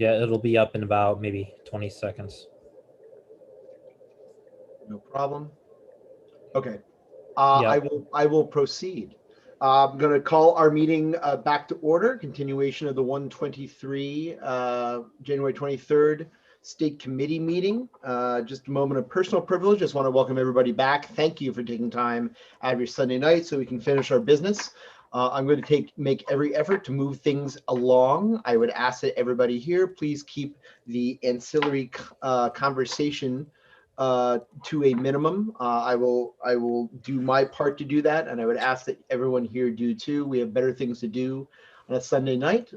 Yeah, it'll be up in about maybe 20 seconds. No problem. Okay. Yep. I will proceed. I'm going to call our meeting back to order. Continuation of the 123 January 23rd State Committee meeting. Just a moment of personal privilege. Just want to welcome everybody back. Thank you for taking time out of your Sunday night so we can finish our business. I'm going to make every effort to move things along. I would ask that everybody here please keep the ancillary conversation to a minimum. I will do my part to do that, and I would ask that everyone here do too. We have better things to do on a Sunday night,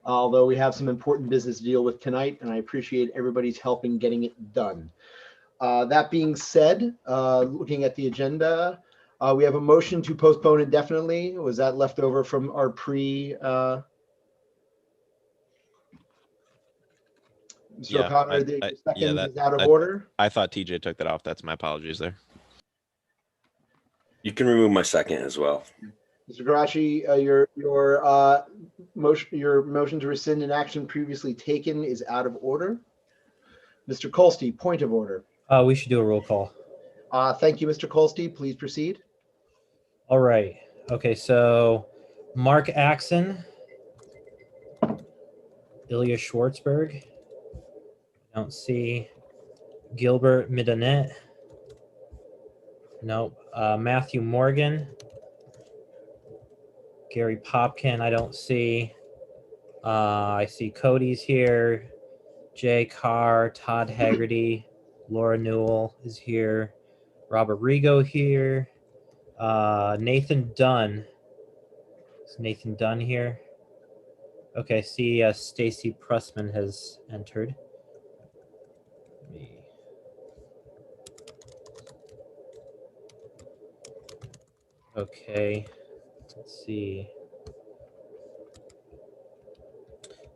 although we have some important business to deal with tonight, and I appreciate everybody's help in getting it done. That being said, looking at the agenda, we have a motion to postpone indefinitely. Was that left over from our Mr. Yeah, O'Connor, the second that is out of order? I thought TJ took that off. That's my apologies there. You can remove my second as well. Mr. Garashi, your motion to rescind an action previously taken is out of order. Mr. Kolste, point of order. We should do a roll call. Thank you, Mr. Kolste. Please proceed. All right. Okay, so Mark Axon, Ilya Schwartzberg. I don't see Gilbert Midonet. Nope. Matthew Morgan. Gary Popkin, I don't see. I see Cody's here. Jay Carr, Todd Haggerty, Laura Newell is here. Robert Rigo here. Nathan Dunn. Is Nathan Dunn here? Okay, see Stacy Pressman has entered. Okay, let's see.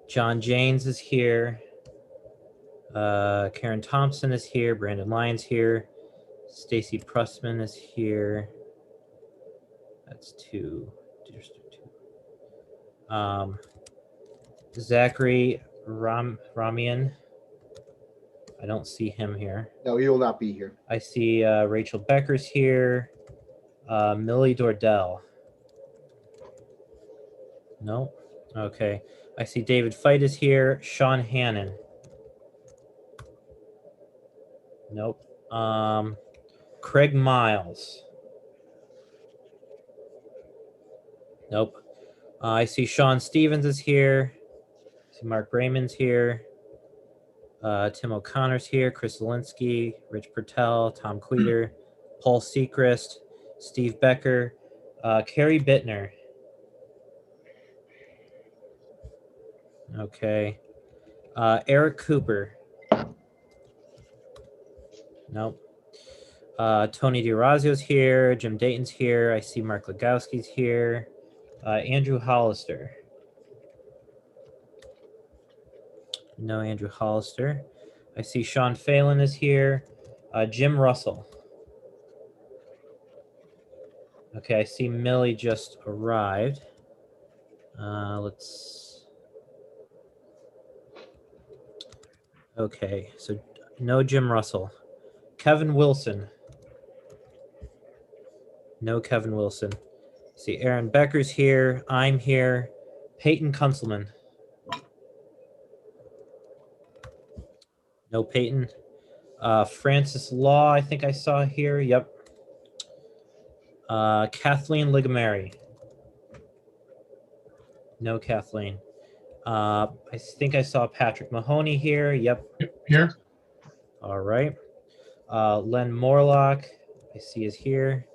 John Janes is here. Karen Thompson is here. Brandon Lyons here. Stacy Pressman is here. That's two. Just two. Zachary Ramian. I don't see him here. No, he will not be here. I see Rachel Becker's here. Millie Dordell. No. Okay. I see David Fight is here. Sean Hannon. Nope. Craig Miles. Nope. I see Sean Stevens is here. I see Mark Raymond's here. Tim O'Connor's here. Chris Zielinski, Rich Pertel, Tom Queter, Paul Seacrest, Steve Becker, Carrie Bittner. Okay. Eric Cooper. Nope. Tony DiRazio's here. Jim Dayton's here. I see Mark Legowski's here. Andrew Hollister. No Andrew Hollister. I see Sean Phelan is here. Jim Russell. Okay, I see Millie just arrived. Okay, so no Jim Russell. Kevin Wilson. No Kevin Wilson. See, Aaron Becker's here. I'm here. Peyton Kunzelman. No Peyton. Francis Law, I think I saw here. Yep. Kathleen Ligamari. No Kathleen. I think I saw Patrick Mahoney here. Yep. Here. All right. Len Morlock, I see is here.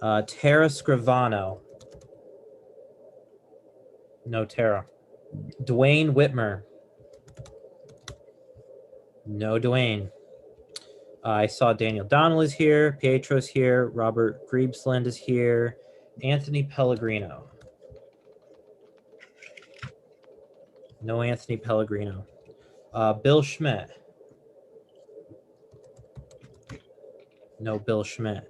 Tara Scrivano. No Tara. Dwayne Whitmer. No Dwayne. I saw Daniel Donnell is here. Pietro's here. Robert Griebsland is here. Anthony Pellegrino. No Anthony Pellegrino. Bill Schmidt. No Bill Schmidt.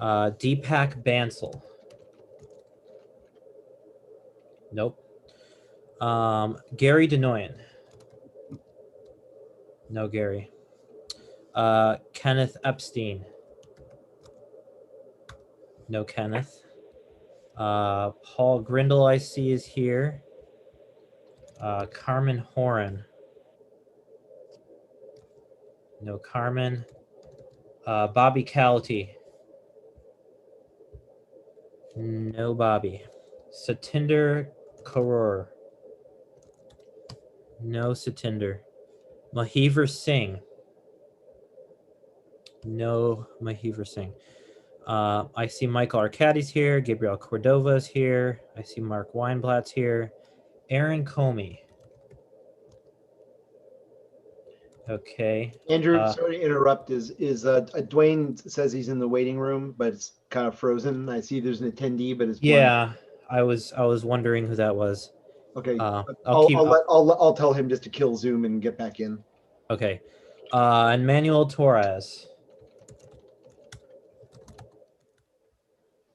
Deepak Bansal. Nope. Gary Denoyan. No Gary. Kenneth Epstein. No Kenneth. Paul Grindle, I see, is here. Carmen Horan. No Carmen. Bobby Callity. No Bobby. Satinder Kaur. No Satinder. Mahiver Singh. No Mahiver Singh. I see Michael Arcadi's here. Gabriel Cordova's here. I see Mark Weinblatt's here. Aaron Comey. Okay. Andrew, sorry to interrupt. Is Dwayne says he's in the waiting room, but it's kind of frozen. I see there's an attendee, but it's blank. Yeah, I was wondering who that was. Okay. I'll I'll tell him just to kill Zoom and get back in. Okay. And Manuel Torres.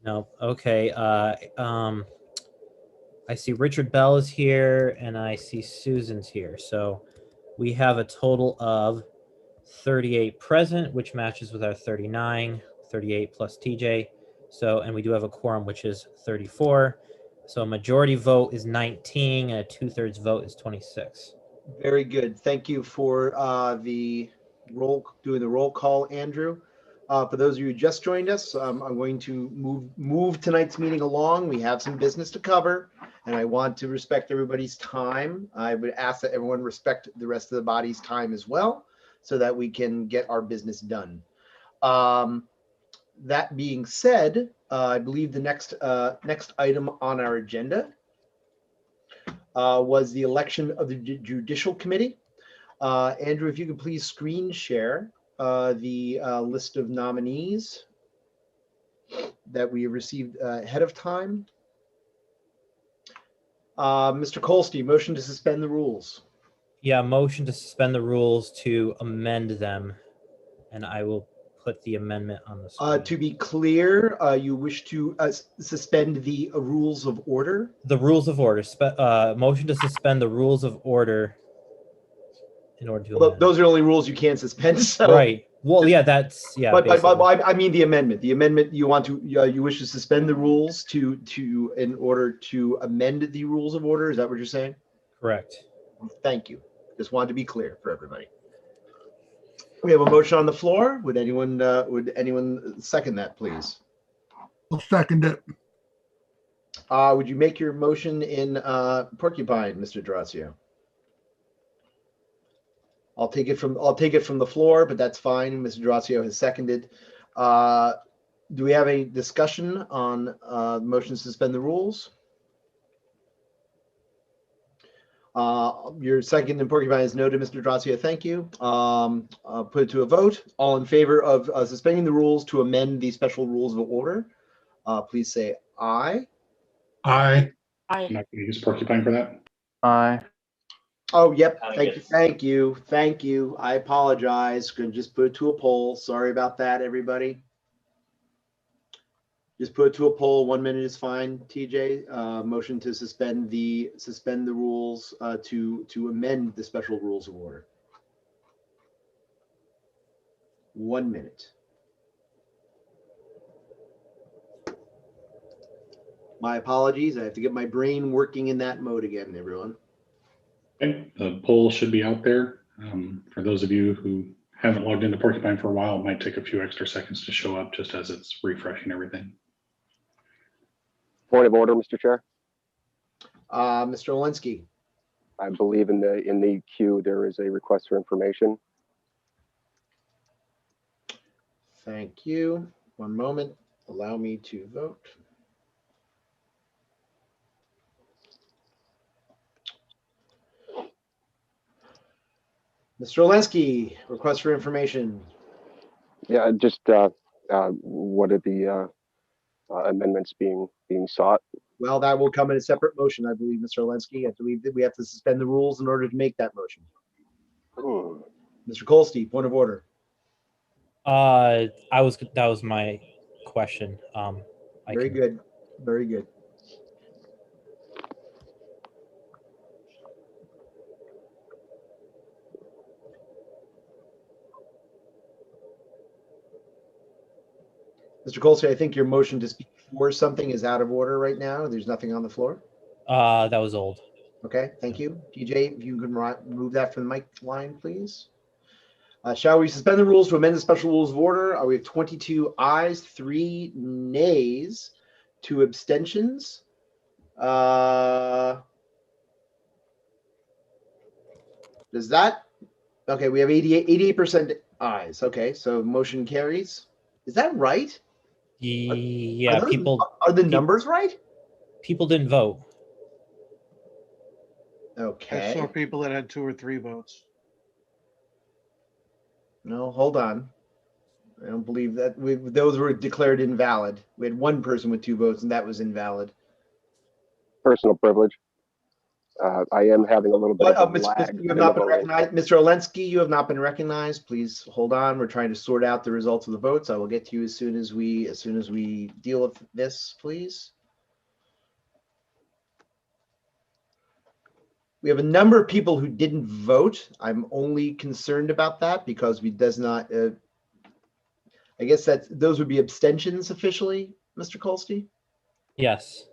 No. Okay. I see Richard Bell is here, and I see Susan's here. So we have a total of 38 present, which matches with our 39, 38 plus TJ. So, and we do have a quorum, which is 34. So a majority vote is 19, and a 2/3 vote is 26. Very good. Thank you for doing the roll call, Andrew. For those of you who just joined us, I'm going to move tonight's meeting along. We have some business to cover, and I want to respect everybody's time. I would ask that everyone respect the rest of the body's time as well, so that we can get our business done. That being said, I believe the next item on our agenda was the election of the Judicial Committee. Andrew, if you could please screen share the list of nominees that we received ahead of time. Mr. Kolstey, motion to suspend the rules. Yeah, motion to suspend the rules to amend them, and I will put the amendment on the screen. To be clear, you wish to suspend the rules of order? The rules of order. Motion to suspend the rules of order in order to amend. Those are the only rules you can't suspend. So. Right. Well, yeah, that's yeah. But I mean the amendment. The amendment you want to you wish to suspend the rules in order to amend the rules of order. Is that what you're saying? Correct. Thank you. Just wanted to be clear for everybody. We have a motion on the floor. Would anyone second that, please? I'll second it. Would you make your motion in Porcupine, Mr. D'Orazio? I'll take it from the floor, but that's fine. Mr. D'Orazio has seconded. Do we have any discussion on motion to suspend the rules? Your second in Porcupine is noted, Mr. D'Orazio. Thank you. I'll put it to a vote. All in favor of suspending the rules to amend the special rules of order, please say aye. Aye. I'm not going to use Porcupine for that. Aye. Oh, yep. Thank you. I apologize. Gonna just put it to a poll. Sorry about that, everybody. Just put it to a poll. 1 minute is fine. TJ, motion to suspend the rules to amend the special rules of order. 1 minute. My apologies. I have to get my brain working in that mode again, everyone. Okay, the poll should be out there. For those of you who haven't logged into Porcupine for a while, it might take a few extra seconds to show up just as it's refreshing everything. Point of order, Mr. Chair. Mr. Olinsky. I believe in the queue there is a request for information. Thank you. 1 moment. Allow me to vote. Mr. Olinsky, request for information. Yeah, just what are the amendments being sought? Well, that will come in a separate motion, I believe, Mr. Olinsky. I believe that we have to suspend the rules in order to make that motion. Mr. Kolstey, point of order. That was my question. Very good. Very good. Mr. Colster, I think your motion to speak for something is out of order right now. There's nothing on the floor. That was old. Okay, thank you. TJ, if you can remove that from the mic line, please. Shall we suspend the rules to amend the special rules of order? We have 22 ayes, 3 nays, 2 abstentions. Does that? Okay, we have 88% ayes. Okay, so motion carries. Is that right? Yeah, Are people the numbers right? didn't vote. I Okay. saw people that had 2 or 3 votes. No, hold on. I don't believe that those were declared invalid. We had 1 person with 2 votes, and that was invalid. Personal privilege. I am having a little bit But, of a Mr. lag. You have in not the been voting. recognized. Mr. Olensky, you have not been recognized. Please hold on. We're trying to sort out the results of the votes. I will get to you as soon as we deal with this, please. We have a number of people who didn't vote. I'm only concerned about that because we does not. I guess those would be abstentions officially, Mr. Kolsky. Yes.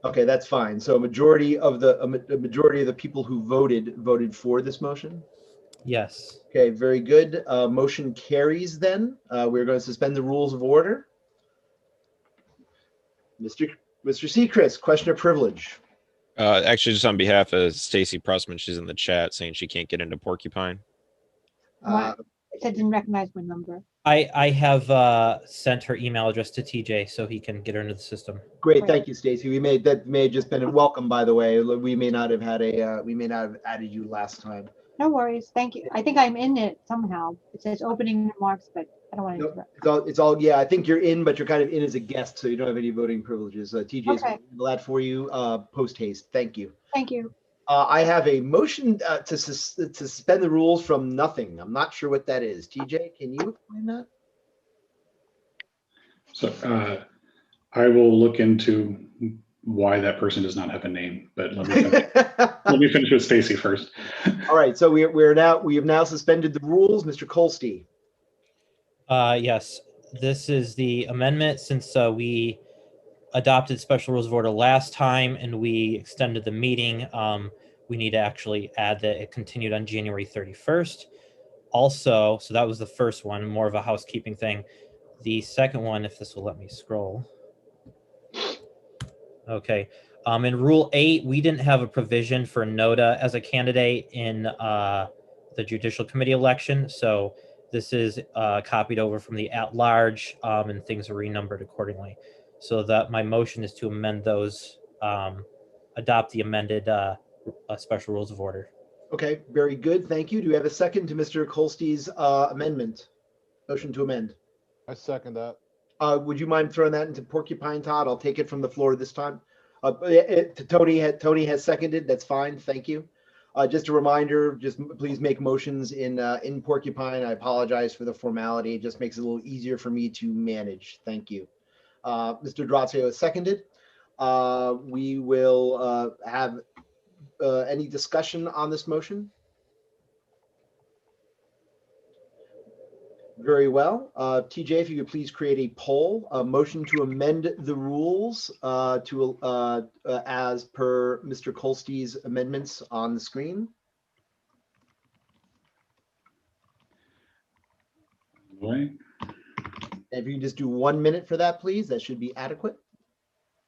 Okay, that's fine. So a majority of the people who voted for this motion. Yes. Okay, very good. Motion carries then. We're going to suspend the rules of order. Mr. Seacrest, question of privilege. Actually, just on behalf of Stacy Pressman, she's in the chat saying she can't get into Porcupine. Uh, I didn't recognize my number. I have sent her email address to TJ so he can get her into the system. Great, thank you, Stacy. That may have just been a welcome, by the way. We may not have added you last time. No worries. Thank you. I think I'm in it somehow. It says opening remarks, but I don't want to Nope, interrupt. it's all. Yeah, I think you're in, but you're kind of in as a guest, so you don't have any voting privileges. TJ's Okay. glad for you. Post haste. Thank you. Thank you. I have a motion to suspend the rules from nothing. I'm not sure what that is. TJ, can you explain that? So I will look into why that person does not have a name, but let me finish with Stacy first. All right, so we have now suspended the rules. Mr. Kolsky. Yes, this is the amendment since we adopted special rules of order last time and we extended the meeting. We need to actually add that it continued on January 31st. Also, so that was the first one, more of a housekeeping thing. The second one, if this will let me scroll. Okay. In Rule 8, we didn't have a provision for Noda as a candidate in the Judicial Committee election. So this is copied over from the at-large and things are renumbered accordingly. So that my motion is to amend those, adopt the amended special rules of order. Okay, very good. Thank you. Do we have a second to Mr. Kolsty's amendment? Motion to amend. I second that. Would you mind throwing that into Porcupine, Todd? I'll take it from the floor this time. Tony has seconded. That's fine. Thank you. Just a reminder, just please make motions in Porcupine. I apologize for the formality. It just makes it a little easier for me to manage. Thank you. Mr. Drazio has seconded. We will have any discussion on this motion? Very well. TJ, if you could please create a poll, a motion to amend the rules as per Mr. Kolsty's amendments on the screen. Right. And if you can just do 1 minute for that, please, that should be adequate,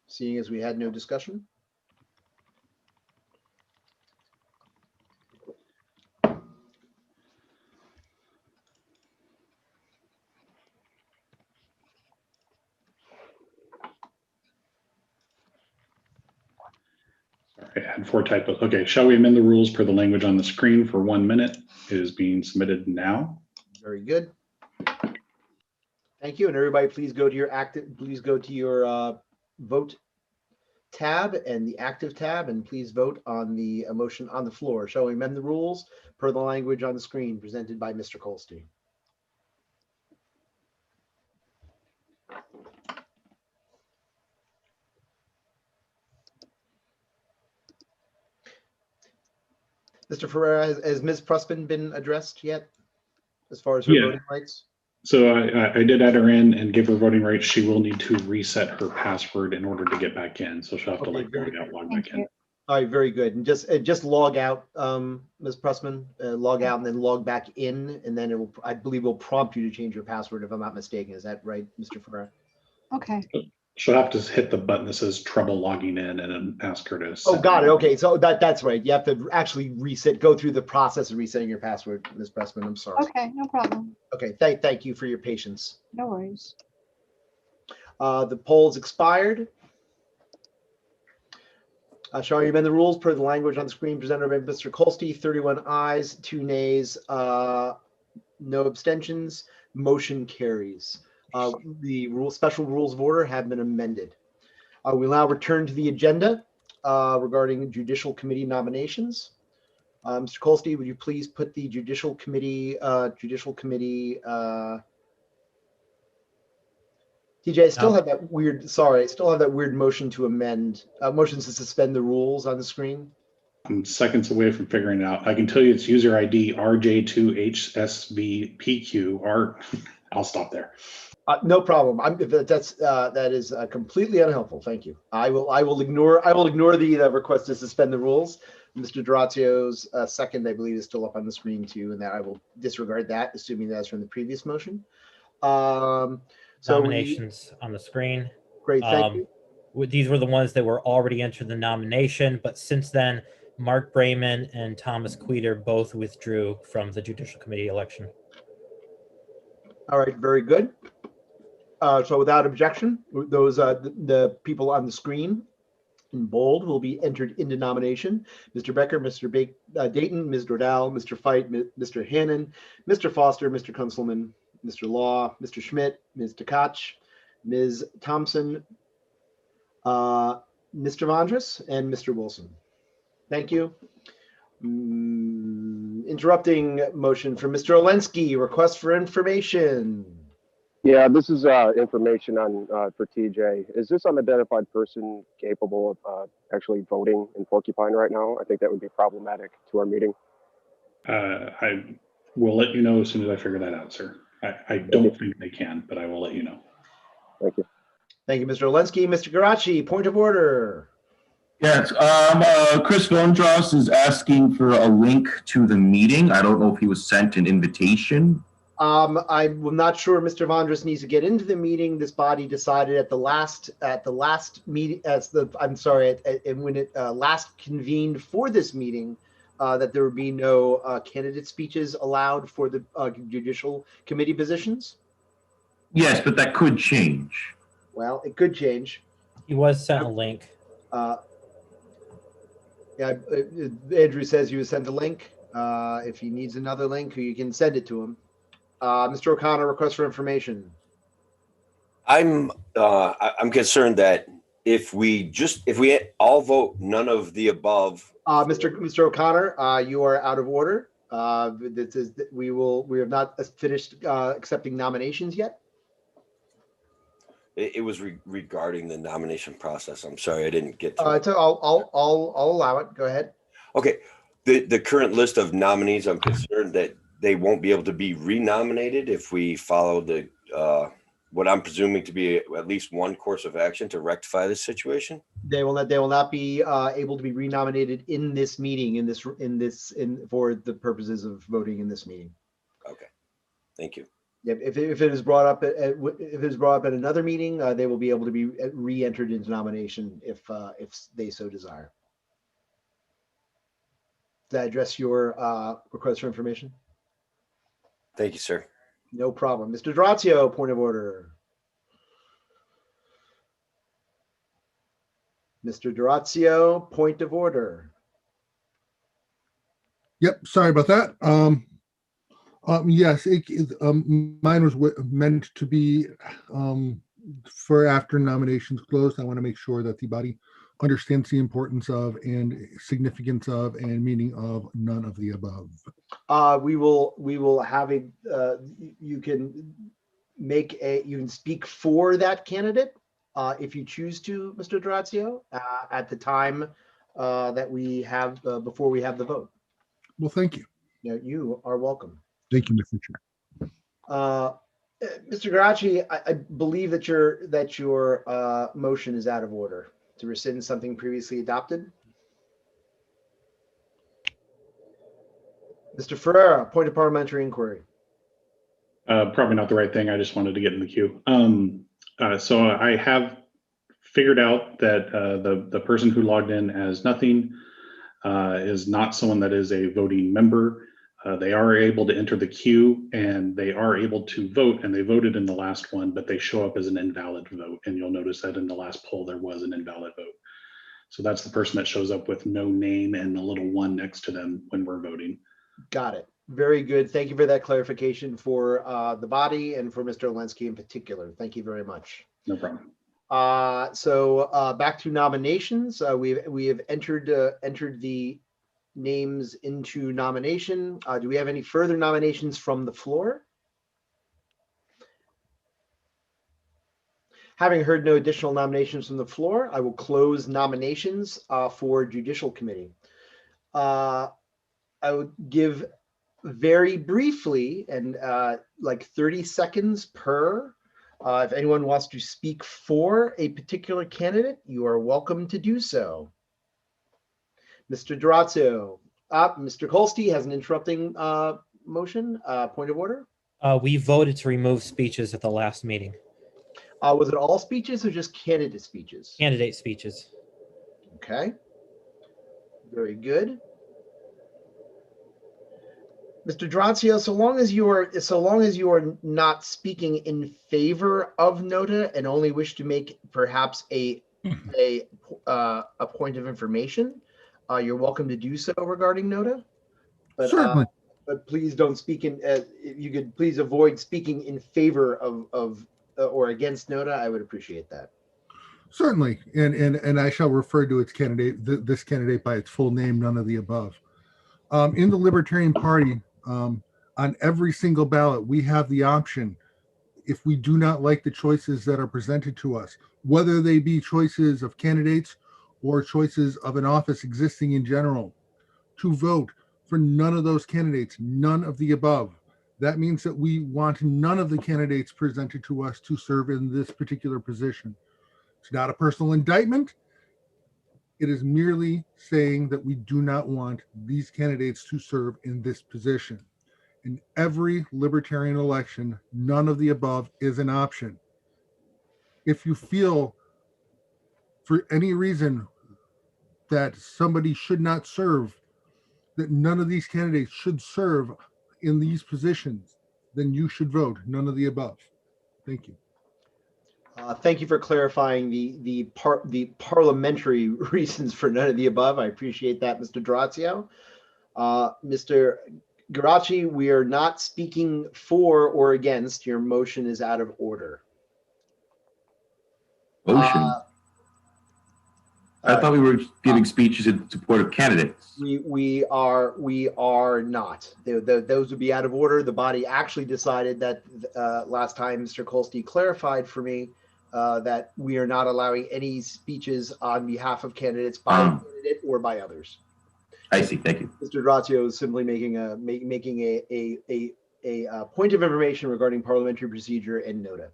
seeing as we had no discussion. Sorry, I had 4 typos. Okay, shall we amend the rules per the language on the screen for 1 minute? It is being submitted now. Very good. Thank you. And everybody, please go to your vote tab and the active tab, and please vote on the motion on the floor. Shall we amend the rules per the language on the screen presented by Mr. Kolsty? Mr. Ferreira, has Ms. Pressman been addressed yet as far as her Yeah. voting rights? So I did add her in and give her voting rights. She will need to reset her password in order to get back in. So she'll have to Okay, like very log out, log Thank back in. you. All right, very good. And just log out, Ms. Pressman, log out and then log back in, and then it will, I believe, will prompt you to change your password if I'm not mistaken. Is that right, Mr. Ferrer? Okay, She'll have to hit the button that says trouble logging in and then ask her to. Oh, set got it. the- Okay, so that's right. You have to actually go through the process of resetting your password, Ms. Pressman. I'm sorry. okay, no problem. Okay, thank you for your patience. No worries. The poll's expired. Shall I amend the rules per the language on the screen presented by Mr. Kolsky? 31 ayes, 2 nays, no abstentions. Motion carries. The special rules of order have been amended. We'll now return to the agenda regarding judicial committee nominations. Mr. Kolsky, would you please put the judicial committee, TJ, I still have that weird, sorry, I still have that weird motion to amend, motions to suspend the rules on the screen. I'm seconds away from figuring it out. I can tell you it's user ID RJ2HSVPQ. I'll stop there. No problem. That is completely unhelpful. Thank you. I will ignore the request to suspend the rules. Mr. Durazio's second, I believe, is still up on the screen too, and that I will disregard that, assuming that's from the previous motion. Nominations on the screen. Great, thank you. These were the ones that were already entered the nomination, but since then, Mark Brayman and Thomas Queter both withdrew from the Judicial Committee election. All right, very good. So without objection, those the people on the screen in bold will be entered into nomination. Mr. Becker, Mr. Dayton, Ms. Dordal, Mr. Fight, Mr. Hannon, Mr. Foster, Mr. Kunzelman, Mr. Law, Mr. Schmidt, Ms. Tkach, Ms. Thompson, Mr. Vondras, and Mr. Wilson. Thank you. Interrupting motion from Mr. Olensky, request for information. Yeah, this is information on for TJ. Is this unidentified person capable of actually voting in Porcupine right now? I think that would be problematic to our meeting. I will let you know as soon as I figure that out, sir. I don't think they can, but I will let you know. Thank you. Thank you, Mr. Olensky. Mr. Garachi, point of order. Yes, Chris Vondras is asking for a link to the meeting. I don't know if he was sent an invitation. I'm not sure Mr. Vondras needs to get into the meeting. This body decided at the last meeting, when it last convened for this meeting, that there would be no candidate speeches allowed for the judicial committee positions. Yes, but that could change. Well, it could change. He was sent a link. Yeah, Andrew says he was sent a link. If he needs another link, you can send it to him. Mr. O'Connor, request for information. I'm concerned that if we all vote none of the above. Mr. O'Connor, you are out of order. We have not finished accepting nominations yet. It was regarding the nomination process. I'm sorry, I didn't get to it. I'll allow it. Go ahead. Okay, the current list of nominees, I'm concerned that they won't be able to be renominated if we follow the what I'm presuming to be at least one course of action to rectify this situation. They will not be able to be renominated in this meeting for the purposes of voting in this meeting. Okay, thank you. If it is brought up at another meeting, they will be able to be re-entered into nomination if they so desire. Did I address your request for information? Thank you, sir. No problem. Mr. Durazio, point of order. Mr. Durazio, point of order. Yep, sorry about that. Yes, mine was meant to be for after nominations closed. I want to make sure that the body understands the importance of and significance of and meaning of none of the above. We will have you can speak for that candidate if you choose to, Mr. Durazio, at the time that we have before we have the vote. Well, thank you. You are welcome. Thank you, Mr. Chair. Mr. Garachi, I believe that your motion is out of order to rescind something previously adopted. Mr. Ferrera, point of parliamentary inquiry. Probably not the right thing. I just wanted to get in the queue. So I have figured out that the person who logged in as nothing is not someone that is a voting member. They are able to enter the queue and they are able to vote, and they voted in the last one, but they show up as an invalid vote. And you'll notice that in the last poll, there was an invalid vote. So that's the person that shows up with no name and a little one next to them when we're voting. Got it. Very good. Thank you for that clarification for the body and for Mr. Olensky in particular. Thank you very much. No problem. So back to nominations. We have entered the names into nomination. Do we have any further nominations from the floor? Having heard no additional nominations from the floor, I will close nominations for Judicial Committee. I would give very briefly and like 30 seconds per. If anyone wants to speak for a particular candidate, you are welcome to do so. Mr. Durazzo, Mr. Kolstey has an interrupting motion, point of order. We voted to remove speeches at the last meeting. Was it all speeches or just candidate speeches? Candidate speeches. Okay. Very good. Mr. Durazzo, so long as you are not speaking in favor of NOTA and only wish to make perhaps a point of information, you're welcome to do so regarding NOTA. But, Certainly. But please don't speak in. If you could please avoid speaking in favor of or against NOTA, I would appreciate that. Certainly, and I shall refer to its candidate, this candidate by its full name, none of the above. In the Libertarian Party, on every single ballot, we have the option, if we do not like the choices that are presented to us, whether they be choices of candidates or choices of an office existing in general, to vote for none of those candidates, none of the above. That means that we want none of the candidates presented to us to serve in this particular position. It's not a personal indictment. It is merely saying that we do not want these candidates to serve in this position. In every libertarian election, none of the above is an option. If you feel for any reason that somebody should not serve, that none of these candidates should serve in these positions, then you should vote none of the above. Thank you. Thank you for clarifying the parliamentary reasons for none of the above. I appreciate that, Mr. Durazzo. Mr. Garachi, we are not speaking for or against. Your motion is out of order. Motion. I thought we were giving speeches in support of candidates. We are not. Those would be out of order. The body actually decided that last time Mr. Kolstey clarified for me that we are not allowing any speeches on behalf of candidates by the candidate or by others. I see. Thank you. Mr. Durazzo is simply making a point of information regarding parliamentary procedure and NOTA.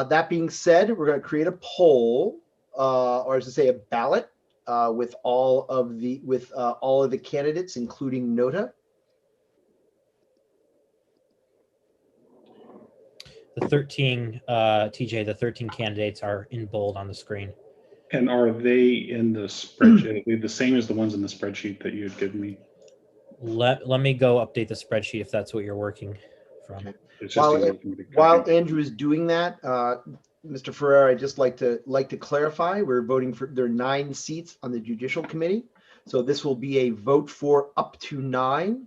That being said, we're going to create a poll, or as to say, a ballot with all of the candidates, including NOTA. The 13 TJ, the 13 candidates are in bold on the screen. And are they in the spreadsheet? Are they the same as the ones in the spreadsheet that you had given me? Let me go update the spreadsheet if that's what you're working from. Okay. It's just easier for me to copy. While Andrew is doing that, Mr. Ferrer, I'd just like to clarify, we're voting for, there are 9 seats on the Judicial Committee. So this will be a vote for up to 9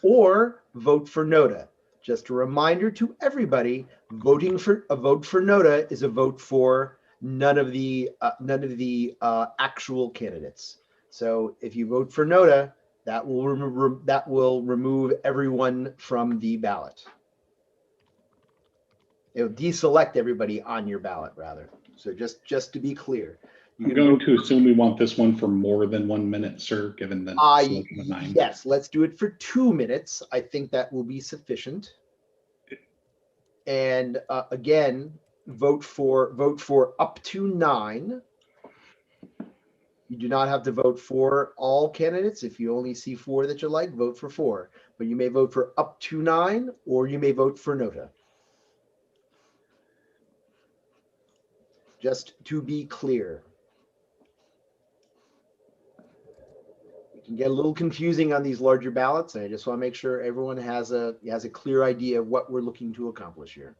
or vote for NOTA. Just a reminder to everybody, voting for a vote for NOTA is a vote for none of the actual candidates. So if you vote for NOTA, that will remove everyone from the ballot. It'll deselect everybody on your ballot, rather. So just to be clear, I'm going to assume we want this one for more than 1 minute, sir, given the selection of 9. Yes, let's do it for 2 minutes. I think that will be sufficient. And again, vote for up to 9. You do not have to vote for all candidates. If you only see 4 that you like, vote for 4. But you may vote for up to 9, or you may vote for Nota. Just to be clear. It can get a little confusing on these larger ballots, and I just want to make sure everyone has a clear idea of what we're looking to accomplish here.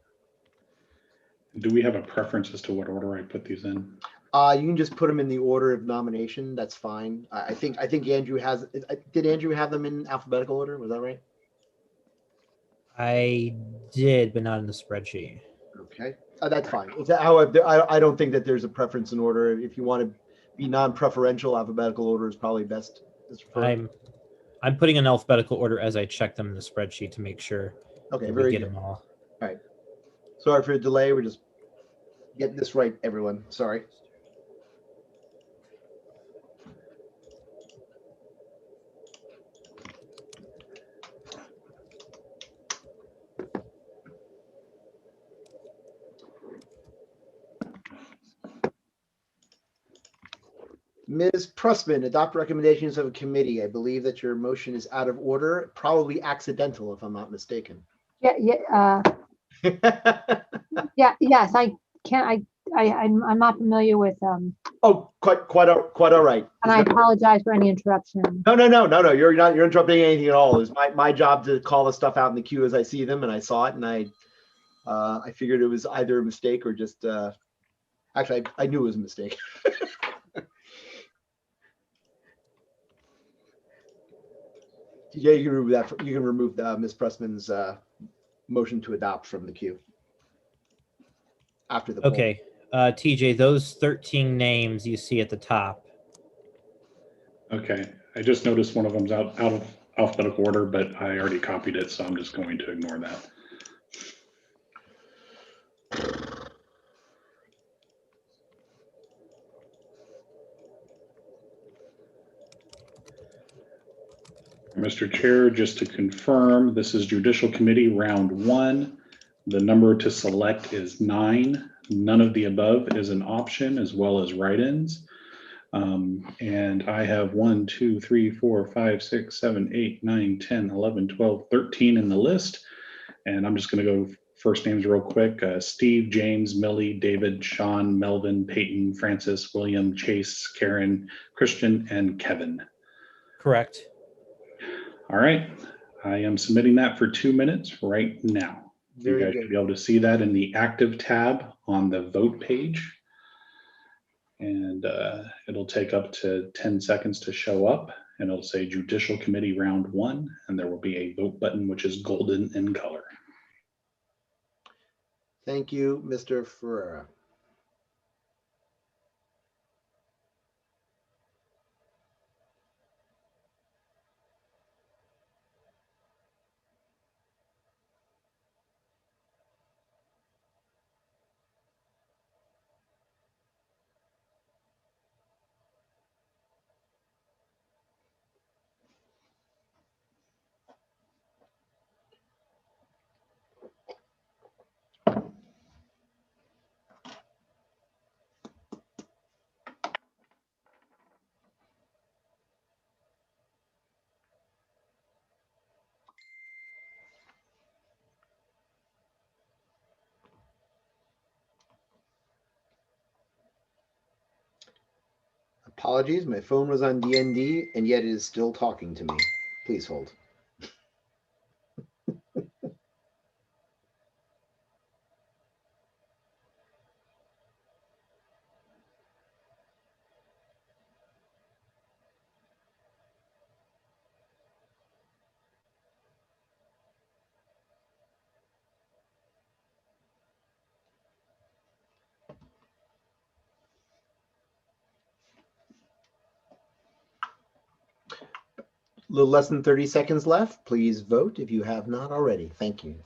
Do we have a preference as to what order I put these in? You can just put them in the order of nomination. That's fine. I think Andrew has. Did Andrew have them in alphabetical order? Was that right? I did, but not in the spreadsheet. Okay, that's fine. However, I don't think that there's a preference in order. If you want to be non-preferential, alphabetical order is probably best. I'm putting in alphabetical order as I check them in the spreadsheet to make sure Okay, that very we get good. them all. All right. Sorry for the delay. We're just getting this right, everyone. Sorry. Ms. Pressman, adopt recommendations of a committee. I believe that your motion is out of order, probably accidental, if I'm not mistaken. Yeah, yes, I can't, I'm not familiar with, Oh, quite all right. and I apologize for any interruption. No. You're interrupting anything at all. It's my job to call the stuff out in the queue as I see them, and I saw it, and I figured it was either a mistake or just actually I knew it was a mistake. Yeah, you can remove that. You can remove Ms. Pressman's motion to adopt from the queue after the poll. Okay, TJ, those 13 names you see at the top. Okay, I just noticed one of them's out of alphabetical order, but I already copied it, so I'm just going to ignore that. Mr. Chair, just to confirm, this is Judicial Committee Round 1. The number to select is 9. None of the above is an option, as well as write-ins. And I have 1, 2, 3, 4, 5, 6, 7, 8, 9, 10, 11, 12, 13 in the list. And I'm just going to go first names real quick. Steve, James, Millie, David, Sean, Melvin, Peyton, Francis, William, Chase, Karen, Christian, and Kevin. Correct. All right. I am submitting that for 2 minutes right now. Very you guys good. should be able to see that in the active tab on the vote page. And it'll take up to 10 seconds to show up, and it'll say Judicial Committee Round 1, and there will be a vote button, which is golden in color. Thank you, Mr. Ferreira. Apologies, my phone was on DND and yet it is still talking to me. Please hold. A little less than 30 seconds left. Please vote if you have not already. Thank you.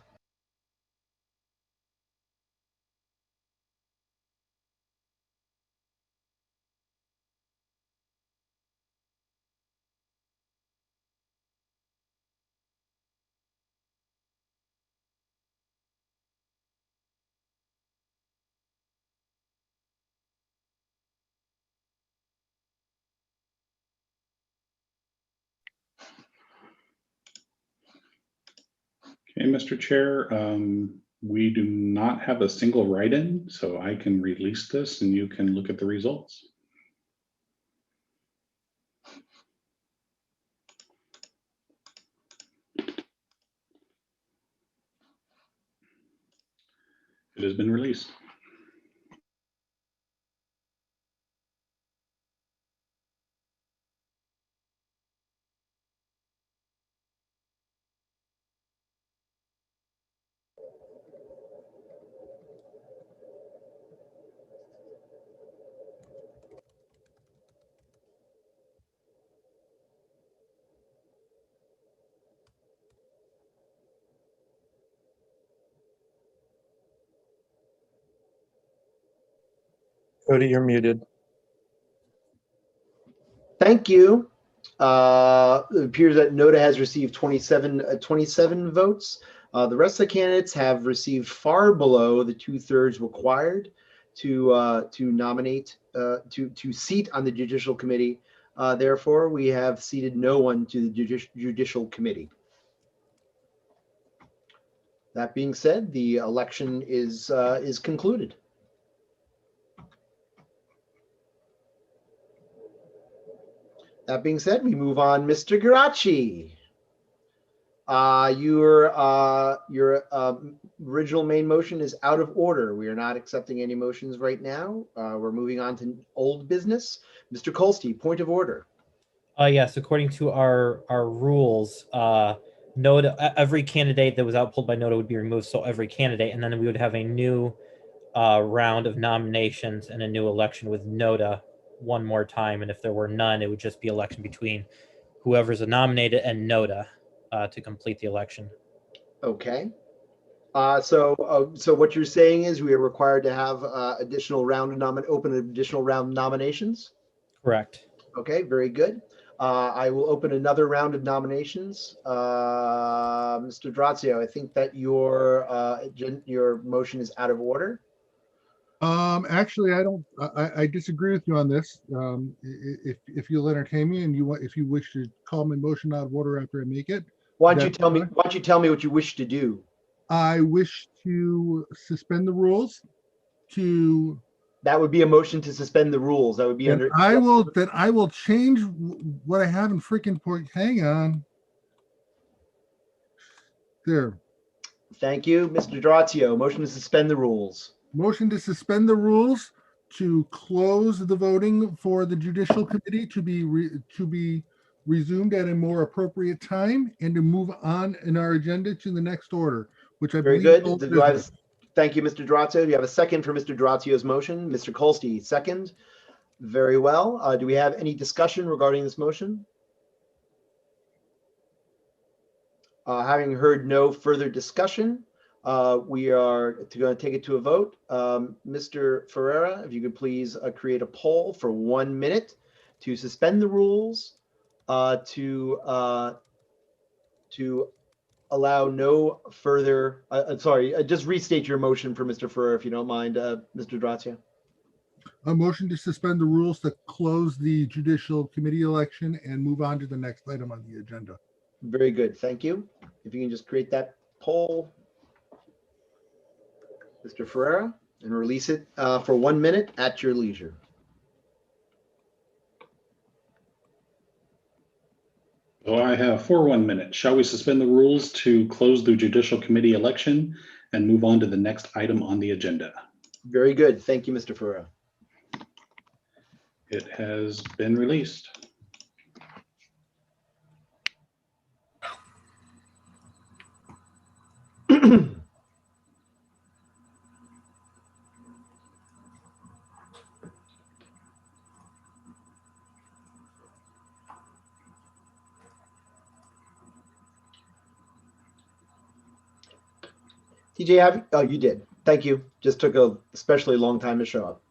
Okay, Mr. Chair, we do not have a single write-in, so I can release this and you can look at the results. It has been released. Cody, you're muted. Thank you. It appears that Noda has received 27 votes. The rest of the candidates have received far below the 2/3 required to nominate to seat on the Judicial Committee. Therefore, we have seated no one to the Judicial Committee. That being said, the election is concluded. That being said, we move on. Mr. Garachi, your original main motion is out of order. We are not accepting any motions right now. We're moving on to old business. Mr. Kolsky, point of order. Yes, according to our rules, Noda, every candidate that was outpulled by Noda would be removed. So every candidate, and then we would have a new round of nominations and a new election with Noda one more time. And if there were none, it would just be election between whoever's nominated and Noda to complete the election. Okay. So what you're saying is we are required to have additional round of open additional round nominations? Correct. Okay, very good. I will open another round of nominations. Mr. Drazio, I think that your motion is out of order. Actually, I disagree with you on this. If you'll entertain me and if you wish to call my motion out of order after I make it. Why don't you tell me what you wish to do? I wish to suspend the rules to. That would be a motion to suspend the rules. That would be under. I will change what I have in freaking port. Hang on. There. Thank you, Mr. Drazio. Motion to suspend the rules. Motion to suspend the rules to close the voting for the Judicial Committee to be resumed at a more appropriate time and to move on in our agenda to the next order, which I Very believe. good. Thank you, Mr. Drazio. Do you have a second for Mr. Drazio's motion? Mr. Kolsky, second. Very well. Do we have any discussion regarding this motion? Having heard no further discussion, we are going to take it to a vote. Mr. Ferreira, if you could please create a poll for 1 minute to suspend the rules, to allow no further. Sorry, just restate your motion for Mr. Ferreira, if you don't mind, Mr. Drazio. A motion to suspend the rules to close the Judicial Committee election and move on to the next item on the agenda. Very good. Thank you. If you can just create that poll, Mr. Ferreira, and release it for 1 minute at your leisure. So I have for 1 minute. Shall we suspend the rules to close the Judicial Committee election and move on to the next item on the agenda? Very good. Thank you, Mr. Ferreira. It has been released. TJ, oh, you did. Thank you. Just took a especially long time to show up.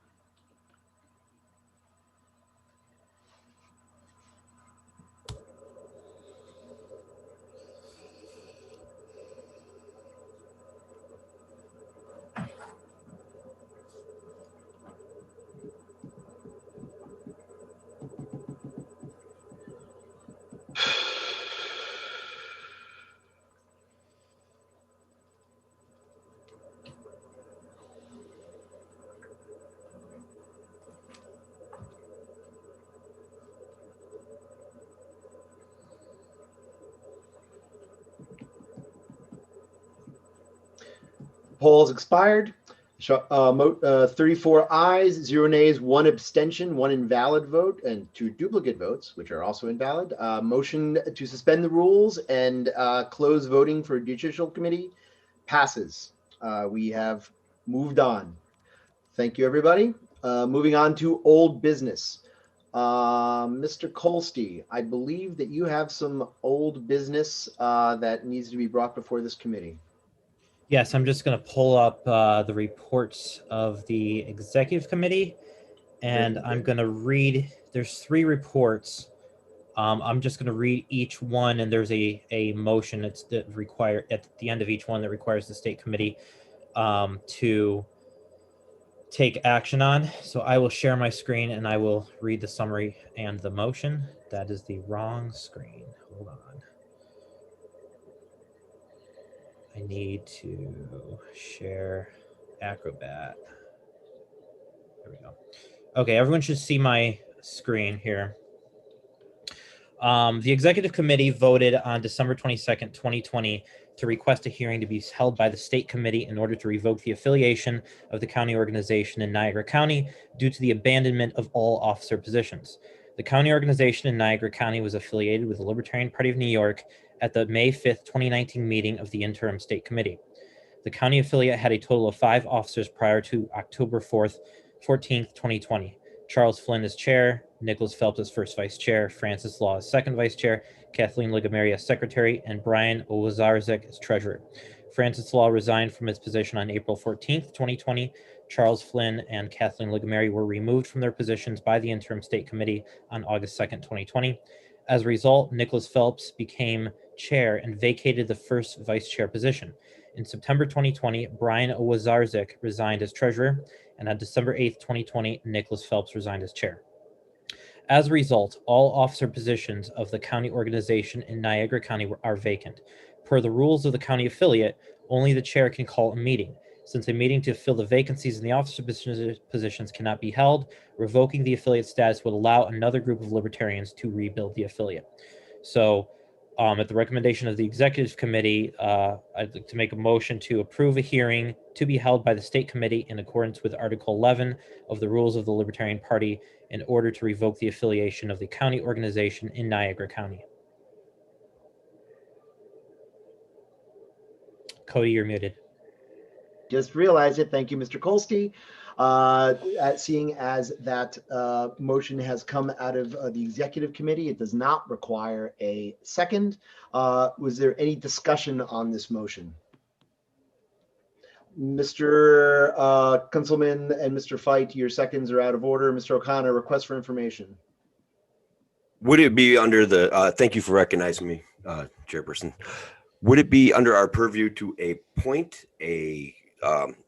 Poll has expired. 34 ayes, 0 nays, 1 abstention, 1 invalid vote, and 2 duplicate votes, which are also invalid. Motion to suspend the rules and close voting for Judicial Committee passes. We have moved on. Thank you, everybody. Moving on to old business. Mr. Kolsty, I believe that you have some old business that needs to be brought before this committee. Yes, I'm just going to pull up the reports of the executive committee, and I'm going to read. There's 3 reports. I'm just going to read each one, and there's a motion that's required at the end of each one that requires the state committee to take action on. So I will share my screen and I will read the summary and the motion. That is the wrong screen. Hold on. I need to share Acrobat. There we go. Okay, everyone should see my screen here. The executive committee voted on December 22nd, 2020 to request a hearing to be held by the state committee in order to revoke the affiliation of the county organization in Niagara County due to the abandonment of all officer positions. The county organization in Niagara County was affiliated with the Libertarian Party of New York at the May 5th, 2019 meeting of the interim state committee. The county affiliate had a total of 5 officers prior to October 14th, 2020. Charles Flynn as chair, Nicholas Phelps as first vice chair, Francis Law as second vice chair, Kathleen Ligamaria as secretary, and Brian Owazarzik as treasurer. Francis Law resigned from his position on April 14th, 2020. Charles Flynn and Kathleen Ligamaria were removed from their positions by the interim state committee on August 2nd, 2020. As a result, Nicholas Phelps became chair and vacated the first vice chair position. In September 2020, Brian Owazarzik resigned as treasurer, and on December 8th, 2020, Nicholas Phelps resigned as chair. As a result, all officer positions of the county organization in Niagara County are vacant. Per the rules of the county affiliate, only the chair can call a meeting. Since a meeting to fill the vacancies in the officer positions cannot be held, revoking the affiliate status would allow another group of libertarians to rebuild the affiliate. So, at the recommendation of the executive committee, I'd like to make a motion to approve a hearing to be held by the state committee in accordance with Article 11 of the Rules of the Libertarian Party in order to revoke the affiliation of the county organization in Niagara County. Cody, you're muted. Just realized it. Thank you, Mr. Kolsty. Seeing as that motion has come out of the executive committee, it does not require a second. Was there any discussion on this motion? Mr. Kunzelman and Mr. Feit, your seconds are out of order. Mr. O'Connor, request for information. Would it be under the, thank you for recognizing me, Chairperson. Would it be under our purview to appoint a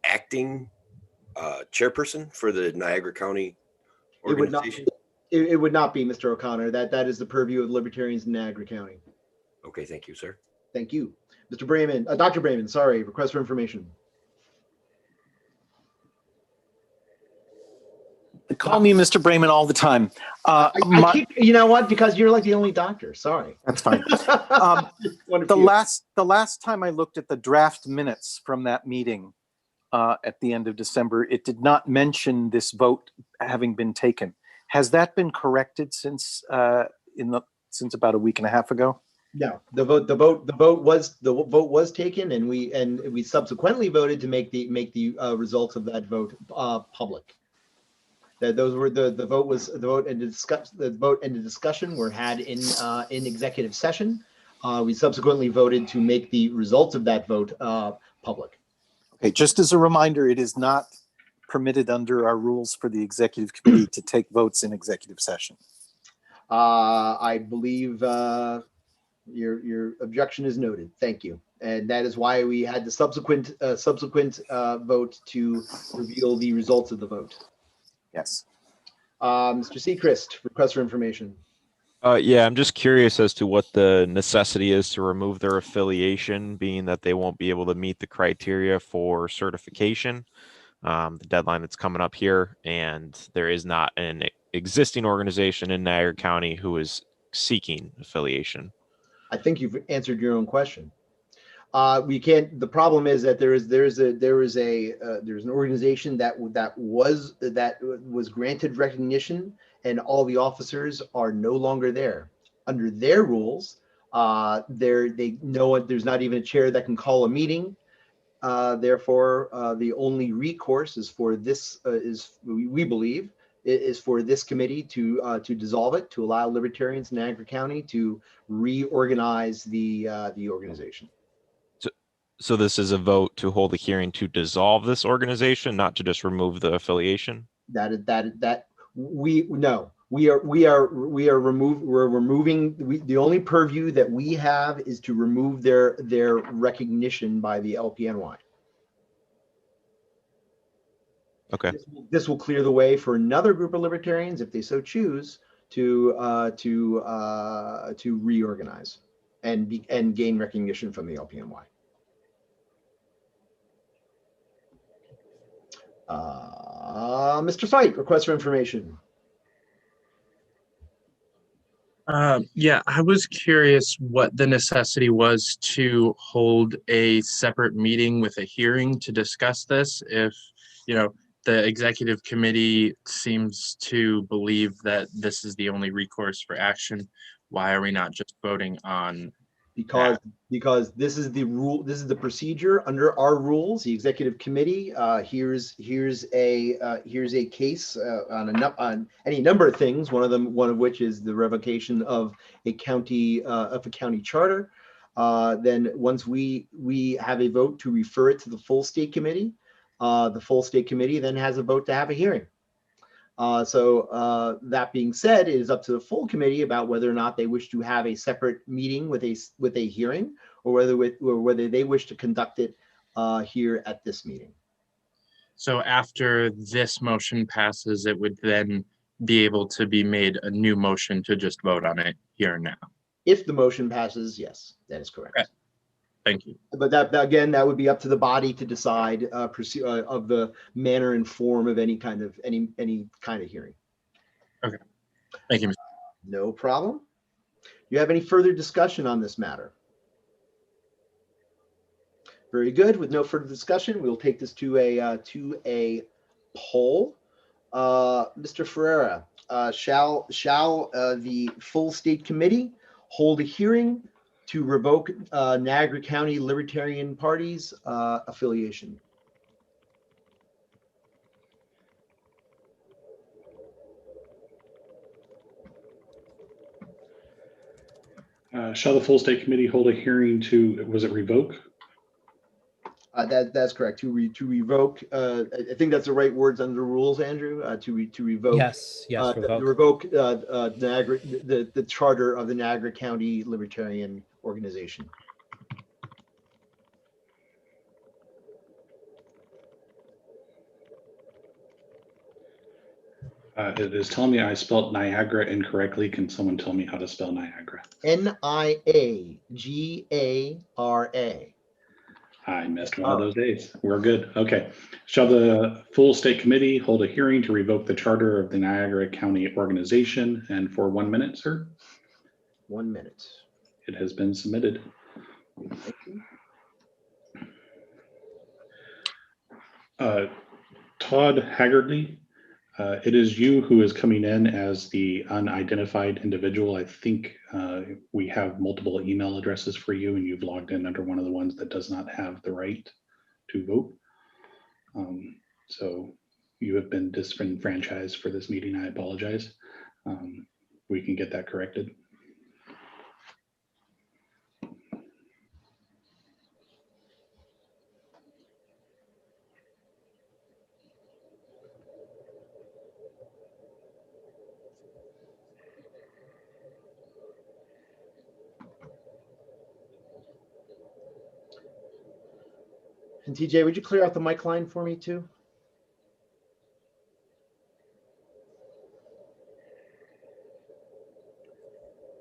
acting chairperson for the Niagara County organization? It would not be, Mr. O'Connor. That is the purview of libertarians in Niagara County. Okay, thank you, sir. Thank you. Mr. Brayman, Dr. Brayman, sorry, request for information. Call me Mr. Brayman all the time. You know what? Because you're like the only doctor. Sorry. That's fine. The last time I looked at the draft minutes from that meeting at the end of December, it did not mention this vote having been taken. Has that been corrected since since about a week and a half ago? No, the vote was taken, and we subsequently voted to make the results of that vote public. Those were the vote and the discussion were had in executive session. We subsequently voted to make the results of that vote public. Okay, just as a reminder, it is not permitted under our rules for the executive committee to take votes in executive session. I believe your objection is noted. Thank you, and that is why we had the subsequent vote to reveal the results of the vote. Yes. Mr. Sechrist, request for information. Yeah, I'm just curious as to what the necessity is to remove their affiliation, being that they won't be able to meet the criteria for certification, the deadline that's coming up here, and there is not an existing organization in Niagara County who is seeking affiliation. I think you've answered your own question. We can't. The problem is that there's an organization that was granted recognition, and all the officers are no longer there. Under their rules, they know there's not even a chair that can call a meeting. Therefore, the only recourse is for this we believe is for this committee to dissolve it, to allow libertarians in Niagara County to reorganize the organization. So this is a vote to hold a hearing to dissolve this organization, not to just remove the affiliation? We're removing the only purview that we have is to remove their recognition by the LPNY. Okay. This will clear the way for another group of libertarians, if they so choose, to reorganize and gain recognition from the LPNY. Mr. Fight, request for information. Yeah, I was curious what the necessity was to hold a separate meeting with a hearing to discuss this. If, the executive committee seems to believe that this is the only recourse for action, why are we not just voting on Because this is the rule, this is the procedure under our rules. The executive committee here's a case on any number of things. One of which is the revocation of a county charter. Then once we have a vote to refer it to the full state committee, the full state committee then has a vote to have a hearing. So that being said, it is up to the full committee about whether or not they wish to have a separate meeting with a hearing, or whether they wish to conduct it here at this meeting. So after this motion passes, it would then be able to be made a new motion to just vote on it here and now. If the motion passes, yes, that is correct. Okay. Thank you. But that would be up to the body to decide of the manner and form of any kind of hearing. Okay. Thank you. No problem. Do you have any further discussion on this matter? Very good. With no further discussion, we'll take this to a poll. Mr. Ferreira, shall the full state committee hold a hearing to revoke Niagara County Libertarian Party's affiliation? Shall the full state committee hold a hearing to, was it revoke? That's correct. To revoke. I think that's the right words under the rules, Andrew. To revoke. Yes. To revoke Niagara, the charter of the Niagara County Libertarian Organization. It is telling me I spelled Niagara incorrectly. Can someone tell me how to spell Niagara? Niagara. I missed one of those days. We're good. Okay. Shall the full state committee hold a hearing to revoke the charter of the Niagara County organization? And for 1 minute, sir? 1 minute. It has been submitted. Thank you. Todd Haggerty, it is you who is coming in as the unidentified individual. I think we have multiple email addresses for you, and you've logged in under one of the ones that does not have the right to vote. So you have been disenfranchised for this meeting. I apologize. We can get that corrected. And TJ, would you clear out the mic line for me too?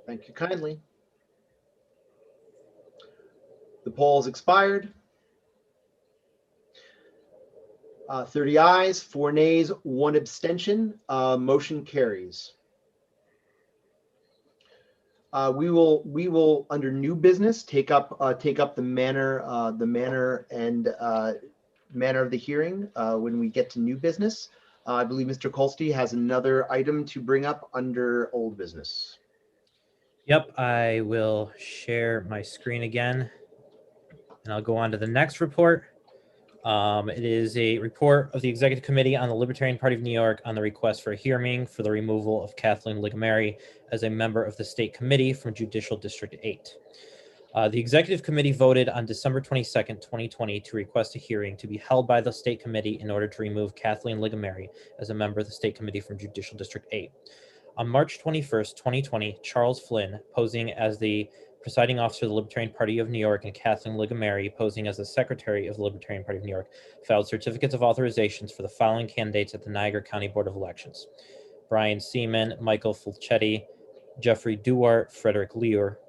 Thank you kindly. The poll is expired. 30 ayes, 4 nays, 1 abstention. Motion carries. We will under new business take up the manner of the hearing when we get to new business. I believe Mr. Kolstey has another item to bring up under old business. Yep, I will share my screen again, and I'll go on to the next report. It is a report of the Executive Committee on the Libertarian Party of New York on the request for a hearing for the removal of Kathleen Ligomeri as a member of the State Committee from Judicial District 8. The Executive Committee voted on December 22nd, 2020 to request a hearing to be held by the State Committee in order to remove Kathleen Ligomeri as a member of the State Committee from Judicial District 8. On March 21st, 2020, Charles Flynn, posing as the presiding officer of the Libertarian Party of New York, and Kathleen Ligomeri, posing as the secretary of the Libertarian Party of New York, filed certificates of authorizations for the following candidates at the Niagara County Board of Elections: Brian Seaman, Michael Fulchetti, Jeffrey Duart, Frederick Lear.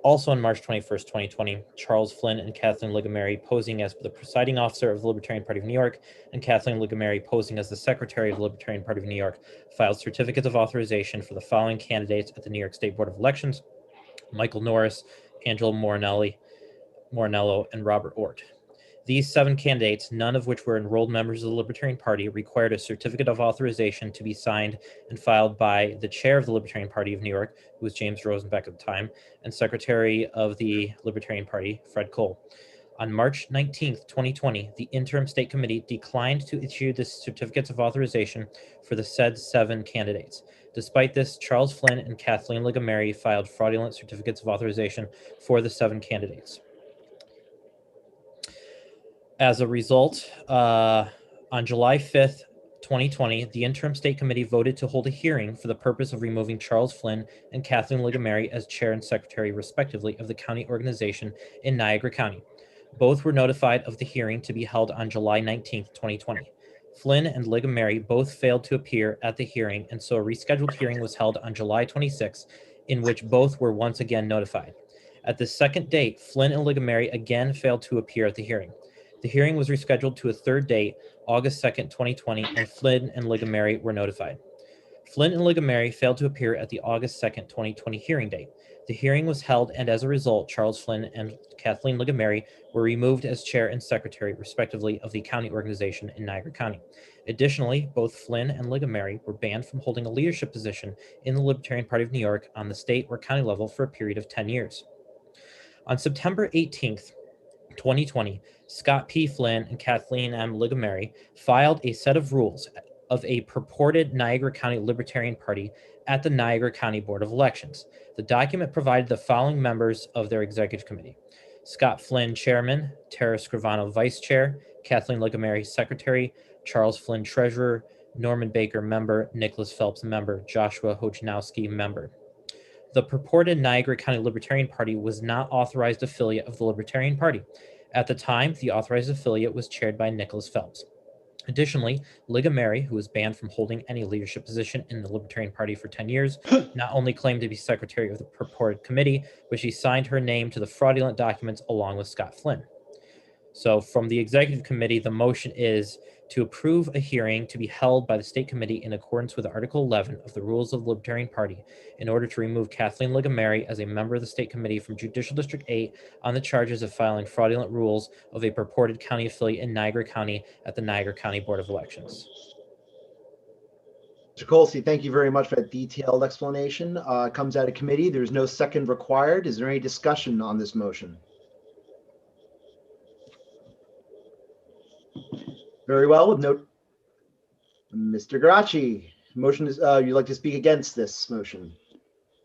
Also on March 21st, 2020, Charles Flynn and Kathleen Ligomeri, posing as the presiding officer of the Libertarian Party of New York, and Kathleen Ligomeri, posing as the secretary of the Libertarian Party of New York, filed certificates of authorization for the following candidates at the New York State Board of Elections: Michael Norris, Angelo Morinello, and Robert Ort. These 7 candidates, none of which were enrolled members of the Libertarian Party, required a certificate of authorization to be signed and filed by the chair of the Libertarian Party of New York, who was James Rosenbeck at the time, and secretary of the Libertarian Party, Fred Cole. On March 19th, 2020, the interim state committee declined to issue the certificates of authorization for the said 7 candidates. Despite this, Charles Flynn and Kathleen Ligomeri filed fraudulent certificates of authorization for the 7 candidates. As a result, on July 5th, 2020, the interim state committee voted to hold a hearing for the purpose of removing Charles Flynn and Kathleen Ligomeri as chair and secretary, respectively, of the county organization in Niagara County. Both were notified of the hearing to be held on July 19th, 2020. Flynn and Ligomeri both failed to appear at the hearing, and so a rescheduled hearing was held on July 26th, in which both were once again notified. At the second date, Flynn and Ligomeri again failed to appear at the hearing. The hearing was rescheduled to a third date, August 2nd, 2020, and Flynn and Ligomeri were notified. Flynn and Ligomeri failed to appear at the August 2nd, 2020 hearing date. The hearing was held, and as a result, Charles Flynn and Kathleen Ligomeri were removed as chair and secretary, respectively, of the county organization in Niagara County. Additionally, both Flynn and Ligomeri were banned from holding a leadership position in the Libertarian Party of New York on the state or county level for a period of 10 years. On September 18th, 2020, Scott P. Flynn and Kathleen M. Ligomeri filed a set of rules of a purported Niagara County Libertarian Party at the Niagara County Board of Elections. The document provided the following members of their executive committee: Scott Flynn, chairman; Tara Scrivano, vice chair; Kathleen Ligomeri, secretary; Charles Flynn, treasurer; Norman Baker, member; Nicholas Phelps, member; Joshua Hojnowski, member. The purported Niagara County Libertarian Party was not authorized affiliate of the Libertarian Party. At the time, the authorized affiliate was chaired by Nicholas Phelps. Additionally, Ligomeri, who was banned from holding any leadership position in the Libertarian Party for 10 years, not only claimed to be secretary of the purported committee, but she signed her name to the fraudulent documents along with Scott Flynn. So from the executive committee, the motion is to approve a hearing to be held by the state committee in accordance with Article 11 of the Rules of the Libertarian Party in order to remove Kathleen Ligomeri as a member of the state committee from Judicial District 8 on the charges of filing fraudulent rules of a purported county affiliate in Niagara County at the Niagara County Board of Elections. Mr. Kolstey, thank you very much for that detailed explanation. It comes out of committee. There's no second required. Is there any discussion on this motion? Very well, with no, Mr. Garaci, motion is, you'd like to speak against this motion?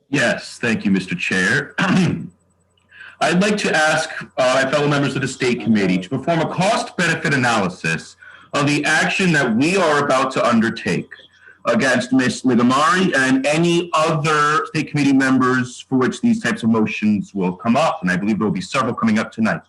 Yes, thank you, Mr. Chair. I'd like to ask my fellow members of the State Committee to perform a cost-benefit analysis of the action that we are about to undertake against Ms. Ligomeri and any other State Committee members for which these types of motions will come up, and I believe there will be several coming up tonight.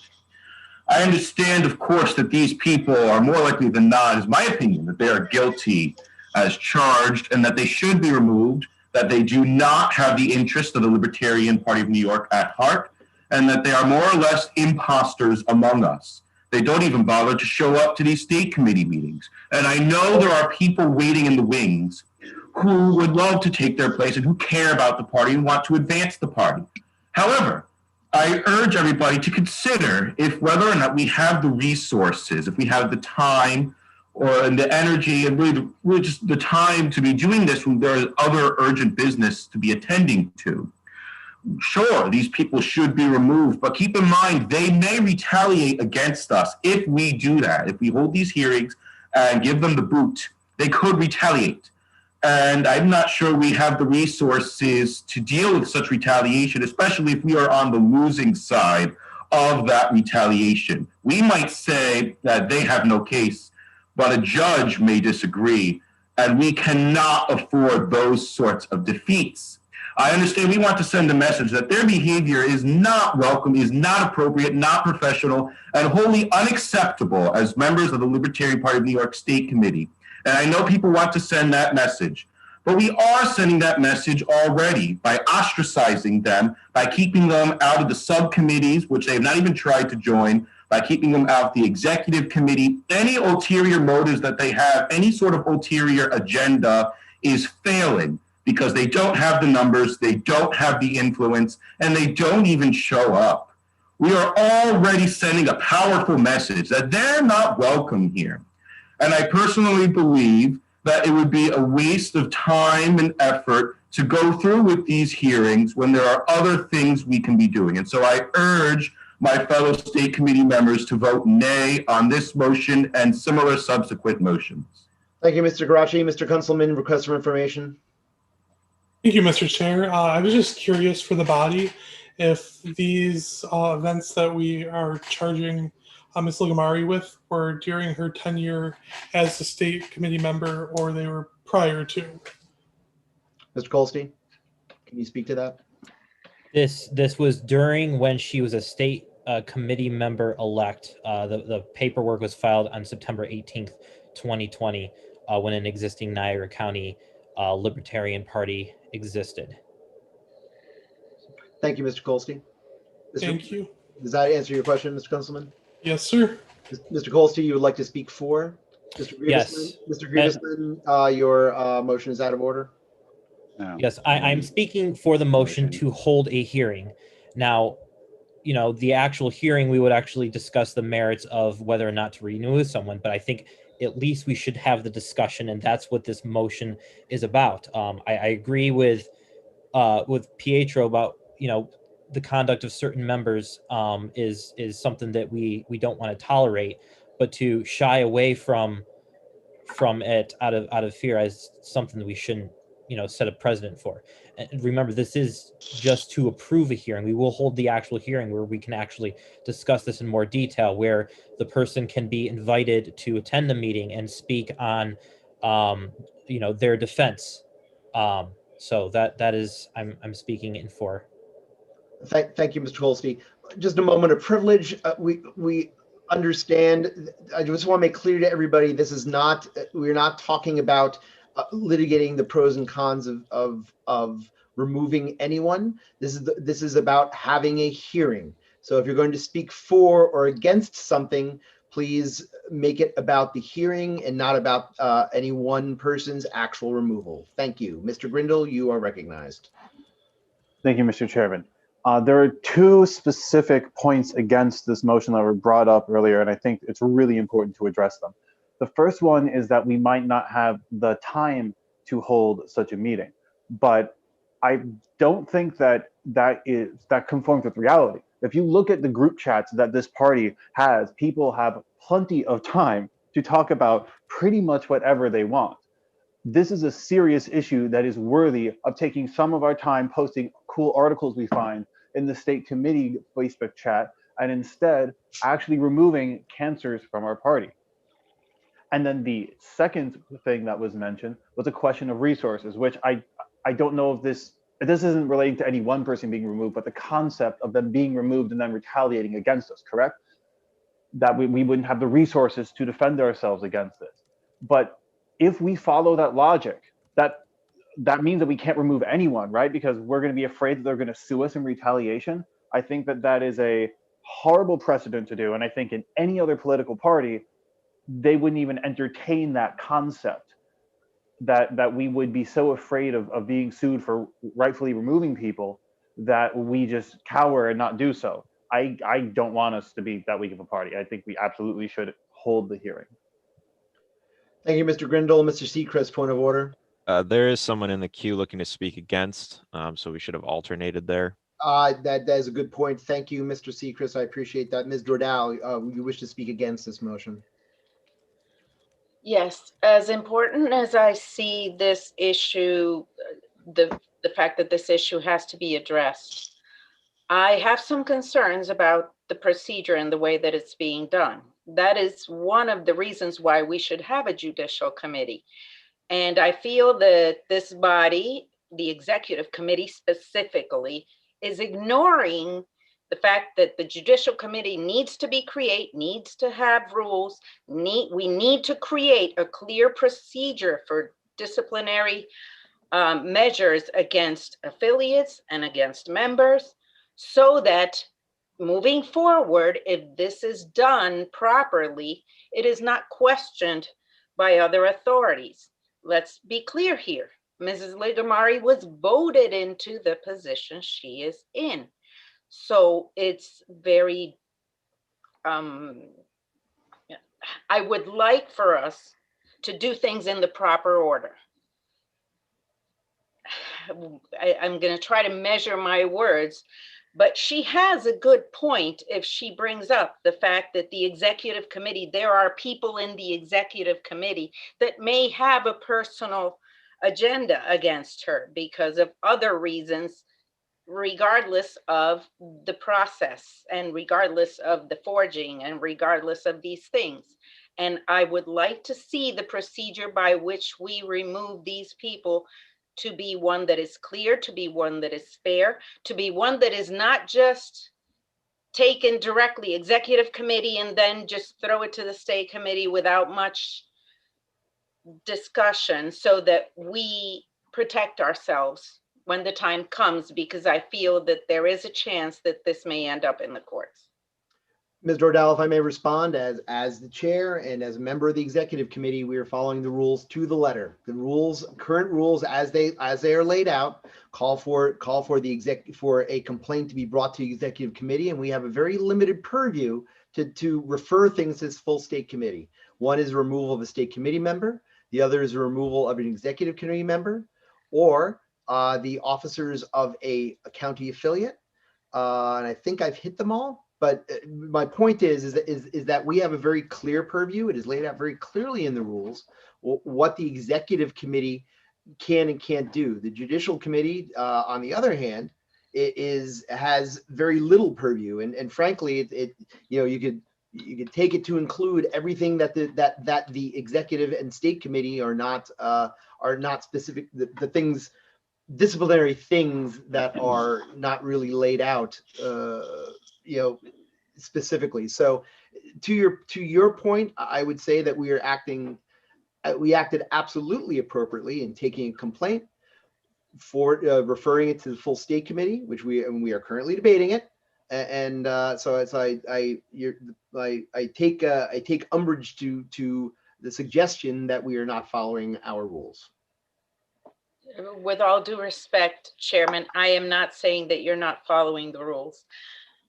I understand, of course, that these people are more likely than not, is my opinion, that they are guilty as charged and that they should be removed, that they do not have the interest of the Libertarian Party of New York at heart, and that they are more or less imposters among us. They don't even bother to show up to these state committee meetings. And I know there are people waiting in the wings who would love to take their place and who care about the party and want to advance the party. However, I urge everybody to consider if whether or not we have the resources, if we have the time or the energy and really just the time to be doing this when there is other urgent business to be attending to. Sure, these people should be removed, but keep in mind, they may retaliate against us if we do that. If we hold these hearings and give them the boot, they could retaliate. And I'm not sure we have the resources to deal with such retaliation, especially if we are on the losing side of that retaliation. We might say that they have no case, but a judge may disagree, and we cannot afford those sorts of defeats. I understand we want to send a message that their behavior is not welcome, is not appropriate, not professional, and wholly unacceptable as members of the Libertarian Party of New York State Committee. And I know people want to send that message, but we are sending that message already by ostracizing them, by keeping them out of the subcommittees, which they have not even tried to join, by keeping them out of the executive committee. Any ulterior motives that they have, any sort of ulterior agenda is failing because they don't have the numbers, they don't have the influence, and they don't even show up. We are already sending a powerful message that they're not welcome here. And I personally believe that it would be a waste of time and effort to go through with these hearings when there are other things we can be doing. And so I urge my fellow state committee members to vote nay on this motion and similar subsequent motions. Thank you, Mr. Garachi. Mr. Kunselman, request for information. Thank you, Mr. Chair. I was just curious for the body if these events that we are charging Ms. Lugamari with were during her tenure as a state committee member or they were prior to. Mr. Goldstein, can you speak to that? This was during when she was a state committee member elect. The paperwork was filed on September 18th, 2020, when an existing Niagara County Libertarian Party existed. Thank you, Mr. Goldstein. Thank you. Does that answer your question, Mr. Kunselman? Yes, sir. Mr. Goldstein, you would like to speak for? Mr. Grievesman? Yes. Mr. Grievesman, your motion is out of order. Yes, I'm speaking for the motion to hold a hearing. Now, you know, the actual hearing, we would actually discuss the merits of whether or not to renew with someone, but I think at least we should have the discussion, and that's what this motion is about. I agree with Pietro about, you know, the conduct of certain members is something that we don't want to tolerate, but to shy away from it out of fear as something that we shouldn't, you know, set a precedent for. And remember, this is just to approve a hearing. We will hold the actual hearing where we can actually discuss this in more detail, where the person can be invited to attend the meeting and speak on, you know, their defense. So that is, I'm speaking in for. Thank you, Mr. Goldstein. Just a moment of privilege. We understand. I just want to make clear to everybody, this is not, we're not talking about litigating the pros and cons of removing anyone. This is about having a hearing. So if you're going to speak for or against something, please make it about the hearing and not about any one person's actual removal. Thank you. Mr. Grindle, you are recognized. Thank you, Mr. Chairman. There are two specific points against this motion that were brought up earlier, and I think it's really important to address them. The first one is that we might not have the time to hold such a meeting, but I don't think that conforms with reality. If you look at the group chats that this party has, people have plenty of time to talk about pretty much whatever they want. This is a serious issue that is worthy of taking some of our time posting cool articles we find in the state committee Facebook chat, and instead actually removing cancers from our party. And then the second thing that was mentioned was a question of resources, which I don't know if this isn't relating to any one person being removed, but the concept of them being removed and then retaliating against us, correct? That we wouldn't have the resources to defend ourselves against this. But if we follow that logic, that means that we can't remove anyone, right? Because we're going to be afraid that they're going to sue us in retaliation. I think that is a horrible precedent to do. And I think in any other political party, they wouldn't even entertain that concept. that we would be so afraid of being sued for rightfully removing people that we just cower and not do so. I don't want us to be that weak of a party. I think we absolutely should hold the hearing. Thank you, Mr. Grindle. Mr. Seacrest, point of order. There is someone in the queue looking to speak against, so we should have alternated there. That is a good point. Thank you, Mr. Seacrest. I appreciate that. Ms. Dordal, you wish to speak against this motion? Yes, as important as I see this issue, the fact that this issue has to be addressed, I have some concerns about the procedure and the way that it's being done. That is one of the reasons why we should have a judicial committee. And I feel that this body, the executive committee specifically, is ignoring the fact that the judicial committee needs to needs to have rules. We need to create a clear procedure for disciplinary measures against affiliates and against members, so that moving forward, if this is done properly, it is not questioned by other authorities. Let's be clear here. Mrs. Ligamari was voted into the position she is in. So it's very, I would like for us to do things in the proper order. I'm going to try to measure my words, but she has a good point if she brings up the fact that the executive committee, there are people in the executive committee that may have a personal agenda against her because of other reasons, regardless of the process and regardless of the forging and regardless of these things. And I would like to see the procedure by which we remove these people to be one that is clear, to be one that is fair, to be one that is not just taken directly executive committee and then just throw it to the state committee without much discussion, so that we protect ourselves when the time comes, because I feel that there is a chance that this may end up in the courts. Ms. Dordal, if I may respond, as the chair and as a member of the executive committee, we are following the rules to the letter. The rules, current rules, as they are laid out, call for a complaint to be brought to the executive committee, and we have a very limited purview to refer things to this full state committee. One is removal of a state committee member. The other is a removal of an executive committee member, or the officers of a county affiliate. And I think I've hit them all. But my point is that we have a very clear purview. It is laid out very clearly in the rules what the executive committee can and can't do. The judicial committee, on the other hand, has very little purview. And frankly, you could take it to include everything that the executive and state committee are not specific. The things, disciplinary things that are not really laid out. Specifically. So to your point, I would say that we acted absolutely appropriately in taking a complaint, for referring it to the full state committee, which we are currently debating it. And so it's I take umbrage to the suggestion that we are not following our rules. With all due respect, Chairman, I am not saying that you're not following the rules.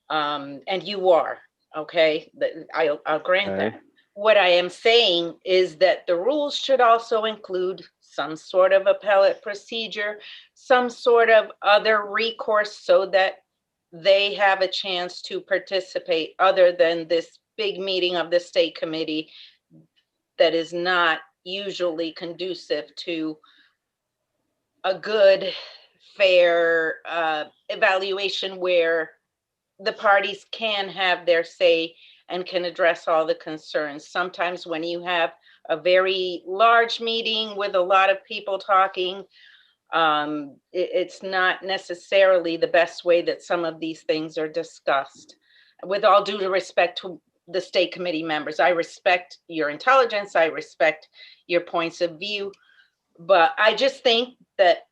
And you are, okay? I'll grant that. What I am saying is that the rules should also include some sort of appellate procedure, some sort of other recourse, so that they have a chance to participate, other than this big meeting of the state committee that is not usually conducive to a good, fair evaluation where the parties can have their say and can address all the concerns. Sometimes when you have a very large meeting with a lot of people talking, it's not necessarily the best way that some of these things are discussed. With all due respect to the state committee members, I respect your intelligence, I respect your points of view, but I just think that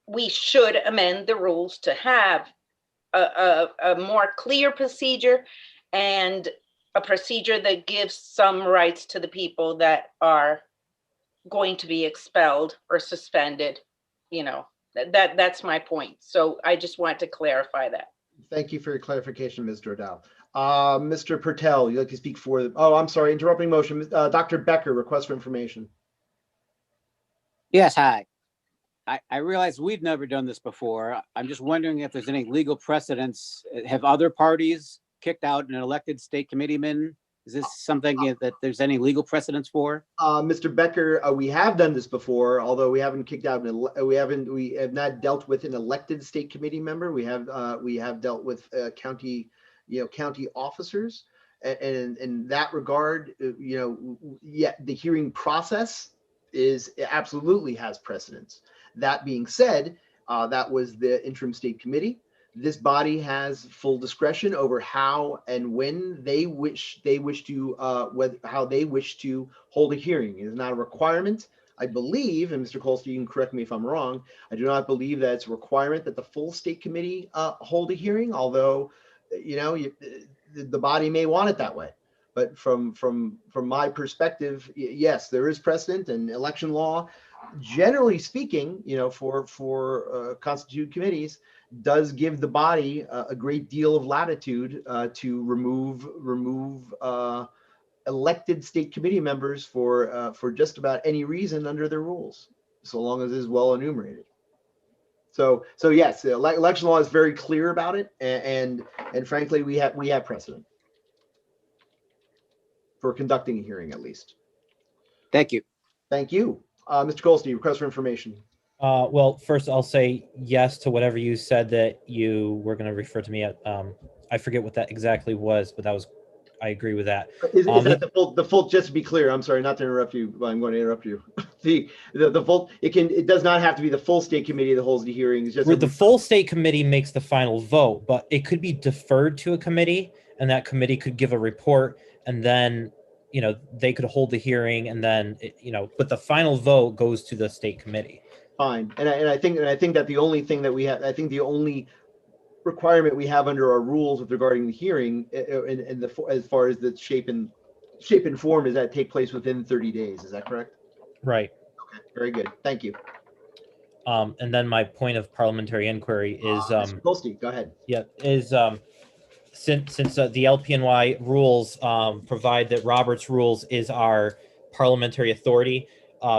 we should amend the rules to have a more clear procedure, and a procedure that gives some rights to the people that are going to be expelled or suspended. You know, that's my point. So I just want to clarify that. Thank you for your clarification, Ms. Dordal. Mr. Pertel, you'd like to speak for the, oh, I'm sorry, interrupting motion. Dr. Becker, request for information. Yes, hi. I realize we've never done this before. I'm just wondering if there's any legal precedents. Have other parties kicked out an elected state committeeman? Is this something that there's any legal precedents for? Mr. Becker, we have done this before, although we haven't kicked out we have not dealt with an elected state committee member. We have dealt with county officers, and in that regard, yeah, the hearing process absolutely has precedence. That being said, that was the interim state committee. This body has full discretion over how and when they wish to how they wish to hold a hearing. It is not a requirement, I believe, and Mr. Colster, you can correct me if I'm wrong. I do not believe that it's a requirement that the full state committee hold a hearing, although the body may want it that way. But from my perspective, yes, there is precedent, and election law, generally speaking, for constituted committees, does give the body a great deal of latitude to remove elected state committee members for just about any reason under their rules, so long as it is well enumerated. So yes, the election law is very clear about it, and frankly, we have precedent for conducting a hearing, at least. Thank you. Thank you. Mr. Goldstein, request for information. Well, first I'll say yes to whatever you said that you were going to refer to me at. I forget what that exactly was, but I agree with that. Is that the full, just to be clear, I'm sorry not to interrupt you, but I'm going to interrupt you. The full, it does not have to be the full state committee that holds the hearings. The full state committee makes the final vote, but it could be deferred to a committee, and that committee could give a report, and then they could hold the hearing, and then but the final vote goes to the state committee. Fine, and I think that the only thing that we have, I think the only requirement we have under our rules with regarding the hearing, and as far as the shape and form, is that it take place within 30 days. Is that correct? Right. Okay. Very good. Thank you. And then my point of parliamentary inquiry is Mr. Goldstein, go ahead. Yeah, is since the LPNY rules provide that Robert's rules is our parliamentary authority.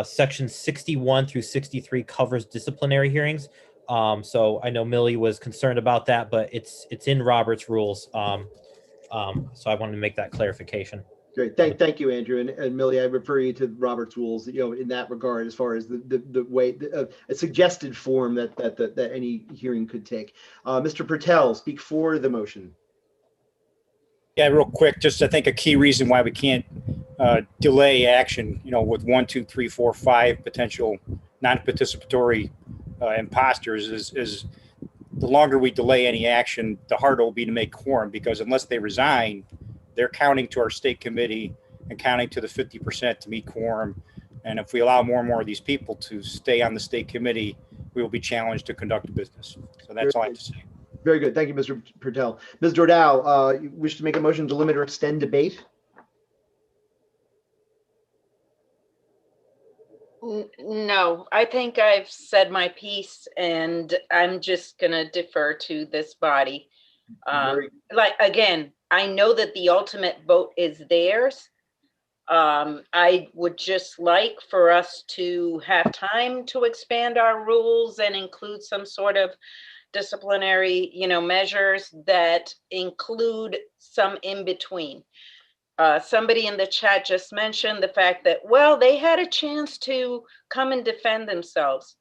Section 61 through 63 covers disciplinary hearings. So I know Millie was concerned about that, but it's in Robert's rules. So I wanted to make that clarification. Great. Thank you, Andrew. And Millie, I refer you to Robert's rules, in that regard, as far as the way, a suggested form that any hearing could take. Mr. Pertel, speak for the motion. Yeah, real quick, just I think a key reason why we can't delay action, with 1, 2, 3, 4, 5 potential non-participatory imposters is the longer we delay any action, the harder it will be to make quorum, because unless they resign, they're counting to our state committee and counting to the 50% to meet quorum. And if we allow more and more of these people to stay on the state committee, we will be challenged to conduct business. So that's all I have to say. Very good. Thank you, Mr. Pertel. Ms. Dordal, you wish to make a motion to limit or extend debate? No, I think I've said my piece, and I'm just going to defer to this body. Again, I know that the ultimate vote is theirs. I would just like for us to have time to expand our rules and include some sort of disciplinary, measures that include some in between. Somebody in the chat just mentioned the fact that, well, they had a chance to come and defend themselves.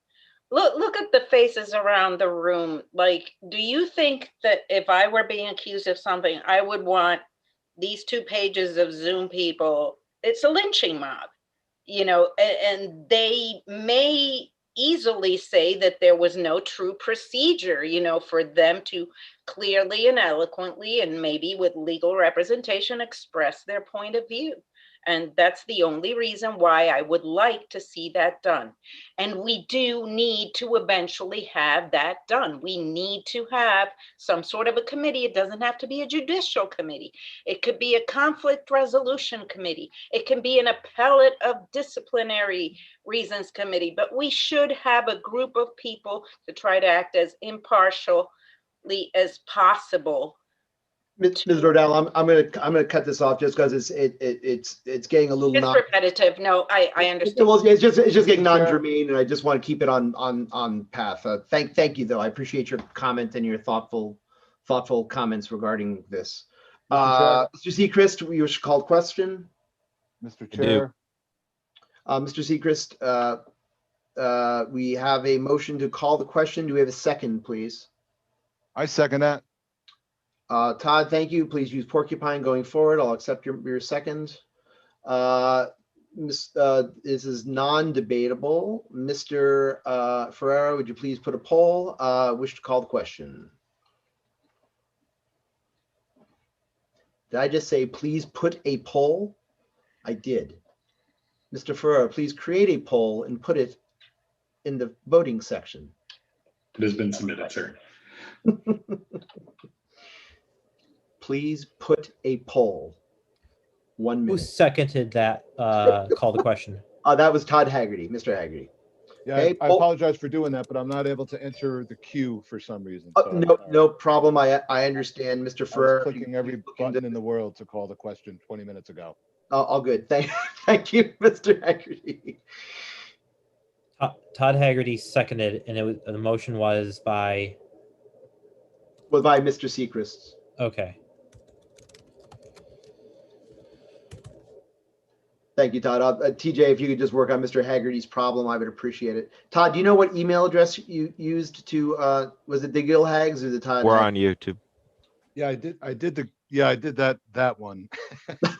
Look at the faces around the room. Like, do you think that if I were being accused of something, I would want these 2 pages of Zoom people? It's a lynching mob, and they may easily say that there was no true procedure, for them to clearly and eloquently and maybe with legal representation express their point of view. And that's the only reason why I would like to see that done. And we do need to eventually have that done. We need to have some sort of a committee. It doesn't have to be a judicial committee. It could be a conflict resolution committee. It can be an appellate of disciplinary reasons committee, but we should have a group of people to try to act as impartially as possible. Ms. Rodell, I'm gonna cut this off just because it's getting a little It's repetitive. No, I understand. Well, it's just getting non-germane, and I just want to keep it on path. Thank you though. I appreciate your comment and your thoughtful comments regarding this. Mr. Seacrest, you should call question. Mr. Chair. Mr. Seacrest, we have a motion to call the question. Do we have a second, please? I second that. Todd, thank you. Please use porcupine going forward. I'll accept your second. This is non-debatable. Mr. Ferrera, would you please put a poll? Wish to call the question. Did I just say, please put a poll? I did. Mr. Ferrera, please create a poll and put it in the voting section. It has been submitted, sir. Please put a poll. 1 minute. Who seconded that call the question? That was Todd Haggerty, Mr. Haggerty. Yeah, Okay, I apologize for doing that, but I'm not able to enter the queue for some reason. So No problem. I understand, Mr. I was Ferrer. clicking every button in the world to call the question 20 minutes ago. All good. Thank you, Mr. Haggerty. Todd Haggerty seconded, and the motion was by Mr. Seacrest. Okay. Thank you, Todd. TJ, if you could just work on Mr. Haggerty's problem, I would appreciate it. Todd, do you know what email address you used to, was it the Gilhags or the Todd? We're on YouTube. Yeah, I did that one.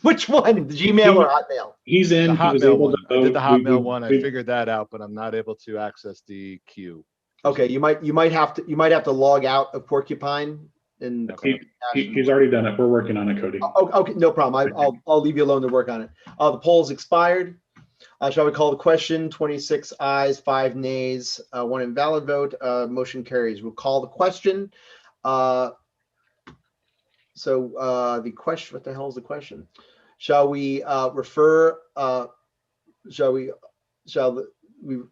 Which one? The Gmail or Hotmail? He's in. The He was Hotmail able one. to I did the vote. Hotmail one. I figured that out, but I'm not able to access the queue. Okay, you might have to log out of Porcupine and He's already done it. We're working on it, Cody. Okay, no problem. I'll leave you alone to work on it. The poll's expired. Shall we call the question? 26 ayes, 5 nays, 1 invalid vote. Motion carries. We'll call the question. So the question, what the hell is the question? Shall we refer? Shall we hold? Would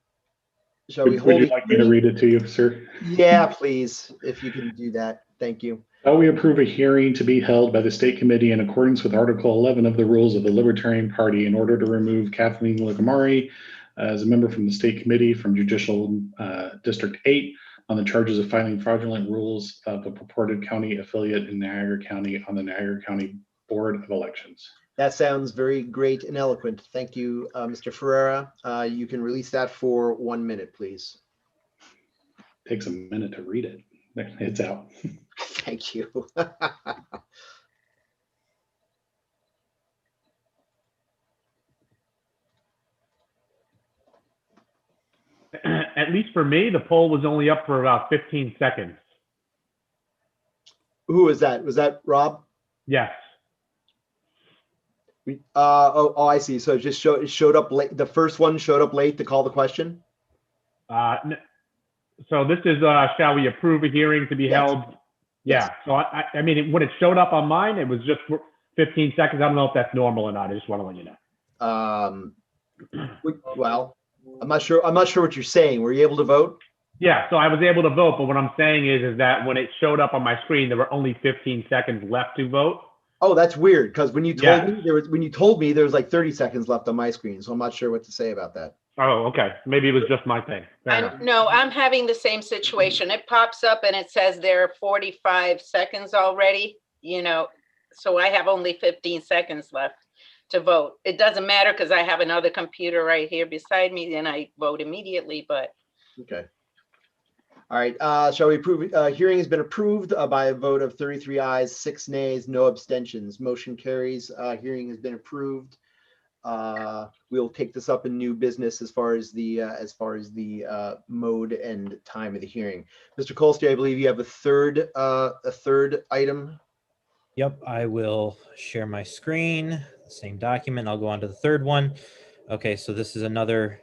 you like me to read it to you, sir? Yeah, please, if you can do that. Thank you. We approve a hearing to be held by the state committee in accordance with Article 11 of the rules of the Libertarian Party in order to remove Kathleen Ligamari as a member from the state committee from Judicial District 8 on the charges of filing fraudulent rules of a purported county affiliate in Niagara County on the Niagara County Board of Elections. That sounds very great and eloquent. Thank you, Mr. Ferrera. You can release that for 1 minute, please. Takes a minute to read it. It's out. Thank you. At least for me, the poll was only up for about 15 seconds. Who was that? Was that Rob? Yes. I see. So it showed up late. The first one showed up late to call the question. So this is, shall we approve a hearing to be held? Yeah. So I mean, when it showed up on mine, it was just 15 seconds. I don't know if that's normal or not. I just want to let you know. Well, I'm not sure what you're saying. Were you able to vote? Yeah. So I was able to vote, but what I'm saying is that when it showed up on my screen, there were only 15 seconds left to vote. Oh, that's weird. Because when you told me there was like 30 seconds left on my screen, so I'm not sure what to say about that. Oh, okay. Maybe it was just my thing. No, I'm having the same situation. It pops up and it says there are 45 seconds already, so I have only 15 seconds left to vote. It doesn't matter because I have another computer right here beside me and I vote immediately, but. Okay. All right, shall we approve? Hearing has been approved by a vote of 33 ayes, 6 nays, no abstentions. Motion carries. Hearing has been approved. We'll take this up in new business as far as the mode and time of the hearing. Mr. Kolsky, I believe you have a third item. Yep, I will share my screen, the same document. I'll go on to the third one. Okay, so this is another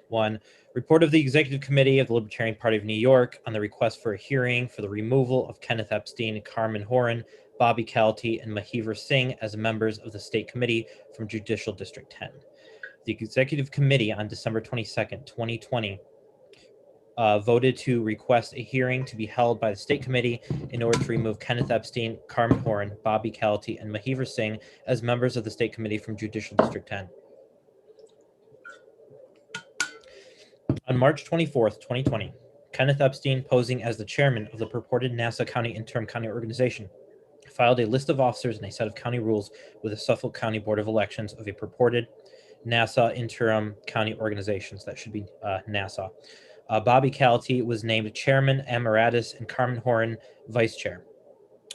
one. Report of the Executive Committee of the Libertarian Party of New York on the request for a hearing for the removal of Kenneth Epstein, Carmen Horan, Bobby Calty, and Mahiver Singh as members of the State Committee from Judicial District 10. The Executive Committee on December 22nd, 2020, voted to request a hearing to be held by the State Committee in order to remove Kenneth Epstein, Carmen Horan, Bobby Calty, and Mahiver Singh as members of the State Committee from Judicial District 10. On March 24th, 2020, Kenneth Epstein, posing as the chairman of the purported Nassau County Interim County Organization, filed a list of officers and a set of county rules with the Suffolk County Board of Elections of a purported Nassau Interim County Organizations. That should be Nassau. Bobby Calty was named chairman emeritus and Carmen Horan vice chair.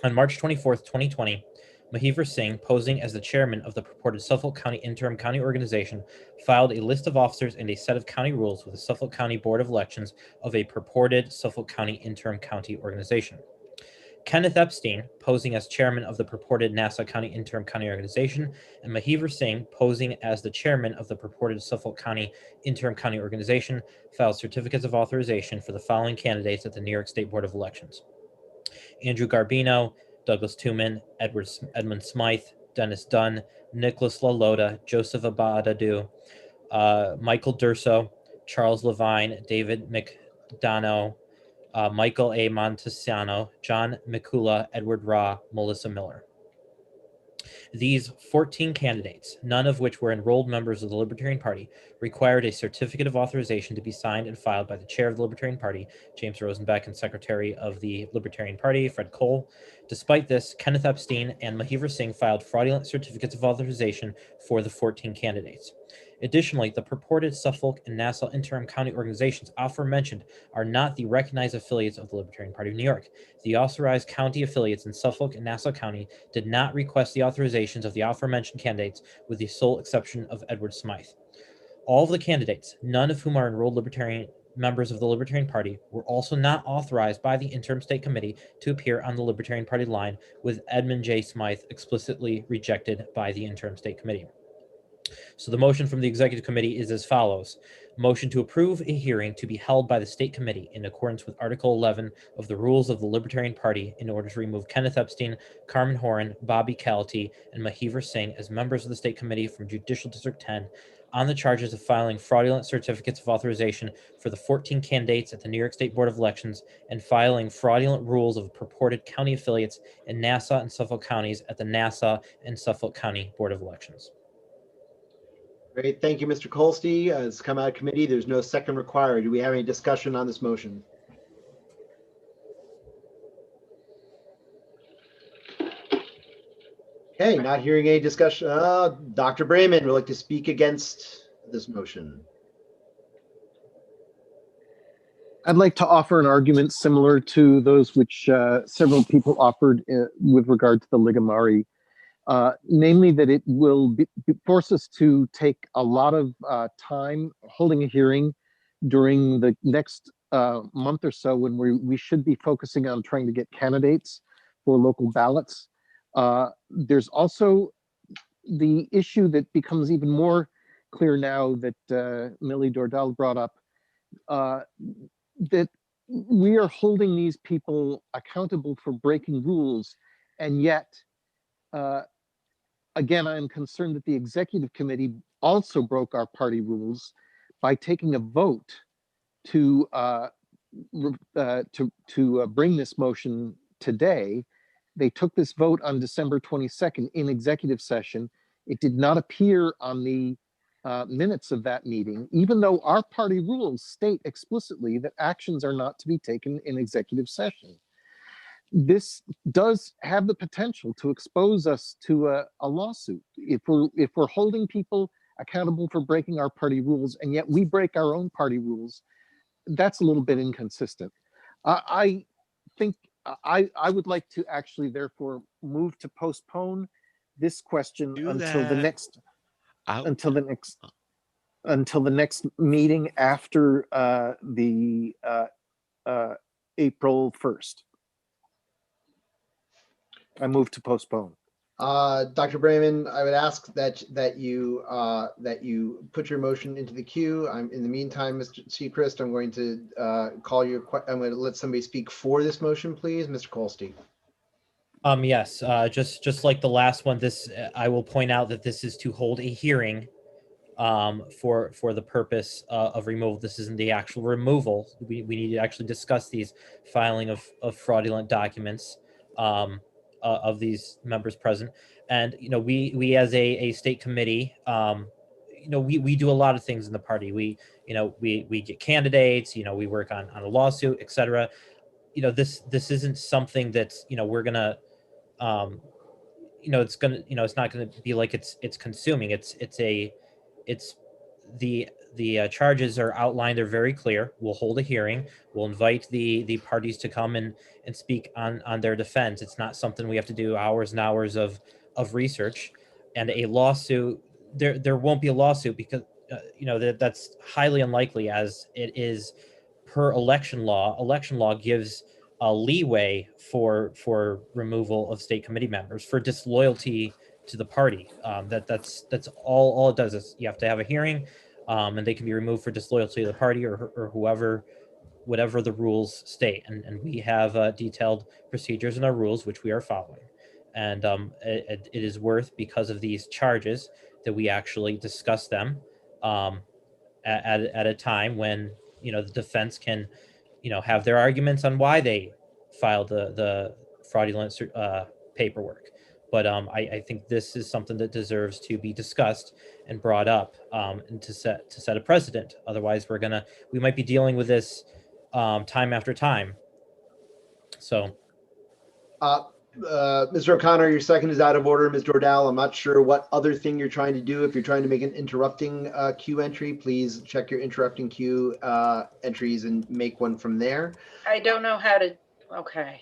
On March 24th, 2020, Mahiver Singh, posing as the chairman of the purported Suffolk County Interim County Organization, filed a list of officers and a set of county rules with the Suffolk County Board of Elections of a purported Suffolk County Interim County Organization. Kenneth Epstein, posing as chairman of the purported Nassau County Interim County Organization, and Mahiver Singh, posing as the chairman of the purported Suffolk County Interim County Organization, filed certificates of authorization for the following candidates at the New York State Board of Elections: Andrew Garbino, Douglas Tuman, Edmund Smythe, Dennis Dunn, Nicholas LaLota, Joseph Abadadu, Michael Durso, Charles Levine, David McDonough, Michael A. Montesiano, John Mikula, Edward Raw, Melissa Miller. These 14 candidates, none of which were enrolled members of the Libertarian Party, required a certificate of authorization to be signed and filed by the chair of the Libertarian Party, James Rosenbeck, and secretary of the Libertarian Party, Fred Cole. Despite this, Kenneth Epstein and Mahiver Singh filed fraudulent certificates of authorization for the 14 candidates. Additionally, the purported Suffolk and Nassau Interim County Organizations aforementioned are not the recognized affiliates of the Libertarian Party of New York. The authorized county affiliates in Suffolk and Nassau County did not request the authorizations of the aforementioned candidates, with the sole exception of Edward Smythe. All of the candidates, none of whom are enrolled Libertarian members of the Libertarian Party, were also not authorized by the Interim State Committee to appear on the Libertarian Party line, with Edmund J. Smythe explicitly rejected by the Interim State Committee. So the motion from the Executive Committee is as follows. Motion to approve a hearing to be held by the State Committee in accordance with Article 11 of the Rules of the Libertarian Party in order to remove Kenneth Epstein, Carmen Horan, Bobby Calty, and Mahiver Singh as members of the State Committee from Judicial District 10 on the charges of filing fraudulent certificates of authorization for the 14 candidates at the New York State Board of Elections and filing fraudulent rules of purported county affiliates in Nassau and Suffolk counties at the Nassau and Suffolk County Board of Elections. Great, thank you, Mr. Kolstey. It's come out of committee. There's no second required. Do we have any discussion on this motion? Okay, not hearing any discussion. Dr. Brayman would like to speak against this motion. I'd like to offer an argument similar to those which several people offered with regard to the Ligamari. Namely that it will force us to take a lot of time holding a hearing during the next month or so when we should be focusing on trying to get candidates for local ballots. There's also the issue that becomes even more clear now that Millie Dordal brought up, that we are holding these people accountable for breaking rules, and yet again, I am concerned that the Executive Committee also broke our party rules by taking a vote to bring this motion today. They took this vote on December 22nd in executive session. It did not appear on the minutes of that meeting, even though our party rules state explicitly that actions are not to be taken in executive session. This does have the potential to expose us to a lawsuit. If we're holding people accountable for breaking our party rules, and yet we break our own party rules, that's a little bit inconsistent. I think I would like to actually therefore move to postpone this question until the next meeting after the April 1st. I move to postpone. Dr. Brayman, I would ask that you put your motion into the queue. In the meantime, Mr. Seacrest, I'm going to I'm going to let somebody speak for this motion, please. Mr. Colstein. Yes, just like the last one, I will point out that this is to hold a hearing for the purpose of removal. This isn't the actual removal. We need to actually discuss these filing of fraudulent documents of these members present. And, we as a state committee, we do a lot of things in the party. We get candidates, we work on a lawsuit, etc. This isn't something that's, we're gonna, it's not gonna be like it's consuming. The charges are outlined. They're very clear. We'll hold a hearing. We'll invite the parties to come and speak on their defense. It's not something we have to do hours and hours of research. And a lawsuit, there won't be a lawsuit because that's highly unlikely, as it is per election law. Election law gives a leeway for removal of state committee members for disloyalty to the party. That's all it does is you have to have a hearing, and they can be removed for disloyalty to the party or whatever the rules state. And we have detailed procedures in our rules, which we are following. And it is worth, because of these charges, that we actually discuss them at a time when the defense can have their arguments on why they filed the fraudulent paperwork. But I think this is something that deserves to be discussed and brought up, and to set a precedent. Otherwise, we might be dealing with this time after time. So, Mr. O'Connor, your second is out of order. Ms. Dordal, I'm not sure what other thing you're trying to do. If you're trying to make an interrupting queue entry, please check your interrupting queue entries and make one from there. I don't know how to. Okay.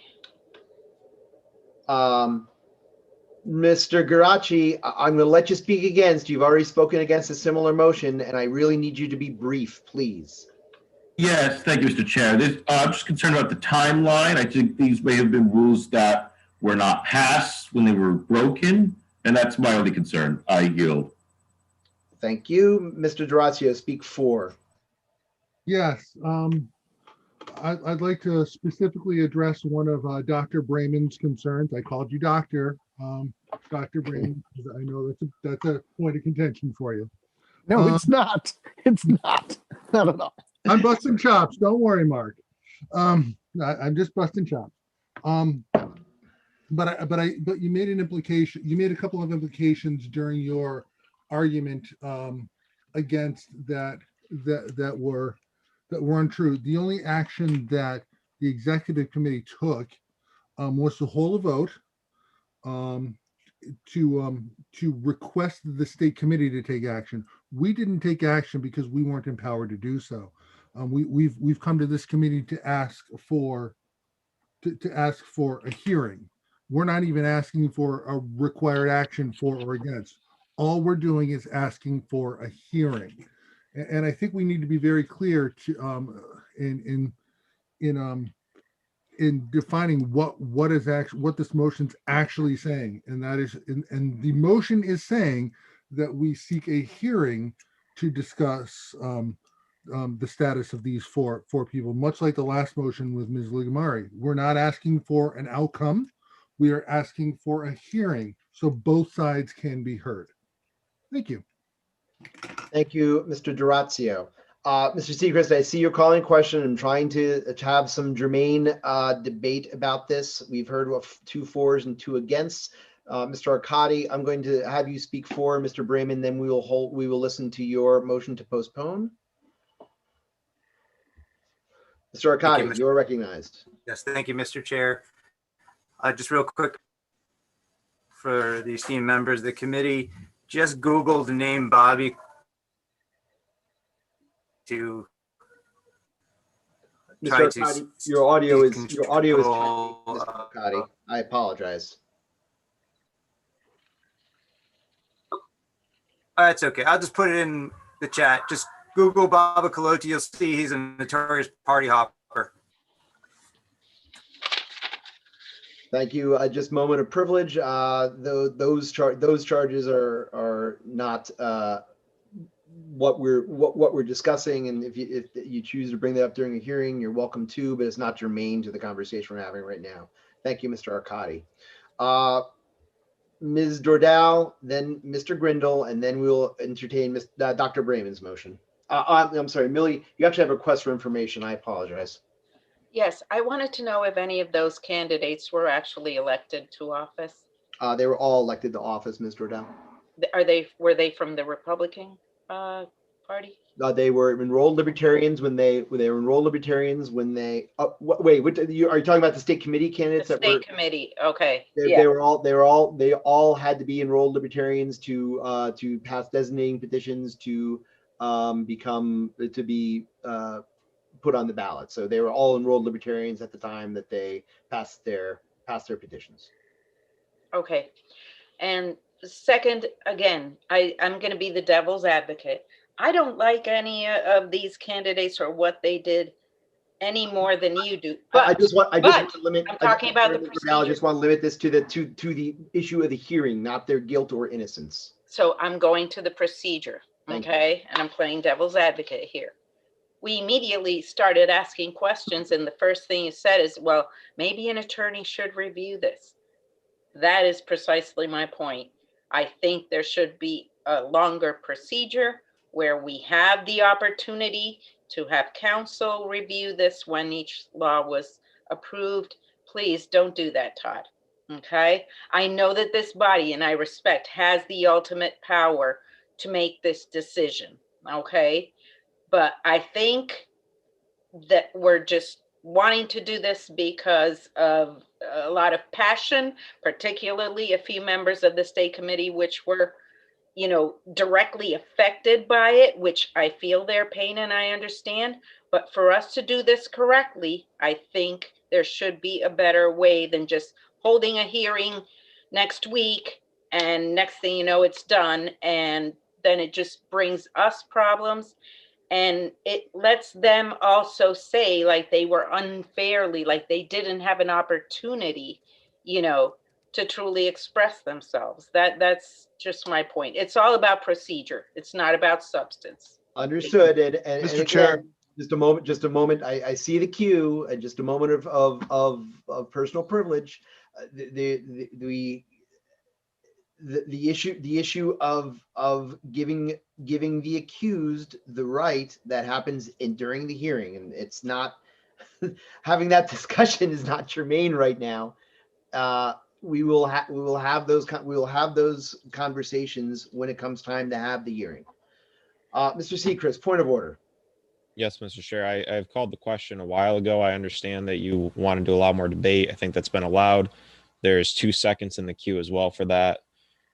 Mr. Garaci, I'm going to let you speak against. You've already spoken against a similar motion, and I really need you to be brief, please. Yes, thank you, Mr. Chair. I'm just concerned about the timeline. I think these may have been rules that were not passed when they were broken, and that's my only concern. I yield. Thank you. Mr. D'Orazio, speak for. Yes, I'd like to specifically address one of Dr. Brayman's concerns. I called you Dr. Dr. Brayman, because I know that's a point of contention for you. No, it's not. It's not. Not at all. I'm busting chops. Don't worry, Mark. I'm just busting chops. But you made an implication. You made a couple of implications during your argument against that were untrue. The only action that the executive committee took was to hold a vote to request the state committee to take action. We didn't take action because we weren't empowered to do so. We've come to this committee to ask for a hearing. We're not even asking for a required action for or against. All we're doing is asking for a hearing. And I think we need to be very clear to in defining what this motion's actually saying, and that is, and the motion is saying that we seek a hearing to discuss the status of these four people, much like the last motion with Ms. Ligamari. We're not asking for an outcome. We are asking for a hearing so both sides can be heard. Thank you. Thank you, Mr. D'Orazio. Mr. Seacrest, I see your calling question. I'm trying to have some germane debate about this. We've heard of 2 fors and 2 against. Mr. Arcadi, I'm going to have you speak for Mr. Brayman, then we will listen to your motion to postpone. Mr. Arcadi, you are recognized. Yes, thank you, Mr. Chair. Just real quick for the esteemed members of the committee, just Googled the name Bobby to try Mr. Arcadi, your audio is Mr. Arcadi. I apologize. That's okay. I'll just put it in the chat. Just Google Baba Calotti. You'll see he's a notorious party hopper. Thank you. Just moment of privilege. Those charges are not what we're discussing. And if you choose to bring that up during a hearing, you're welcome to, but it's not germane to the conversation we're having right now. Thank you, Mr. Arcadi. Ms. Dordow, then Mr. Grindle, and then we'll entertain Dr. Brayman's motion. I'm sorry, Millie, you actually have a request for information. I apologize. Yes, I wanted to know if any of those candidates were actually elected to office. They were all elected to office, Ms. Dordow. Were they from the Republican Party? They were enrolled libertarians when they were enrolled libertarians when they. Wait, are you talking about the state committee candidates? The state committee. Okay. They all had to be enrolled libertarians to pass designating petitions to be put on the ballot. So they were all enrolled libertarians at the time that they passed their petitions. Okay. And second, again, I'm going to be the devil's advocate. I don't like any of these candidates or what they did any more than you do. But I just want to limit. I'm talking about the procedure. I just want to limit this to the issue of the hearing, not their guilt or innocence. So I'm going to the procedure, okay? And I'm playing devil's advocate here. We immediately started asking questions, and the first thing you said is, well, maybe an attorney should review this. That is precisely my point. I think there should be a longer procedure where we have the opportunity to have counsel review this when each law was approved. Please don't do that, Todd. Okay? I know that this body, and I respect, has the ultimate power to make this decision. Okay? But I think that we're just wanting to do this because of a lot of passion, particularly a few members of the state committee, which were, directly affected by it, which I feel their pain and I understand. But for us to do this correctly, I think there should be a better way than just holding a hearing next week and next thing you know, it's done. And then it just brings us problems. And it lets them also say like they were unfairly, like they didn't have an opportunity, to truly express themselves. That's just my point. It's all about procedure. It's not about substance. Understood. And Mr. again, Chair. Just a moment. I see the cue and just a moment of personal privilege. The issue of giving the accused the right that happens during the hearing, and it's not having that discussion is not germane right now. We will have those conversations when it comes time to have the hearing. Mr. Seacrest, point of order. Yes, Mr. Chair, I've called the question a while ago. I understand that you want to do a lot more debate. I think that's been allowed. There's 2 seconds in the queue as well for that.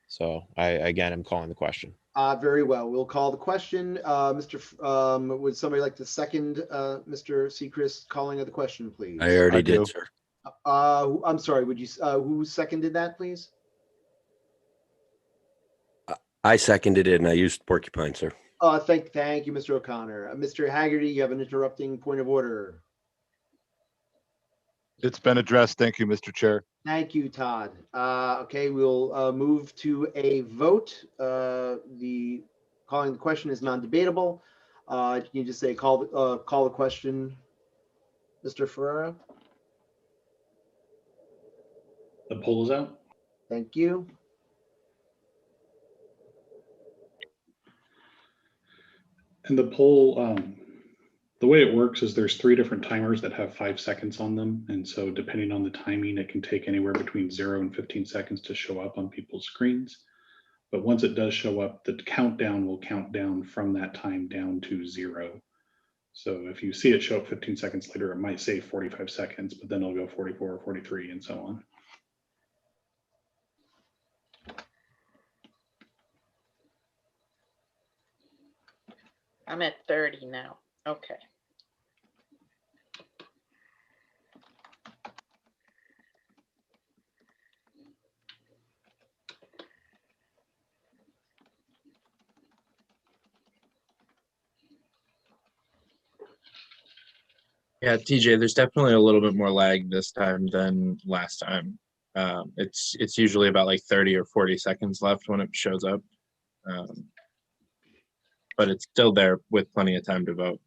So again, I'm calling the question. Very well. We'll call the question. Would somebody like to second Mr. Seacrest calling of the question, please? I already did, sir. I'm sorry. Would you? Who seconded that, please? I seconded it and I used porcupine, sir. Thank you, Mr. O'Connor. Mr. Haggerty, you have an interrupting point of order. It's been addressed. Thank you, Mr. Chair. Thank you, Todd. Okay, we'll move to a vote. The calling the question is non-debatable. Can you just say call the question, Mr. Ferrara? The poll is out. Thank you. And the poll, the way it works is there's 3 different timers that have 5 seconds on them. And so depending on the timing, it can take anywhere between 0 and 15 seconds to show up on people's screens. But once it does show up, the countdown will count down from that time down to 0. So if you see it show up 15 seconds later, it might say 45 seconds, but then it'll go 44 or 43 and so on. I'm at 30 now. Okay. Yeah, TJ, there's definitely a little bit more lag this time than last time. It's usually about like 30 or 40 seconds left when it shows up. But it's still there with plenty of time to vote.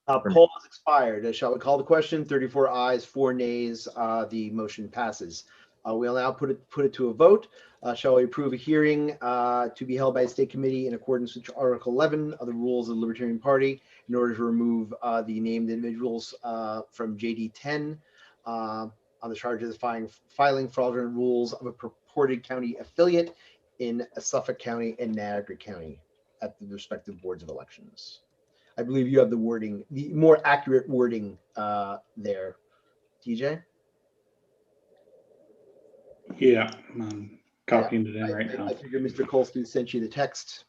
Poll has expired. Shall we call the question? 34 ayes, 4 nays. The motion passes. We'll now put it to a vote. Shall we approve a hearing to be held by a state committee in accordance with Article 11 of the rules of the Libertarian Party in order to remove the named individuals from JD 10 on the charge of filing fraudulent rules of a purported county affiliate in Suffolk County and Niagara County at the respective boards of elections. I believe you have the wording, the more accurate wording there, TJ. Yeah, I'm copying it in right now. I figure Mr. Colston sent you the text.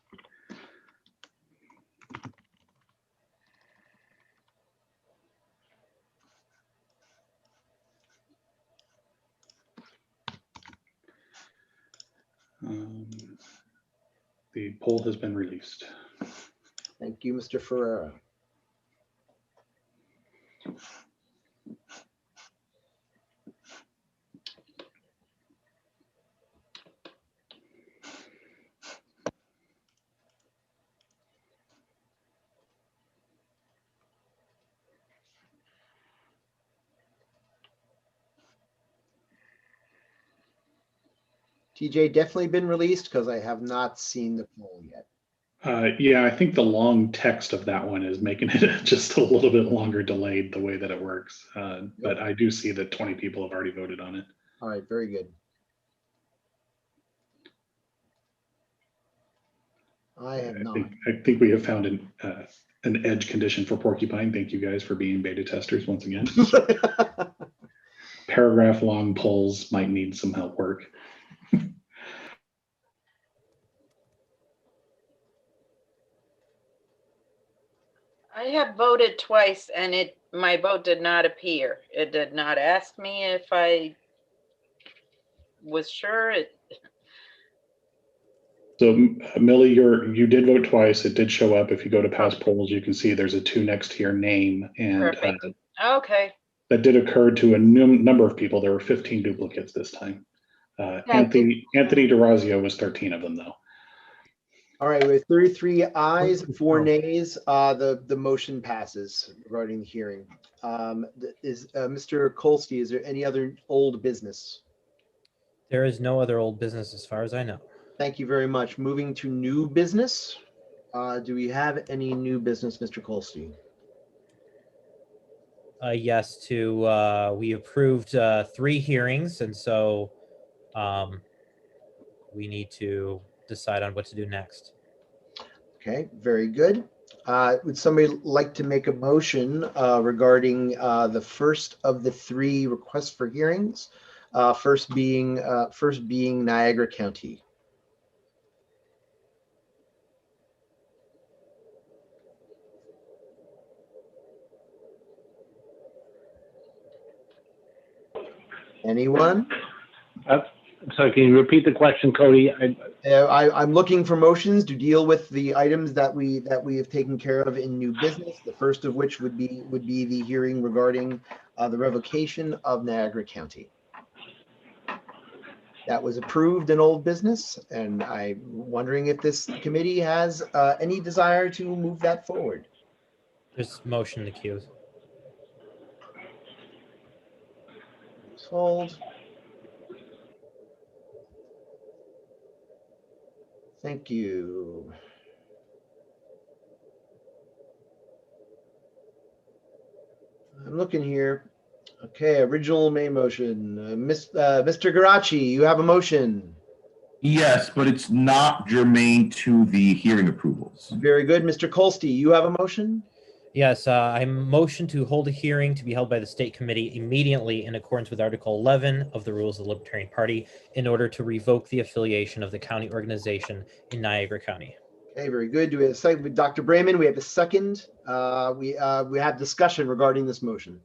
The poll has been released. Thank you, Mr. Ferreira. TJ, definitely been released because I have not seen the poll yet. Yeah, I think the long text of that one is making it just a little bit longer delayed the way that it works. But I do see that 20 people have already voted on it. All right, very good. I have not. I think we have found an edge condition for Porcupine. Thank you guys for being beta testers once again. Paragraph long polls might need some help work. I have voted twice and my vote did not appear. It did not ask me if I was sure. So Millie, you did vote twice. It did show up. If you go to past polls, you can see there's a 2 next to your name. And Perfect. Okay. that did occur to a number of people. There were 15 duplicates this time. Anthony DeRazio was 13 of them though. All right, with 33 ayes, 4 nays, the motion passes regarding the hearing. Mr. Kolsky, is there any other old business? There is no other old business as far as I know. Thank you very much. Moving to new business. Do we have any new business, Mr. Kolsky? Yes, we approved 3 hearings, and so we need to decide on what to do next. Okay, very good. Would somebody like to make a motion regarding the first of the 3 requests for hearings? First being Niagara County. Anyone? So can you repeat the question, Cody? I'm looking for motions to deal with the items that we have taken care of in new business. The first of which would be the hearing regarding the revocation of Niagara County. That was approved in old business, and I'm wondering if this committee has any desire to move that forward. There's motion to queue. Hold. Thank you. I'm looking here. Okay, original main motion. Mr. Garachi, you have a motion. Yes, but it's not germane to the hearing approvals. Very good. Mr. Kolsky, you have a motion? Yes, I motion to hold a hearing to be held by the state committee immediately in accordance with Article 11 of the Rules of the Libertarian Party in order to revoke the affiliation of the county organization in Niagara County. Okay, very good. Do we have a second with Dr. Brayman? We have a second. We have discussion regarding this motion.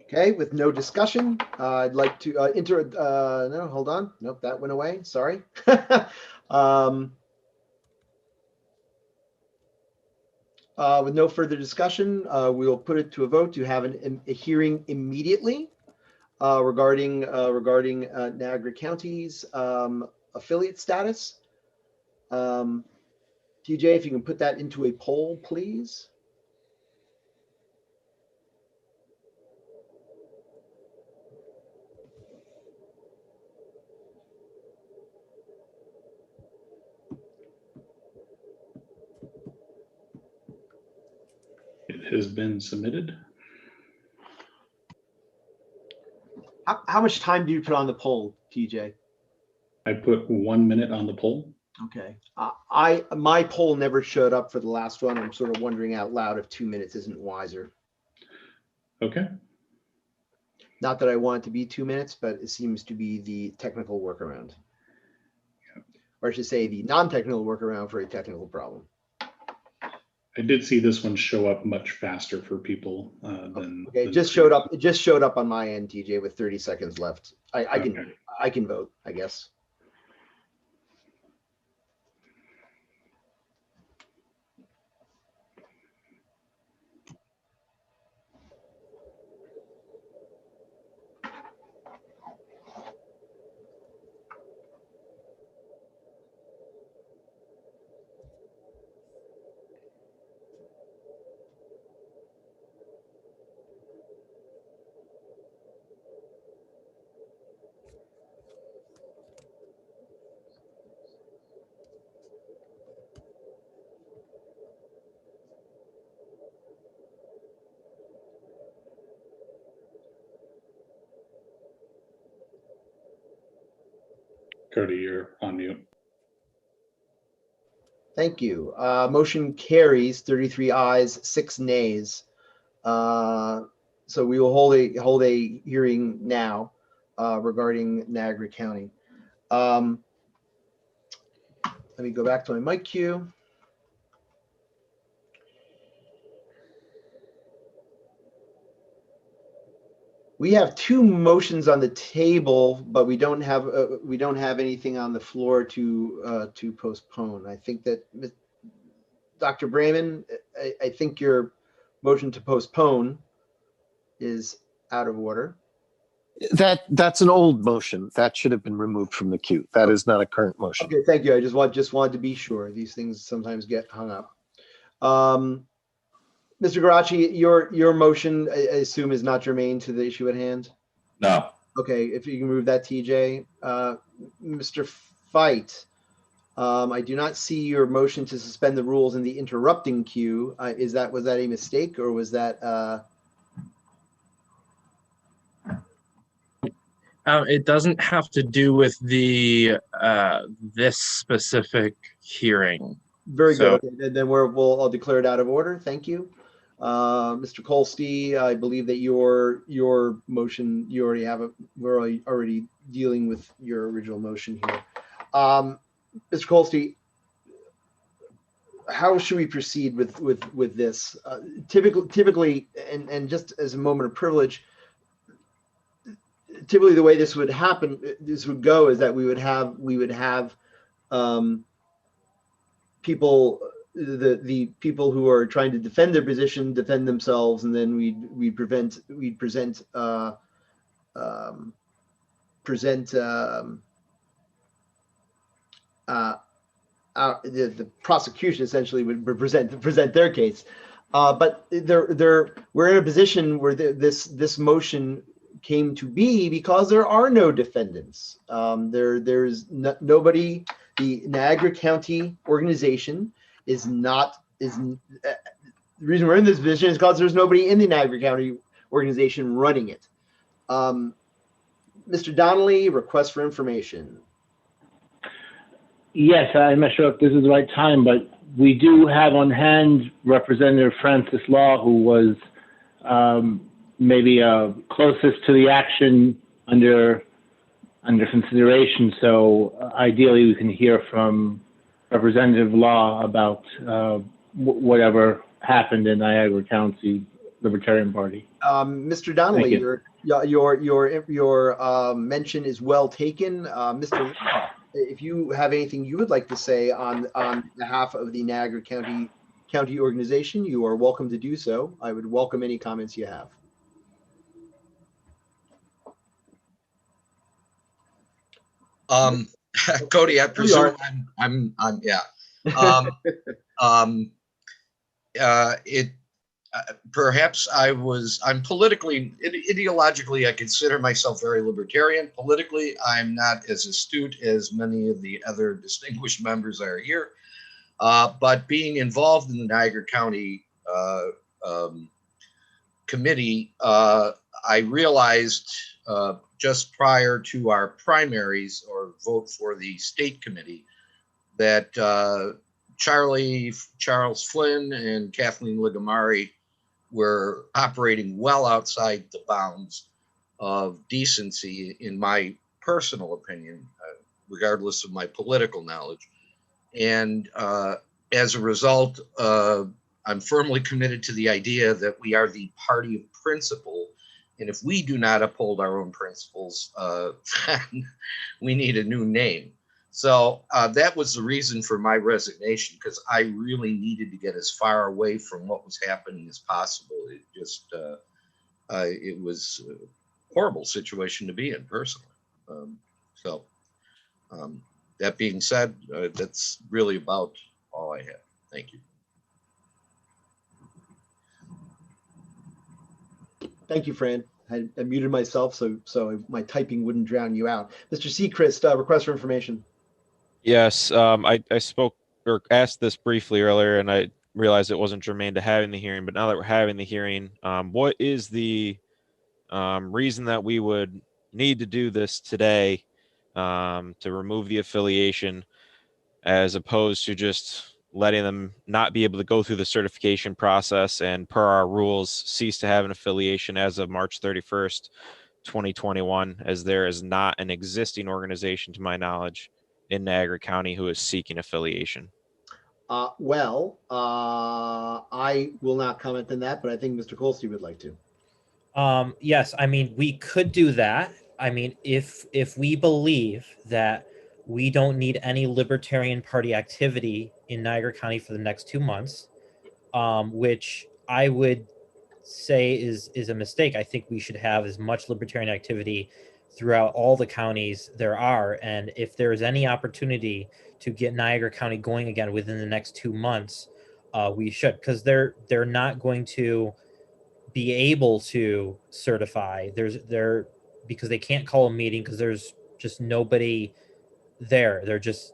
Okay, with no discussion, I'd like to no, hold on. Nope, that went away. Sorry. With no further discussion, we will put it to a vote to have a hearing immediately regarding Niagara County's affiliate status. TJ, if you can put that into a poll, please. It has been submitted. How much time do you put on the poll, TJ? I put 1 minute on the poll. Okay. My poll never showed up for the last one. I'm sort of wondering out loud if 2 minutes isn't wiser. Okay. Not that I want it to be 2 minutes, but it seems to be the technical workaround. Or I should say the non-technical workaround for a technical problem. I did see this one show up much faster for people than. Okay, it just showed up. It just showed up on my end, TJ, with 30 seconds left. I can vote, I guess. Cody, you're on mute. Thank you. Motion carries 33 ayes, 6 nays. So we will hold a hearing now regarding Niagara County. Let me go back to my mic queue. We have 2 motions on the table, but we don't have anything on the floor to postpone. I think that Dr. Brayman, I think your motion to postpone is out of order. That's an old motion. That should have been removed from the queue. That is not a current motion. Okay, thank you. I just wanted to be sure. These things sometimes get hung up. Mr. Garachi, your motion, I assume, is not germane to the issue at hand? No. Okay, if you can move that, TJ. Mr. Fight, I do not see your motion to suspend the rules in the interrupting queue. Was that a mistake, or was that? It doesn't have to do with the this specific hearing. Very good. Okay, then I'll declare it out of order. Thank you. Mr. Kolstey, I believe that your motion, you already have we're already dealing with your original motion here. Mr. Kolstey, how should we proceed with this? Typically, and just as a moment of privilege, typically the way this would go is that we would have people, the people who are trying to defend their position defend themselves, and then we'd present the prosecution essentially would present their case, but we're in a position where this motion came to be because there are no defendants. There's nobody. The Niagara County organization the reason we're in this position is because there's nobody in the Niagara County organization running it. Mr. Donnelly, request for information. Yes, I'm not sure if this is the right time, but we do have on hand Representative Francis Law, who was maybe closest to the action under consideration. So ideally, we can hear from Representative Law about whatever happened in Niagara County Libertarian Party. Mr. Donnelly, your mention is well taken. Mr. Law, if you have anything you would like to say on behalf of the Niagara County county organization, you are welcome to do so. I would welcome any comments you have. Cody, I presume I'm yeah. Perhaps I'm politically, ideologically, I consider myself very libertarian. Politically, I'm not as astute as many of the other distinguished members that are here. But being involved in the Niagara County committee, I realized just prior to our primaries or vote for the state committee that Charles Flynn and Kathleen Ligamari were operating well outside the bounds of decency, in my personal opinion, regardless of my political knowledge. And as a result, I'm firmly committed to the idea that we are the party of principle. And if we do not uphold our own principles, we need a new name. So that was the reason for my resignation, because I really needed to get as far away from what was happening as possible. It just, it was a horrible situation to be in personally. That being said, that's really about all I have. Thank you. Thank you, Fran. I muted myself so my typing wouldn't drown you out. Mr. Seacrest, request for information. Yes, I spoke or asked this briefly earlier, and I realized it wasn't germane to having the hearing. But now that we're having the hearing, what is the reason that we would need to do this today to remove the affiliation, as opposed to just letting them not be able to go through the certification process and, per our rules, cease to have an affiliation as of March 31st, 2021, as there is not an existing organization, to my knowledge, in Niagara County who is seeking affiliation? I will not comment on that, but I think Mr. Colsey would like to. Yes, I mean, we could do that. I mean, if we believe that we don't need any Libertarian Party activity in Niagara County for the next 2 months, which I would say is a mistake. I think we should have as much Libertarian activity throughout all the counties there are. And if there's any opportunity to get Niagara County going again within the next 2 months, we should, because they're not going to be able to certify. Because they can't call a meeting because there's just nobody there. They're just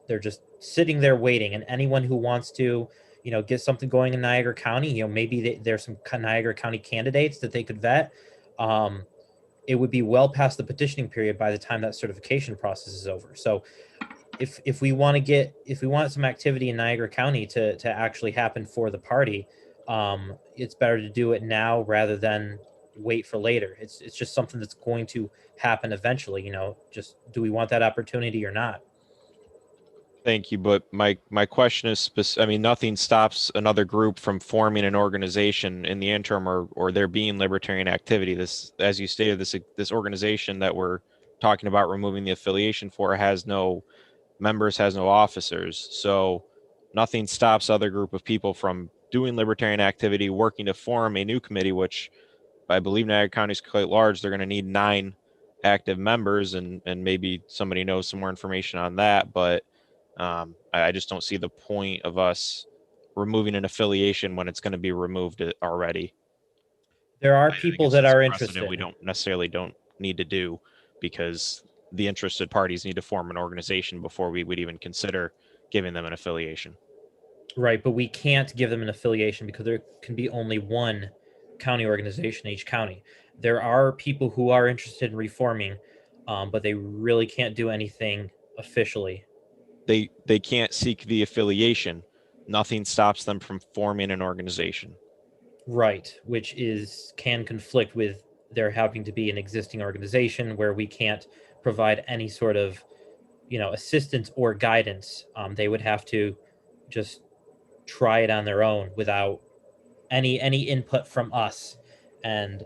sitting there waiting. And anyone who wants to, get something going in Niagara County, maybe there's some Niagara County candidates that they could vet. It would be well past the petitioning period by the time that certification process is over. So if we want some activity in Niagara County to actually happen for the party, it's better to do it now rather than wait for later. It's just something that's going to happen eventually, just do we want that opportunity or not? Thank you, but my question is, nothing stops another group from forming an organization in the interim or there being libertarian activity. This, as you stated, this organization that we're talking about removing the affiliation for has no members, has no officers. So nothing stops other group of people from doing libertarian activity, working to form a new committee, which I believe Niagara County is quite large. They're going to need 9 active members, and maybe somebody knows some more information on that, but I just don't see the point of us removing an affiliation when it's going to be removed already. There are people that are interested. We don't need to do, because the interested parties need to form an organization before we would even consider giving them an affiliation. Right, but we can't give them an affiliation because there can be only one county organization in each county. There are people who are interested in reforming, but they really can't do anything officially. They can't seek the affiliation. Nothing stops them from forming an organization. Right, which can conflict with there having to be an existing organization where we can't provide any sort of, assistance or guidance. They would have to just try it on their own without any input from us. And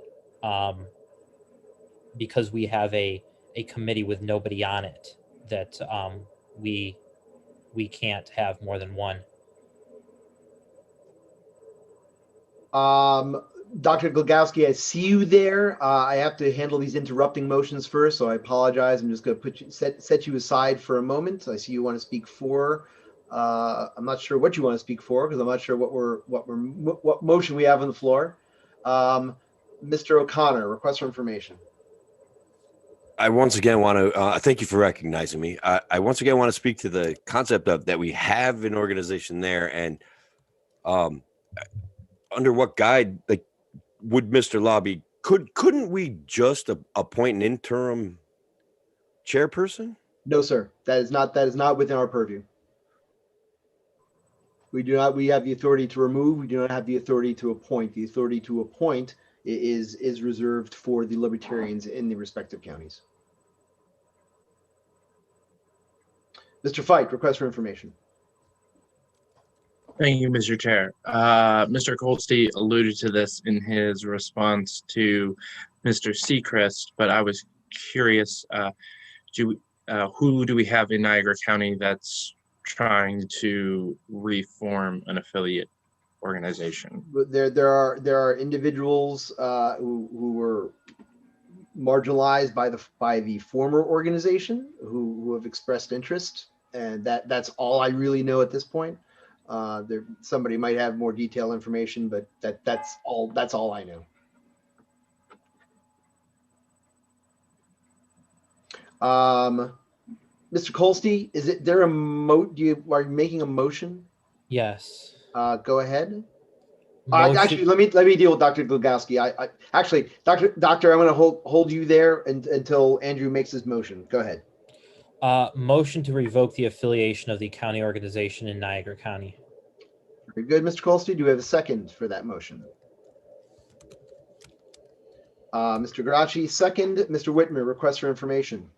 because we have a committee with nobody on it, that we can't have more than one. Dr. Glogowski, I see you there. I have to handle these interrupting motions first, so I apologize. I'm just going to put you, set you aside for a moment. I see you want to speak for. I'm not sure what you want to speak for because I'm not sure what motion we have on the floor. Mr. O'Connor, request for information. I once again want to thank you for recognizing me. I once again want to speak to the concept of that we have an organization there, and under what guide, like, would Mr. Lobby couldn't we just appoint an interim chairperson? No, sir. That is not within our purview. We do not. We have the authority to remove. We do not have the authority to appoint. The authority to appoint is reserved for the Libertarians in the respective counties. Mr. Fite, request for information. Thank you, Mr. Chair. Mr. Colsty alluded to this in his response to Mr. Sechrist, but I was curious, who do we have in Niagara County that's trying to reform an affiliate organization? There are individuals who were marginalized by the former organization who have expressed interest, and that's all I really know at this point. Somebody might have more detailed information, but that's all I know. Mr. Colsty, is there a are you making a motion? Yes. Go ahead. Actually, let me deal with Dr. Glogowski. Doctor, I'm going to hold you there until Andrew makes his motion. Go ahead. Motion to revoke the affiliation of the county organization in Niagara County. Very good, Mr. Colsty. Do we have a second for that motion? Mr. Garachi, second. Mr. Whitmer, request for information.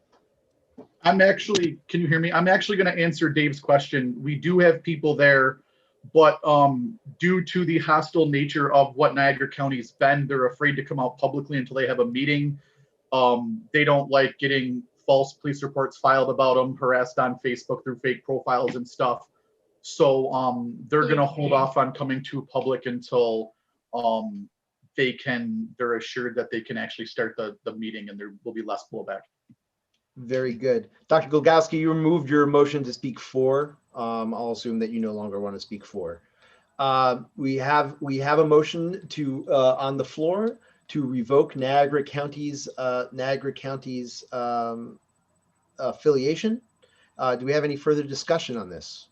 Can you hear me? I'm actually going to answer Dave's question. We do have people there, but due to the hostile nature of what Niagara County's been, they're afraid to come out publicly until they have a meeting. They don't like getting false police reports filed about them, harassed on Facebook through fake profiles and stuff. So they're going to hold off on coming to public until they're assured that they can actually start the meeting and there will be less blowback. Very good. Dr. Glogowski, you removed your motion to speak for. I'll assume that you no longer want to speak for. We have a motion to on the floor to revoke Niagara County's affiliation. Do we have any further discussion on this?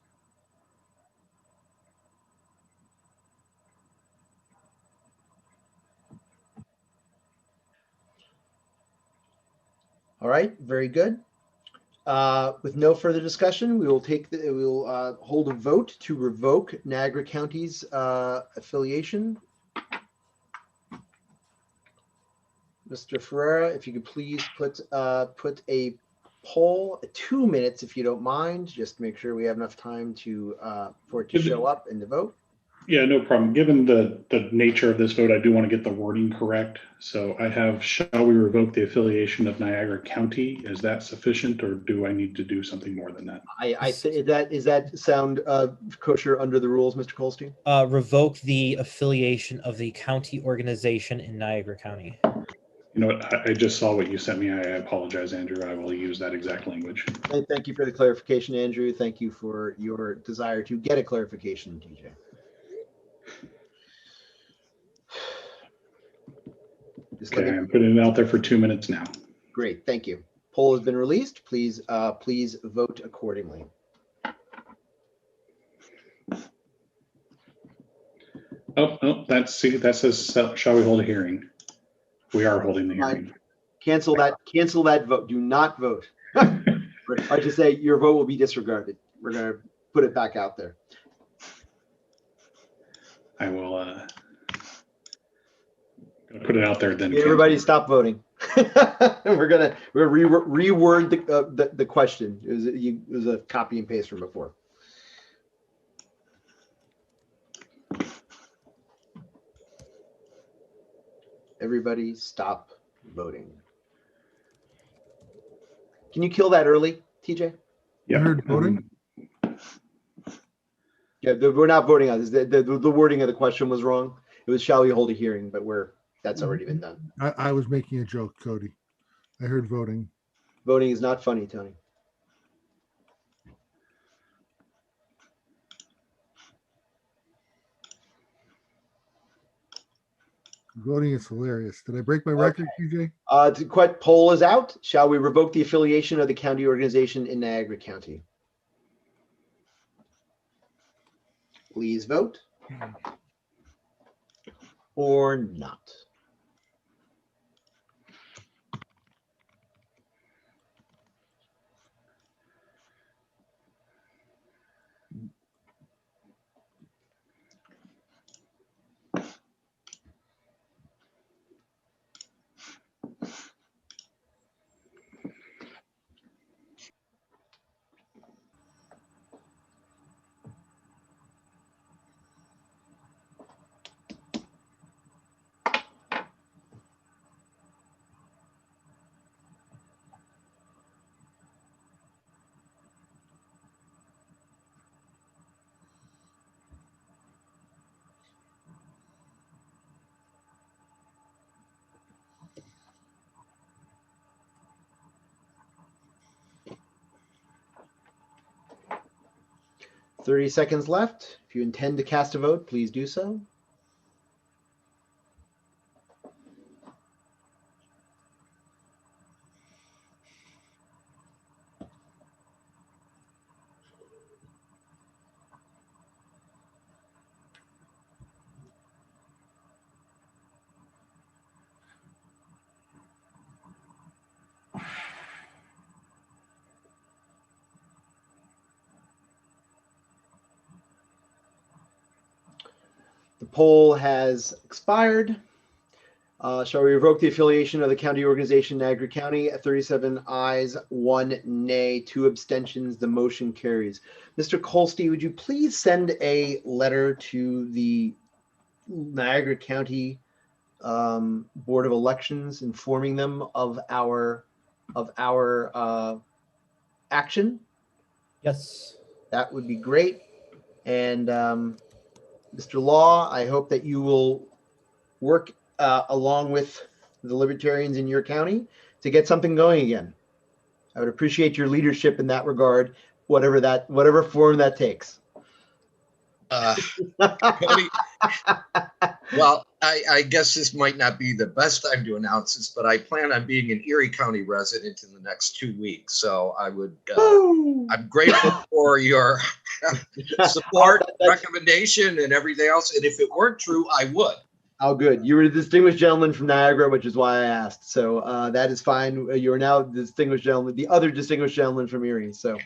All right, very good. With no further discussion, we will hold a vote to revoke Niagara County's affiliation. Mr. Ferreira, if you could please put a poll, 2 minutes if you don't mind, just to make sure we have enough time for it to show up and to vote. Yeah, no problem. Given the nature of this vote, I do want to get the wording correct. So I have, shall we revoke the affiliation of Niagara County? Is that sufficient, or do I need to do something more than that? Is that sound kosher under the rules, Mr. Colsty? Revoke the affiliation of the county organization in Niagara County. You know what? I just saw what you sent me. I apologize, Andrew. I will use that exact language. Thank you for the clarification, Andrew. Thank you for your desire to get a clarification, TJ. Okay, I'm putting it out there for 2 minutes now. Great, thank you. Poll has been released. Please vote accordingly. Oh, that says, shall we hold a hearing? We are holding the hearing. Cancel that vote. Do not vote. I just say your vote will be disregarded. We're going to put it back out there. I will put it out there then. Everybody stop voting. we're gonna reword the question. It was a copy and paste from before. Everybody stop voting. Can you kill that early, TJ? Yeah. Heard voting? Yeah, we're not voting on this. The wording of the question was wrong. It was shall we hold a hearing, but that's already been done. I was making a joke, Cody. I heard voting. Voting is not funny, Tony. Voting is hilarious. Did I break my record, TJ? The quick poll is out. Shall we revoke the affiliation of the county organization in Niagara County? Please vote. Or not. Thirty seconds left. If you intend to cast a vote, please do so. The poll has expired. Shall we revoke the affiliation of the county organization Niagara County? 37 ayes, 1 nay, 2 abstentions. The motion carries. Mr. Kolstey, would you please send a letter to the Niagara County Board of Elections informing them of our action? Yes. That would be great. And Mr. Law, I hope that you will work along with the Libertarians in your county to get something going again. I would appreciate your leadership in that regard, whatever form that takes. Cody, well, I guess this might not be the best time to announce this, but I plan on being an Erie County resident in the next 2 weeks. So I would, I'm grateful for your support, recommendation, and everything else. And if it weren't true, I would. Oh, good. You were a distinguished gentleman from Niagara, which is why I asked. So that is fine. You are now the distinguished gentleman, the other distinguished gentleman from Erie. So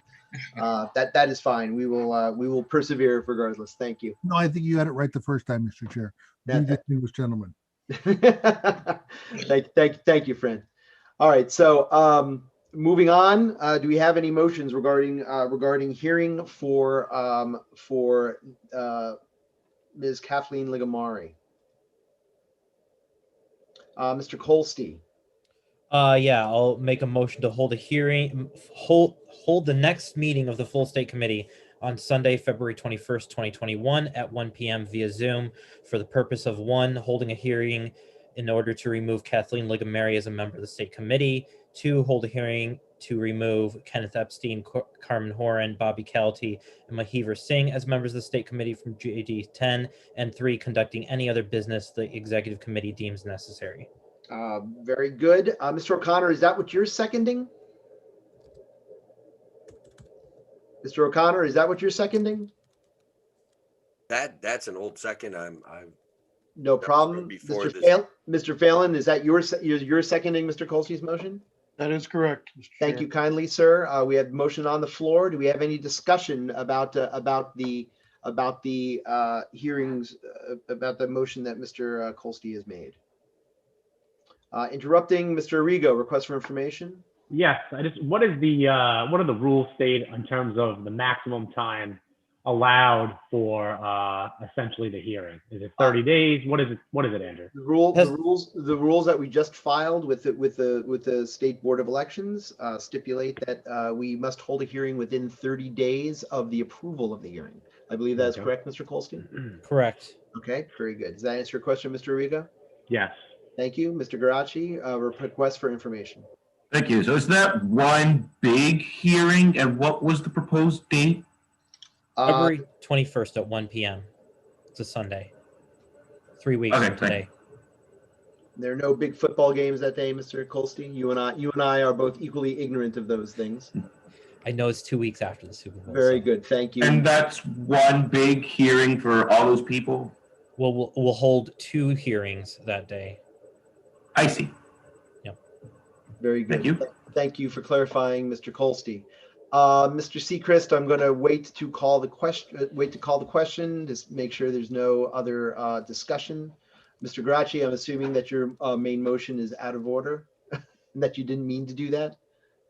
that is fine. We will persevere regardless. Thank you. No, I think you had it right the first time, Mr. Chair. The distinguished gentleman. Thank you, friend. All right. So moving on, do we have any motions regarding hearing for Ms. Kathleen Ligamari? Mr. Kolstey. Yeah, I'll make a motion to hold a hearing, hold the next meeting of the full state committee on Sunday, February 21st, 2021 at 1 p.m. via Zoom for the purpose of 1, holding a hearing in order to remove Kathleen Ligamari as a member of the state committee, 2, hold a hearing to remove Kenneth Epstein, Carmen Horan, Bobby Calty, and Mahiver Singh as members of the state committee from JD 10, and 3, conducting any other business the executive committee deems necessary. Very good. Mr. O'Connor, is that what you're seconding? Mr. O'Connor, is that what you're seconding? That's an old second. I'm no problem. Mr. Phelan, is that you're seconding Mr. Kolstey's motion? That is correct, Mr. Thank you kindly, sir. We have motion on the floor. Do we have any discussion about the hearings, about the motion that Mr. Kolstey has made? Interrupting Mr. Arrigo, request for information. Yes, what are the rules state in terms of the maximum time allowed for essentially the hearing? Is it 30 days? What is it, Andrew? The rules that we just filed with the State Board of Elections stipulate that we must hold a hearing within 30 days of the approval of the hearing. I believe that's correct, Mr. Kolstey? Correct. Okay, very good. Does that answer your question, Mr. Arrigo? Yes. Thank you. Mr. Garachi, request for information. Thank you. So is that one big hearing, and what was the proposed date? February 21st at 1 p.m. It's a Sunday. 3 weeks Okay, from today. There are no big football games that day, Mr. Kolstey. You and I are both equally ignorant of those things. I know it's 2 weeks after the Super Bowl. Very good. Thank you. And that's one big hearing for all those people? Well, we'll hold 2 hearings that day. I see. Yep. Very good. Thank you. Thank you for clarifying, Mr. Kolstey. Mr. Sechrist, I'm going to wait to call the question. Just make sure there's no other discussion. Mr. Garachi, I'm assuming that your main motion is out of order, and that you didn't mean to do that.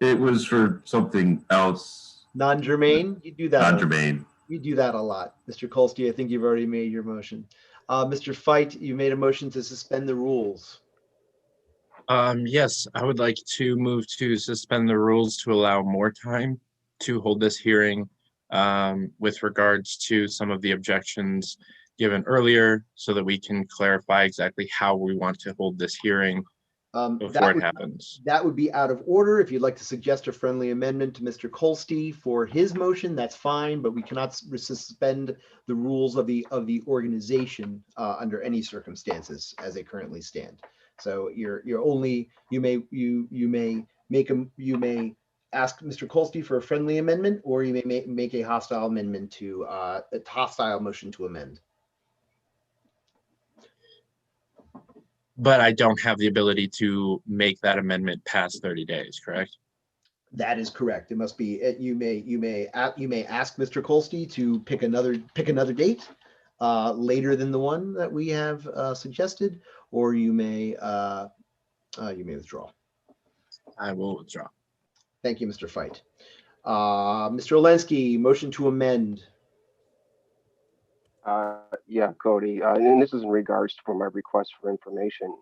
It was for something else. Non-germane? You do that. Non-germane. You do that a lot. Mr. Kolstey, I think you've already made your motion. Mr. Feit, you made a motion to suspend the rules. Yes, I would like to move to suspend the rules to allow more time to hold this hearing with regards to some of the objections given earlier, so that we can clarify exactly how we want to hold this hearing before it happens. That would be out of order. If you'd like to suggest a friendly amendment to Mr. Kolstey for his motion, that's fine, but we cannot suspend the rules of the organization under any circumstances as they currently stand. So you may ask Mr. Kolstey for a friendly amendment, or you may make a hostile amendment to a hostile motion to amend. But I don't have the ability to make that amendment past 30 days, correct? That is correct. It must be. You may ask Mr. Kolstey to pick another date later than the one that we have suggested, or you may withdraw. I will withdraw. Thank you, Mr. Feit. Mr. Olensky, motion to amend. Yeah, Cody, and this is in regards for my request for information.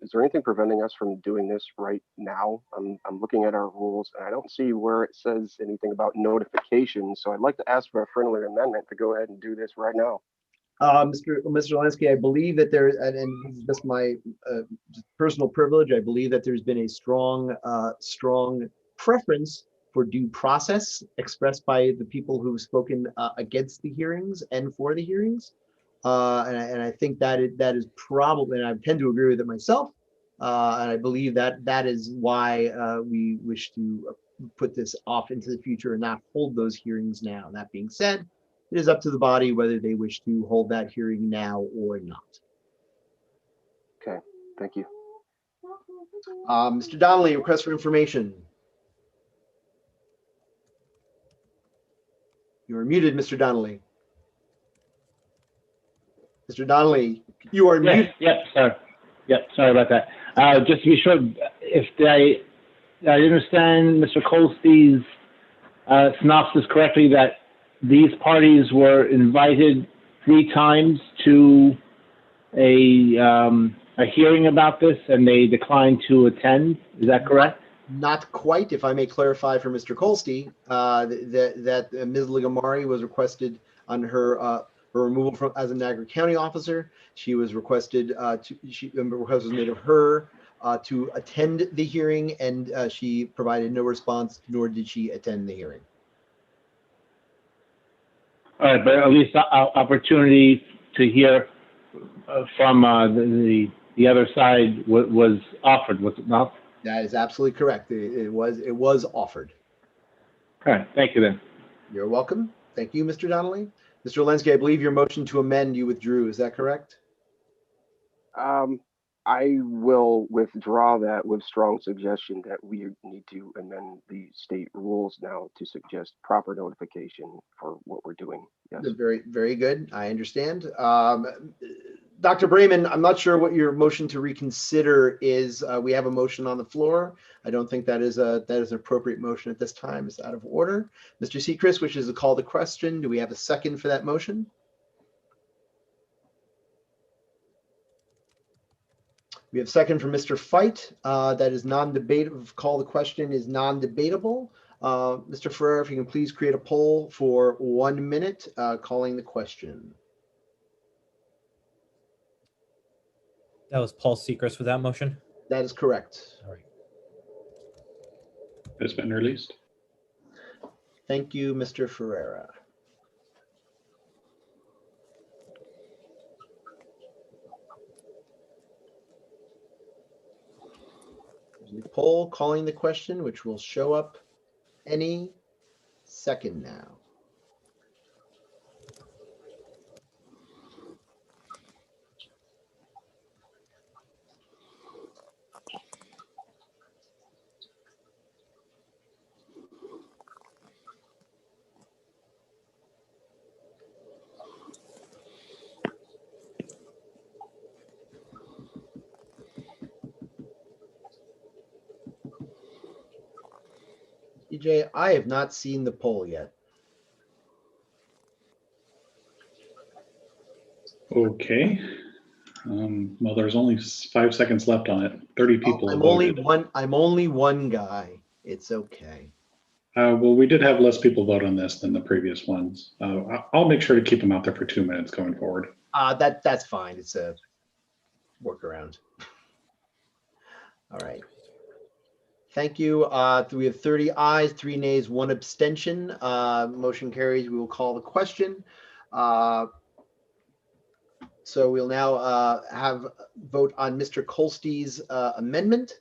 Is there anything preventing us from doing this right now? I'm looking at our rules and I don't see where it says anything about notification. So I'd like to ask for a friendly amendment to go ahead and do this right now. Mr. Olensky, I believe that there, and this is just my personal privilege, I believe that there's been a strong preference for due process expressed by the people who've spoken against the hearings and for the hearings. And I think that is probably, and I tend to agree with it myself, and I believe that is why we wish to put this off into the future and not hold those hearings now. That being said, it is up to the body whether they wish to hold that hearing now or not. Okay, thank you. Mr. Donnelly, request for information. You are muted, Mr. Donnelly. Mr. Donnelly, you are muted. Yep, sorry. Yep, sorry about that. Just to be sure, if I understand Mr. Kolstey's synopsis correctly, that these parties were invited 3 times to a hearing about this, and they declined to attend. Is that correct? Not quite. If I may clarify for Mr. Kolstey, that Ms. Ligamari was requested on her removal from as a Niagara County officer. She was requested a request was made of her to attend the hearing, and she provided no response, nor did she attend the hearing. All right, but at least opportunity to hear from the other side was offered, was it not? That is absolutely correct. It was offered. All right, thank you then. You're welcome. Thank you, Mr. Donnelly. Mr. Olensky, I believe your motion to amend you withdrew. Is that correct? I will withdraw that with strong suggestion that we need to amend the state rules now to suggest proper notification for what we're doing. Yes. Very, very good. I understand. Dr. Brayman, I'm not sure what your motion to reconsider is. We have a motion on the floor. I don't think that is an appropriate motion at this time. It's out of order. Mr. Sechrist wishes to call the question. Do we have a second for that motion? We have second from Mr. Feit. That is non-debatable. Call the question is non-debatable. Mr. Ferrer, if you can please create a poll for 1 minute calling the question. That was Paul Seacrest with that motion. That is correct. All right. It's been released. Thank you, Mr. Ferreira. The poll calling the question, which will show up any second now. DJ, I have not seen the poll yet. Okay. Well, there's only 5 seconds left on it. 30 people have voted. I'm only one guy. It's okay. Well, we did have less people vote on this than the previous ones. I'll make sure to keep them out there for 2 minutes going forward. That's fine. It's a workaround. All right. Thank you. We have 30 ayes, 3 nays, 1 abstention. Motion carries. We will call the question. So we'll now have vote on Mr. Kolste's amendment.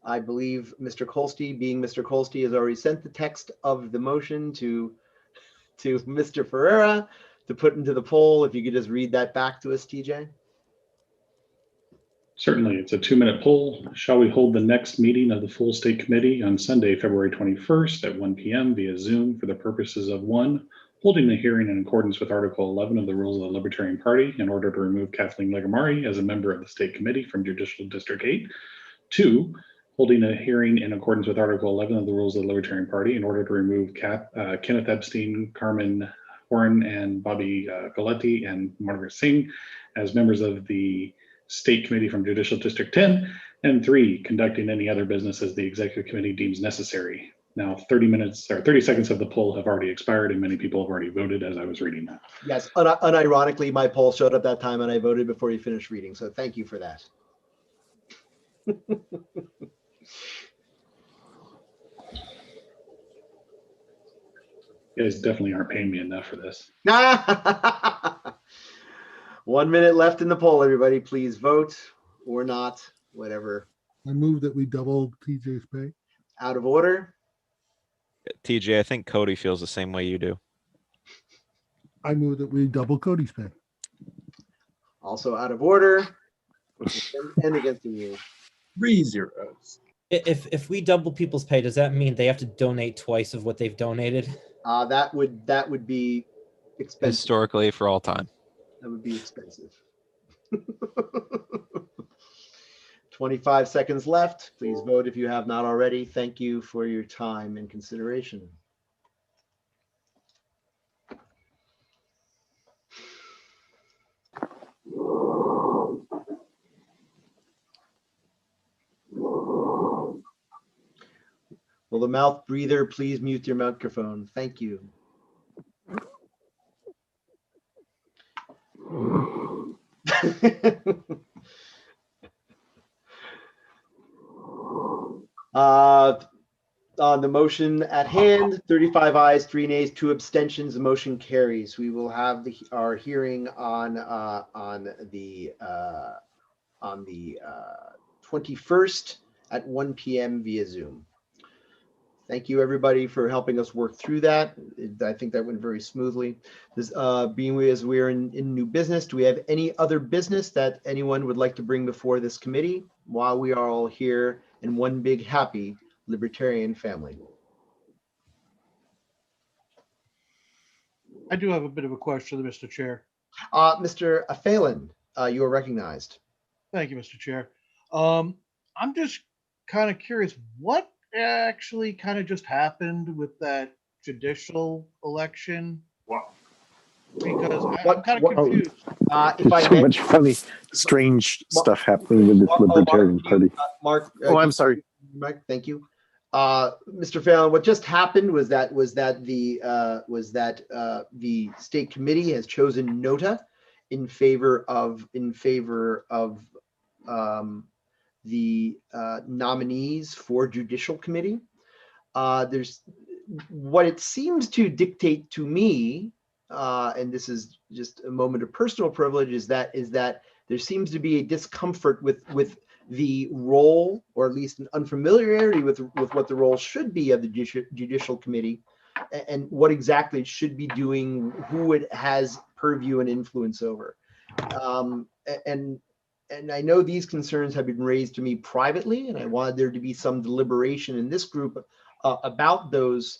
I believe Mr. Kolste, being Mr. Kolste, has already sent the text of the motion to Mr. Ferreira to put into the poll. If you could just read that back to us, TJ. Certainly, it's a 2-minute poll. Shall we hold the next meeting of the full state committee on Sunday, February 21st at 1 p.m. via Zoom for the purposes of 1, holding a hearing in accordance with Article 11 of the Rules of the Libertarian Party in order to remove Kathleen Legamari as a member of the state committee from Judicial District 8. 2, holding a hearing in accordance with Article 11 of the Rules of the Libertarian Party in order to remove Kenneth Epstein, Carmen Horn, and Bobby Galetti and Margaret Singh as members of the State Committee from Judicial District 10, and 3, conducting any other business as the Executive Committee deems necessary. Now, 30 seconds of the poll have already expired, and many people have already voted as I was reading that. Yes, unironically, my poll showed up that time, and I voted before you finished reading. So thank you for that. You guys definitely aren't paying me enough for this. 1 minute left in the poll, everybody. Please vote or not, whatever. I move that we double TJ's pay. Out of order. TJ, I think Cody feels the same way you do. I move that we double Cody's pay. Also out of order. And against the rules. 3 zeros. If we double people's pay, does that mean they have to donate twice of what they've donated? That would be expensive. Historically, for all time. That would be expensive. 25 seconds left. Please vote if you have not already. Thank you for your time and consideration. Will the mouth breather please mute your microphone? Thank you. On the motion at hand, 35 ayes, 3 nays, 2 abstentions. The motion carries. We will have our hearing on the 21st at 1 p.m. via Zoom. Thank you, everybody, for helping us work through that. I think that went very smoothly. This, being as we're in new business, do we have any other business that anyone would like to bring before this committee while we are all here in one big happy libertarian family? I do have a bit of a question, Mr. Chair. Mr. Phelan, you are recognized. Thank you, Mr. Chair. I'm just kind of curious, what actually kind of just happened with that judicial election? Wow. Because I'm kind of confused. There's so much funny, strange stuff happening with this Libertarian Party. Mark. I'm sorry. Mike, thank you. Mr. Phelan, what just happened was that the state committee has chosen Nota in favor of the nominees for Judicial Committee. There's what it seems to dictate to me, and this is just a moment of personal privilege, is that there seems to be a discomfort with the role, or at least an unfamiliarity with what the role should be of the Judicial Committee, and what exactly it should be doing, who it has purview and influence over. And I know these concerns have been raised to me privately, and I wanted there to be some deliberation in this group about those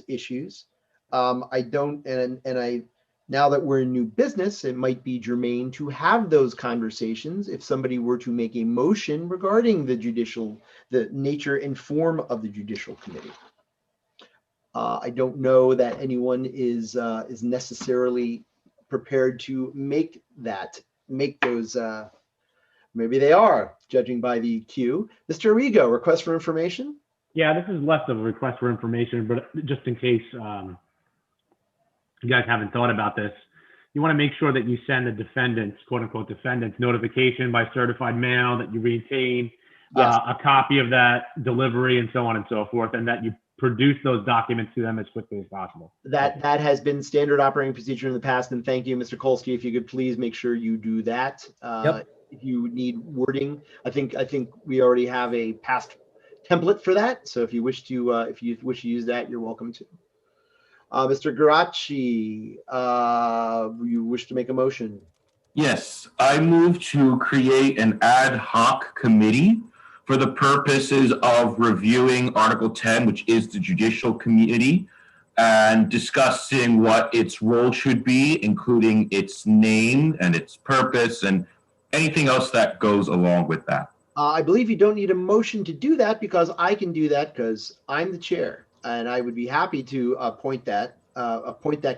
issues. I don't, and I, now that we're in new business, it might be germane to have those conversations if somebody were to make a motion regarding the nature and form of the Judicial Committee. I don't know that anyone is necessarily prepared to make those. Maybe they are, judging by the queue. Mr. Arrigo, request for information. Yeah, this is less of a request for information, but just in case you guys haven't thought about this, you want to make sure that you send the defendants, quote unquote defendants, notification by certified mail, that you retain a copy of that delivery and so on and so forth, and that you produce those documents to them as quickly as possible. That has been standard operating procedure in the past, and thank you, Mr. Kolsky. If you could please make sure you do that. If you need wording, I think we already have a past template for that. So if you wish to use that, you're welcome to. Mr. Garachi, you wish to make a motion? Yes, I move to create an ad hoc committee for the purposes of reviewing Article 10, which is the Judicial Committee, and discussing what its role should be, including its name and its purpose and anything else that goes along with that. I believe you don't need a motion to do that, because I can do that because I'm the chair, and I would be happy to appoint that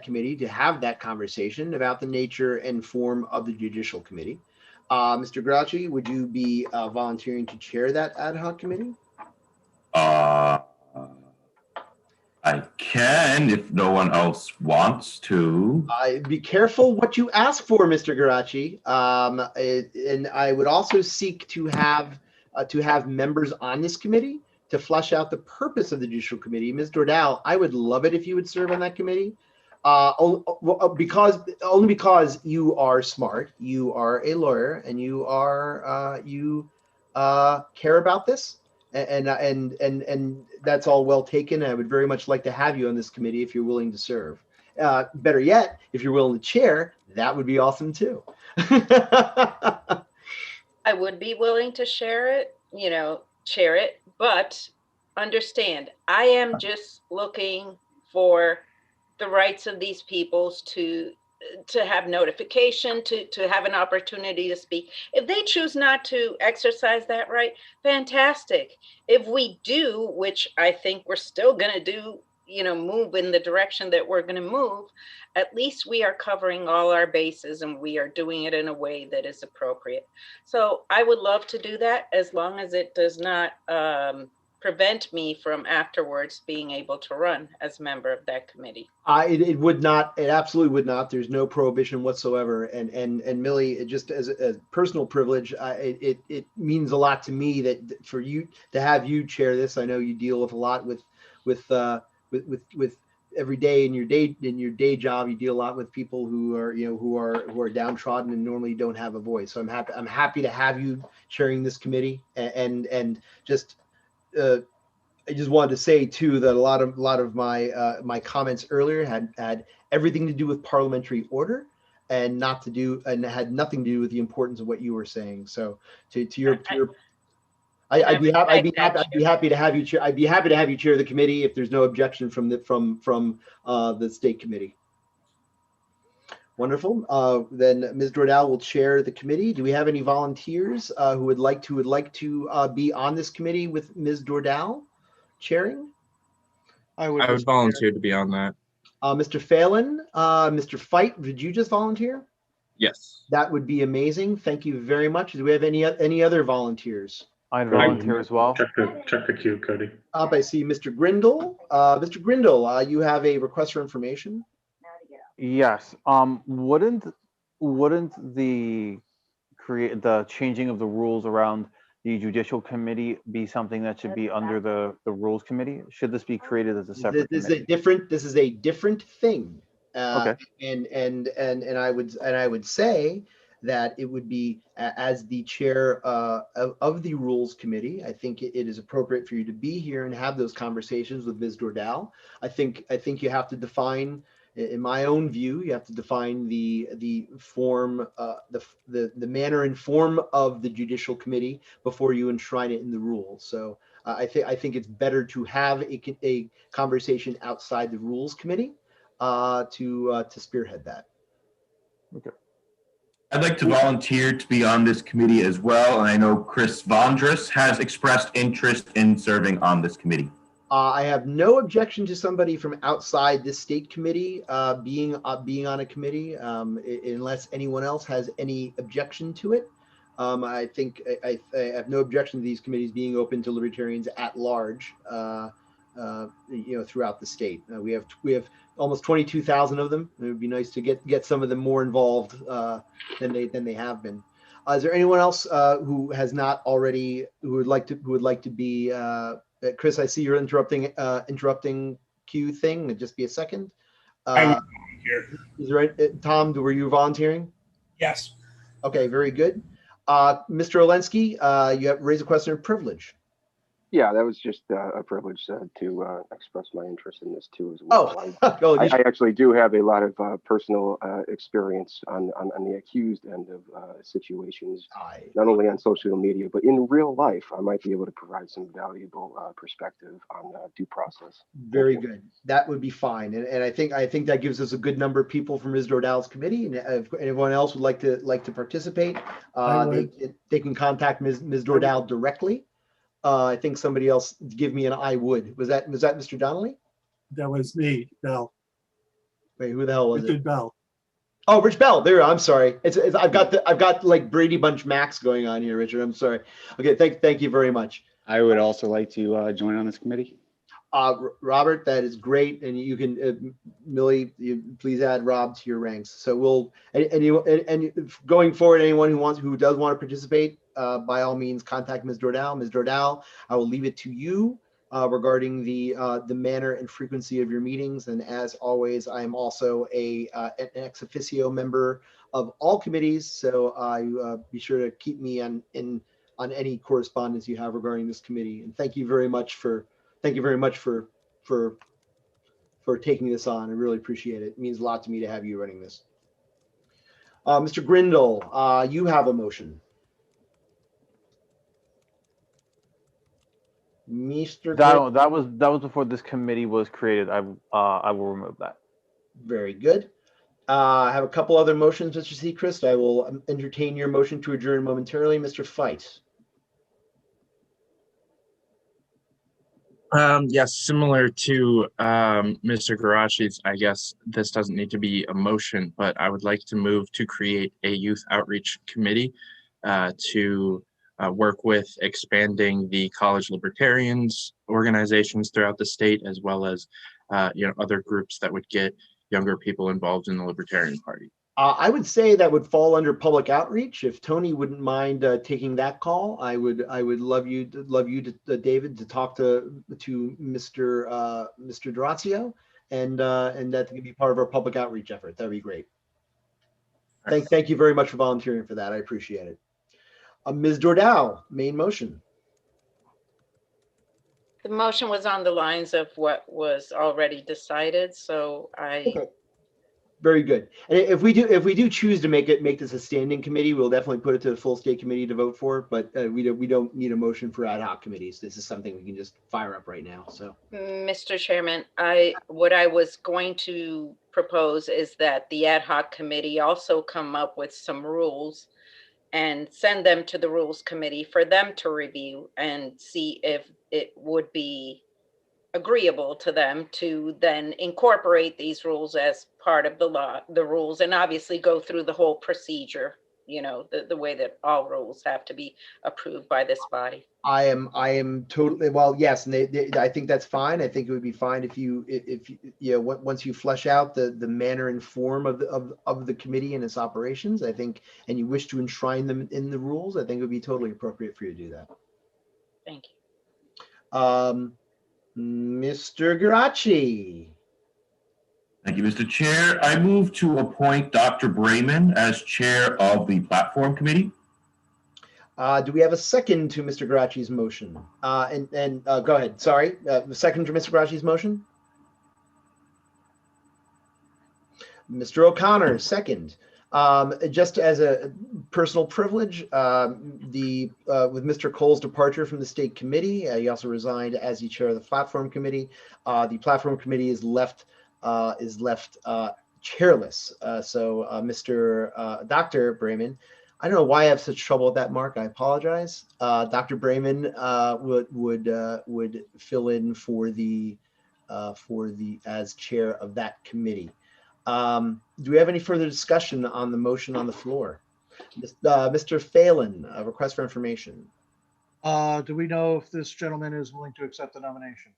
committee to have that conversation about the nature and form of the Judicial Committee. Mr. Grouchy, would you be volunteering to chair that ad hoc committee? I can, if no one else wants to. Be careful what you ask for, Mr. Garachi. And I would also seek to have members on this committee to flesh out the purpose of the Judicial Committee. Ms. Dordal, I would love it if you would serve on that committee. Only because you are smart, you are a lawyer, and you care about this. And that's all well taken. I would very much like to have you on this committee if you're willing to serve. Better yet, if you're willing to chair, that would be awesome too. I would be willing to chair it, but understand, I am just looking for the rights of these peoples to have notification, to have an opportunity to speak. If they choose not to exercise that right, fantastic. If we do, which I think we're still going to do, move in the direction that we're going to move, at least we are covering all our bases and we are doing it in a way that is appropriate. So I would love to do that, as long as it does not prevent me from afterwards being able to run as a member of that committee. It would not. It absolutely would not. There's no prohibition whatsoever. And Millie, it just as a personal privilege, it means a lot to me that for you to have you chair this. I know you deal with a lot with every day in your day job. You deal a lot with people who are downtrodden and normally don't have a voice. So I'm happy to have you chairing this committee, and just. I just wanted to say too that a lot of my comments earlier had everything to do with parliamentary order, and had nothing to do with the importance of what you were saying. So I'd be happy to have you chair. I'd be happy to have you chair the committee if there's no objection from the state committee. Wonderful. Then Ms. Dordal will chair the committee. Do we have any volunteers who would like to be on this committee with Ms. Dordal chairing? I would volunteer to be on that. Mr. Phelan, Mr. Fight, did you just volunteer? Yes. That would be amazing. Thank you very much. Do we have any other volunteers? I'd volunteer as well. Check the queue, Cody. I see Mr. Grindle. Mr. Grindle, you have a request for information? Yes. Wouldn't the the changing of the rules around the judicial committee be something that should be under the rules committee? Should this be created as a separate This is committee? this is a different thing. Okay. And I would say that it would be as the chair of the rules committee. I think it is appropriate for you to be here and have those conversations with Ms. Dordal. I think you have to define, in my own view, you have to define the form, the manner and form of the judicial committee before you enshrine it in the rules. So I think it's better to have a conversation outside the rules committee to spearhead that. Okay. I'd like to volunteer to be on this committee as well, and I know Chris Vondras has expressed interest in serving on this committee. I have no objection to somebody from outside this state committee being on a committee, unless anyone else has any objection to it. I think I have no objection to these committees being open to libertarians at large, throughout the state. We have almost 22,000 of them. It would be nice to get some of them more involved than they have been. Is there anyone else who has not already who would like to be? Chris, I see you're interrupting Q thing. Just be a second. Is there, Tom, were you volunteering? Yes. Okay, very good. Mr. Olensky, you have raised a question of privilege. Yeah, that was just a privilege to express my interest in this too as well. Oh, I actually do have a lot of personal experience on the accused end of situations, not only on social media, but in real life. I might be able to provide some valuable perspective on due process. Very good. That would be fine. And I think that gives us a good number of people from Ms. Dordal's committee. And if anyone else would like to participate, they can contact Ms. Dordal directly. I think somebody else give me an I would. Was that Mr. Donnelly? That was me, Bell. Wait, who the hell was Richard it? Bell. Oh, Rich Bell. There, I'm sorry. I've got like Brady Bunch Max going on here, Richard. I'm sorry. Okay, thank you very much. I would also like to join on this committee. Robert, that is great, and you can, Millie, please add Rob to your ranks. So we'll and going forward, anyone who does want to participate, by all means, contact Ms. Dordal. Ms. Dordal, I will leave it to you regarding the manner and frequency of your meetings. And as always, I am also an ex officio member of all committees, so be sure to keep me on any correspondence you have regarding this committee. And thank you very much for taking this on. I really appreciate it. It means a lot to me to have you running this. Mr. Grindle, you have a motion. Mr. That was before this committee was created. I will remove that. Very good. I have a couple other motions, Mr. Sechrist. I will entertain your motion to adjourn momentarily. Mr. Fight. Yes, similar to Mr. Garashi's, I guess this doesn't need to be a motion, but I would like to move to create a youth outreach committee to work with expanding the college libertarians organizations throughout the state, as well as other groups that would get younger people involved in the Libertarian Party. I would say that would fall under public outreach. If Tony wouldn't mind taking that call, I would love you to David, to talk to Mr. Durazio, and that can be part of our public outreach effort. That'd be great. Thank you very much for volunteering for that. I appreciate it. Ms. Dordal, main motion. The motion was on the lines of what was already decided, so Okay. Very good. And if we do choose to make this a standing committee, we'll definitely put it to the full state committee to vote for. But we don't need a motion for ad hoc committees. This is something we can just fire up right now. So, Mr. Chairman, what I was going to propose is that the ad hoc committee also come up with some rules and send them to the rules committee for them to review and see if it would be agreeable to them to then incorporate these rules as part of the rules, and obviously go through the whole procedure, you know, the way that all rules have to be approved by this body. I am totally, well, yes, and I think that's fine. I think it would be fine if you once you flesh out the manner and form of the committee and its operations, I think, and you wish to enshrine them in the rules, I think it would be totally appropriate for you to do that. Thank you. Mr. Geraci. Thank you, Mr. Chair. I move to appoint Dr. Brayman as chair of the platform committee. Do we have a second to Mr. Geraci's motion? Go ahead. Sorry, the second to Mr. Geraci's motion. Mr. O'Connor, second. Just as a personal privilege, with Mr. Cole's departure from the state committee, he also resigned as the chair of the platform committee. The platform committee is left chairless. So Dr. Brayman, I don't know why I have such trouble with that, Mark. I apologize. Dr. Brayman would fill in for the as chair of that committee. Do we have any further discussion on the motion on the floor? Mr. Phelan, a request for information. Do we know if this gentleman is willing to accept the nomination?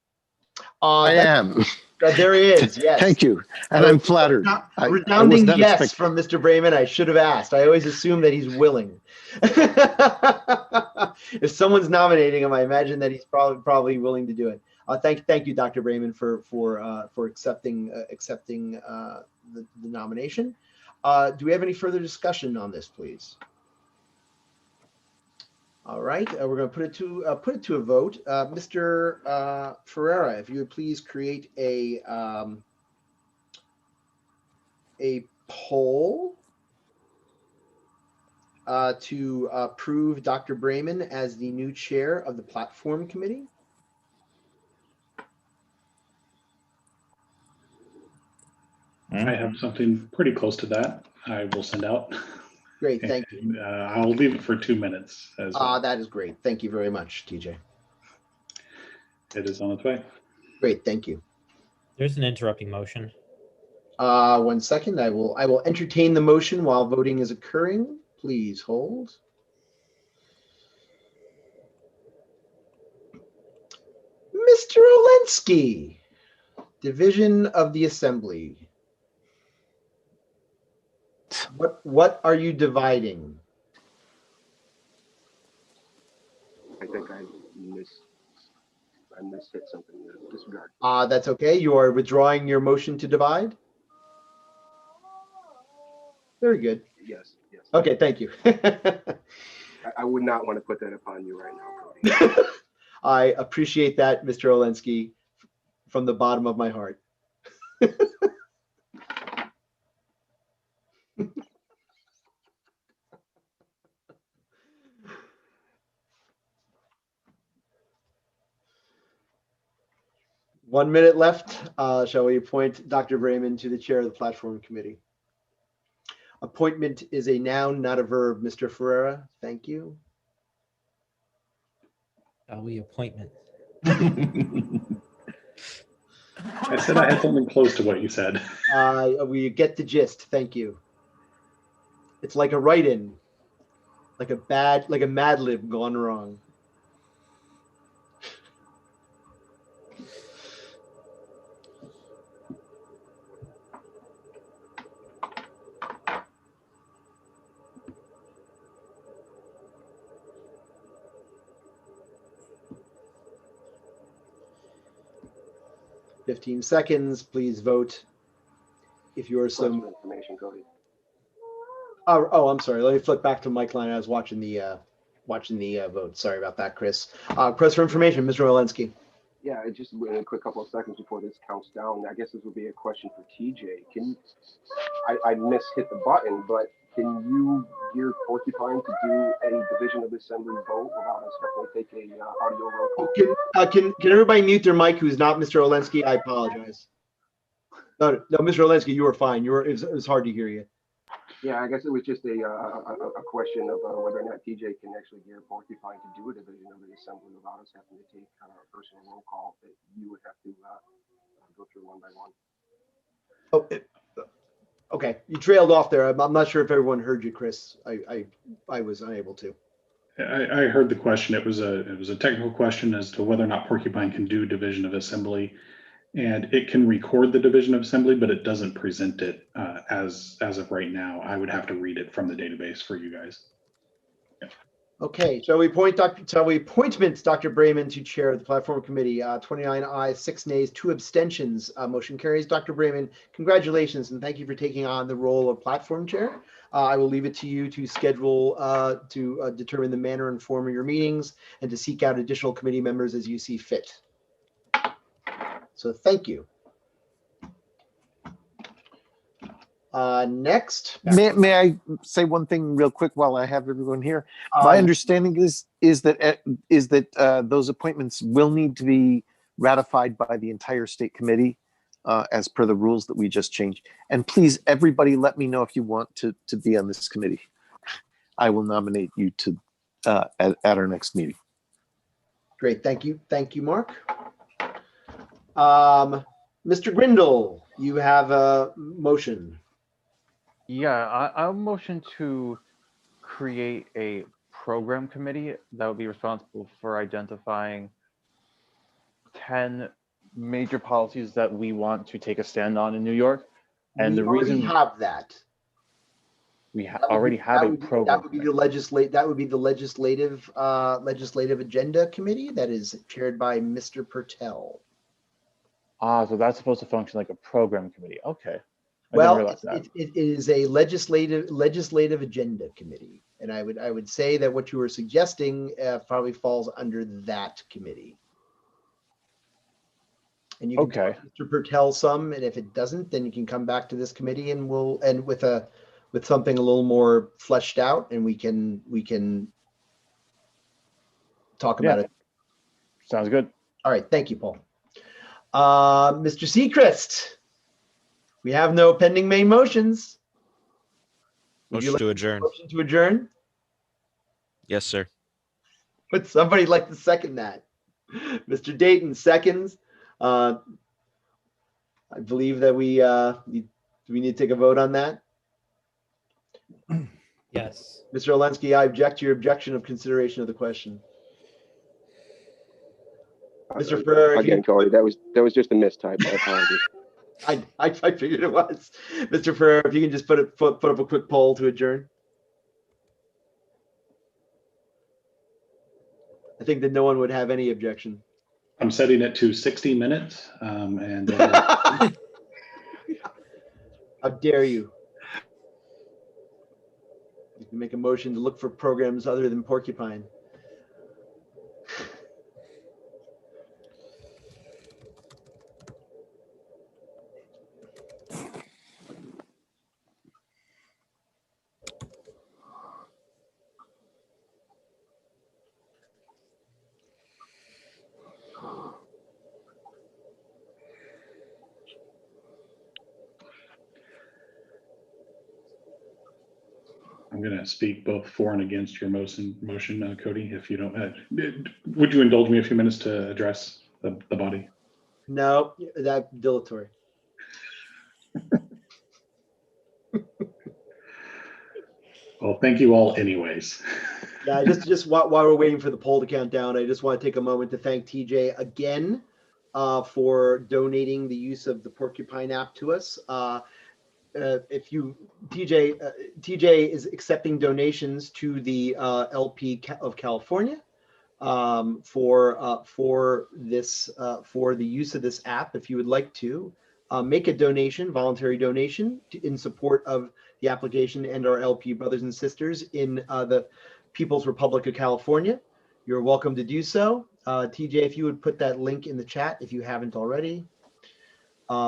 I am. There he is. Yes. Thank you, and I'm flattered. Resounding yes from Mr. Brayman. I should have asked. I always assume that he's willing. If someone's nominating him, I imagine that he's probably willing to do it. Thank you, Dr. Brayman, for accepting the nomination. Do we have any further discussion on this, please? All right, we're going to put it to a vote. Mr. Ferreira, if you would please create a poll to approve Dr. Brayman as the new chair of the platform committee. I have something pretty close to that. I will send out. Great, thank you. I'll leave it for 2 minutes. That is great. Thank you very much, TJ. It is on its way. Great, thank you. There's an interrupting motion. 1 second. I will entertain the motion while voting is occurring. Please hold. Mr. Olensky, Division of the Assembly. What are you dividing? I think I mishit something in disregard. That's okay. You are withdrawing your motion to divide? Very good. Yes, yes. Okay, thank you. I would not want to put that upon you right now, Cody. I appreciate that, Mr. Olensky, from the bottom of my heart. 1 minute left. Shall we appoint Dr. Brayman to the chair of the platform committee? Appointment is a noun, not a verb, Mr. Ferreira. Thank you. Appointment. I said I had something close to what you said. We get the gist. Thank you. It's like a write-in, like a Mad Lib gone wrong. $15 seconds. Please vote if you are so. Information, Cody. Oh, I'm sorry. Let me flip back to Mike line. I was watching the vote. Sorry about that, Chris. Press for information, Mr. Olensky. Yeah, just in a quick couple of seconds before this counts down. I guess this would be a question for TJ. I hit the button, but can you gear Porcupine to do a division of the assembly vote without us having to take a audio roll call? Can everybody mute their mic who's not Mr. Olensky? I apologize. No, Mr. Olensky, you were fine. It was hard to hear you. Yeah, I guess it was just a question of whether or not TJ can actually gear Porcupine to do a division of the assembly without us having to take a personal roll call that you would have to go through one by one. Okay, you trailed off there. I'm not sure if everyone heard you, Chris. I was unable to. I heard the question. It was a technical question as to whether or not Porcupine can do division of assembly, and it can record the division of assembly, but it doesn't present it as of right now. I would have to read it from the database for you guys. Okay, shall we appointments, Dr. Brayman to chair of the platform committee? 29 ayes, 6 nays, 2 abstentions. Motion carries. Dr. Brayman, congratulations and thank you for taking on the role of platform chair. I will leave it to you to schedule, to determine the manner and form of your meetings and to seek out additional committee members as you see fit. So thank you. Next. May I say one thing real quick while I have everyone here? My understanding is that those appointments will need to be ratified by the entire state committee as per the rules that we just changed. And please, everybody, let me know if you want to be on this committee. I will nominate you to at our next meeting. Great, thank you. Thank you, Mark. Mr. Grindle, you have a motion. Yeah, I'll motion to create a program committee that would be responsible for identifying 10 major policies that we want to take a stand on in New York. And the reason we have that. We already have a program. That would be the legislative agenda committee that is chaired by Mr. Pertel. Ah, so that's supposed to function like a program committe. Okay. Well, it is a legislative agenda committee, and I would say that what you were suggesting probably falls under that committee. And you can talk to Mr. Pertel some, and if it doesn't, then you can come back to this committee, and we'll end with something a little more fleshed out, and we can talk about it. Sounds good. All right, thank you, Paul. Mr. Seacrest. We have no pending main motions. Motion to adjourn. Motion to adjourn? Yes, sir. Would somebody like to second that? Mr. Dayton seconds. I believe that we need to take a vote on that. Yes. Mr. Olensky, I object to your objection of consideration of the question. Mr. Ferrer. Again, Cody, that was just a mistype. I apologize. I figured it was. Mr. Ferrer, if you can just put up a quick poll to adjourn. I think that no one would have any objection. I'm setting it to 60 minutes. And how dare you? You can make a motion to look for programs other than Porcupine. I'm going to speak both for and against your motion, Cody, if you don't. Would you indulge me a few minutes to address the body? No, that's dilatory. Well, thank you all anyways. Yeah, just while we're waiting for the poll to count down, I just want to take a moment to thank TJ again for donating the use of the Porcupine app to us. TJ is accepting donations to the LP of California for the use of this app. If you would like to make a donation, voluntary donation in support of the application and our LP brothers and sisters in the People's Republic of California, you're welcome to do so. TJ, if you would put that link in the chat if you haven't already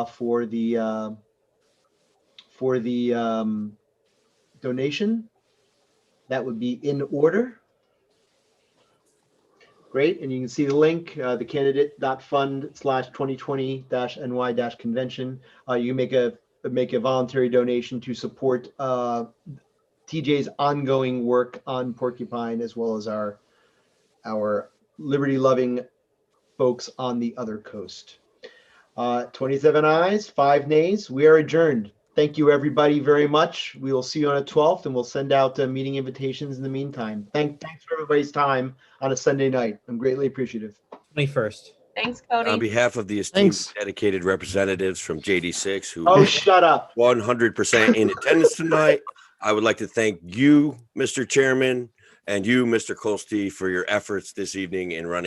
for the donation, that would be in order. Great, and you can see the link, the candidate.fund/2020-NY-convention. You make a voluntary donation to support TJ's ongoing work on Porcupine, as well as our liberty-loving folks on the other coast. 27 ayes, 5 nays. We are adjourned. Thank you, everybody, very much. We will see you on the 12th, and we'll send out meeting invitations in the meantime. Thanks for everybody's time on a Sunday night. I'm greatly appreciative. 21st. Thanks, Cody. On behalf of the esteemed Thanks. dedicated representatives from JD6 who Oh, shut up. 100% in attendance tonight, I would like to thank you, Mr. Chairman, and you, Mr. Kolste, for your efforts this evening in running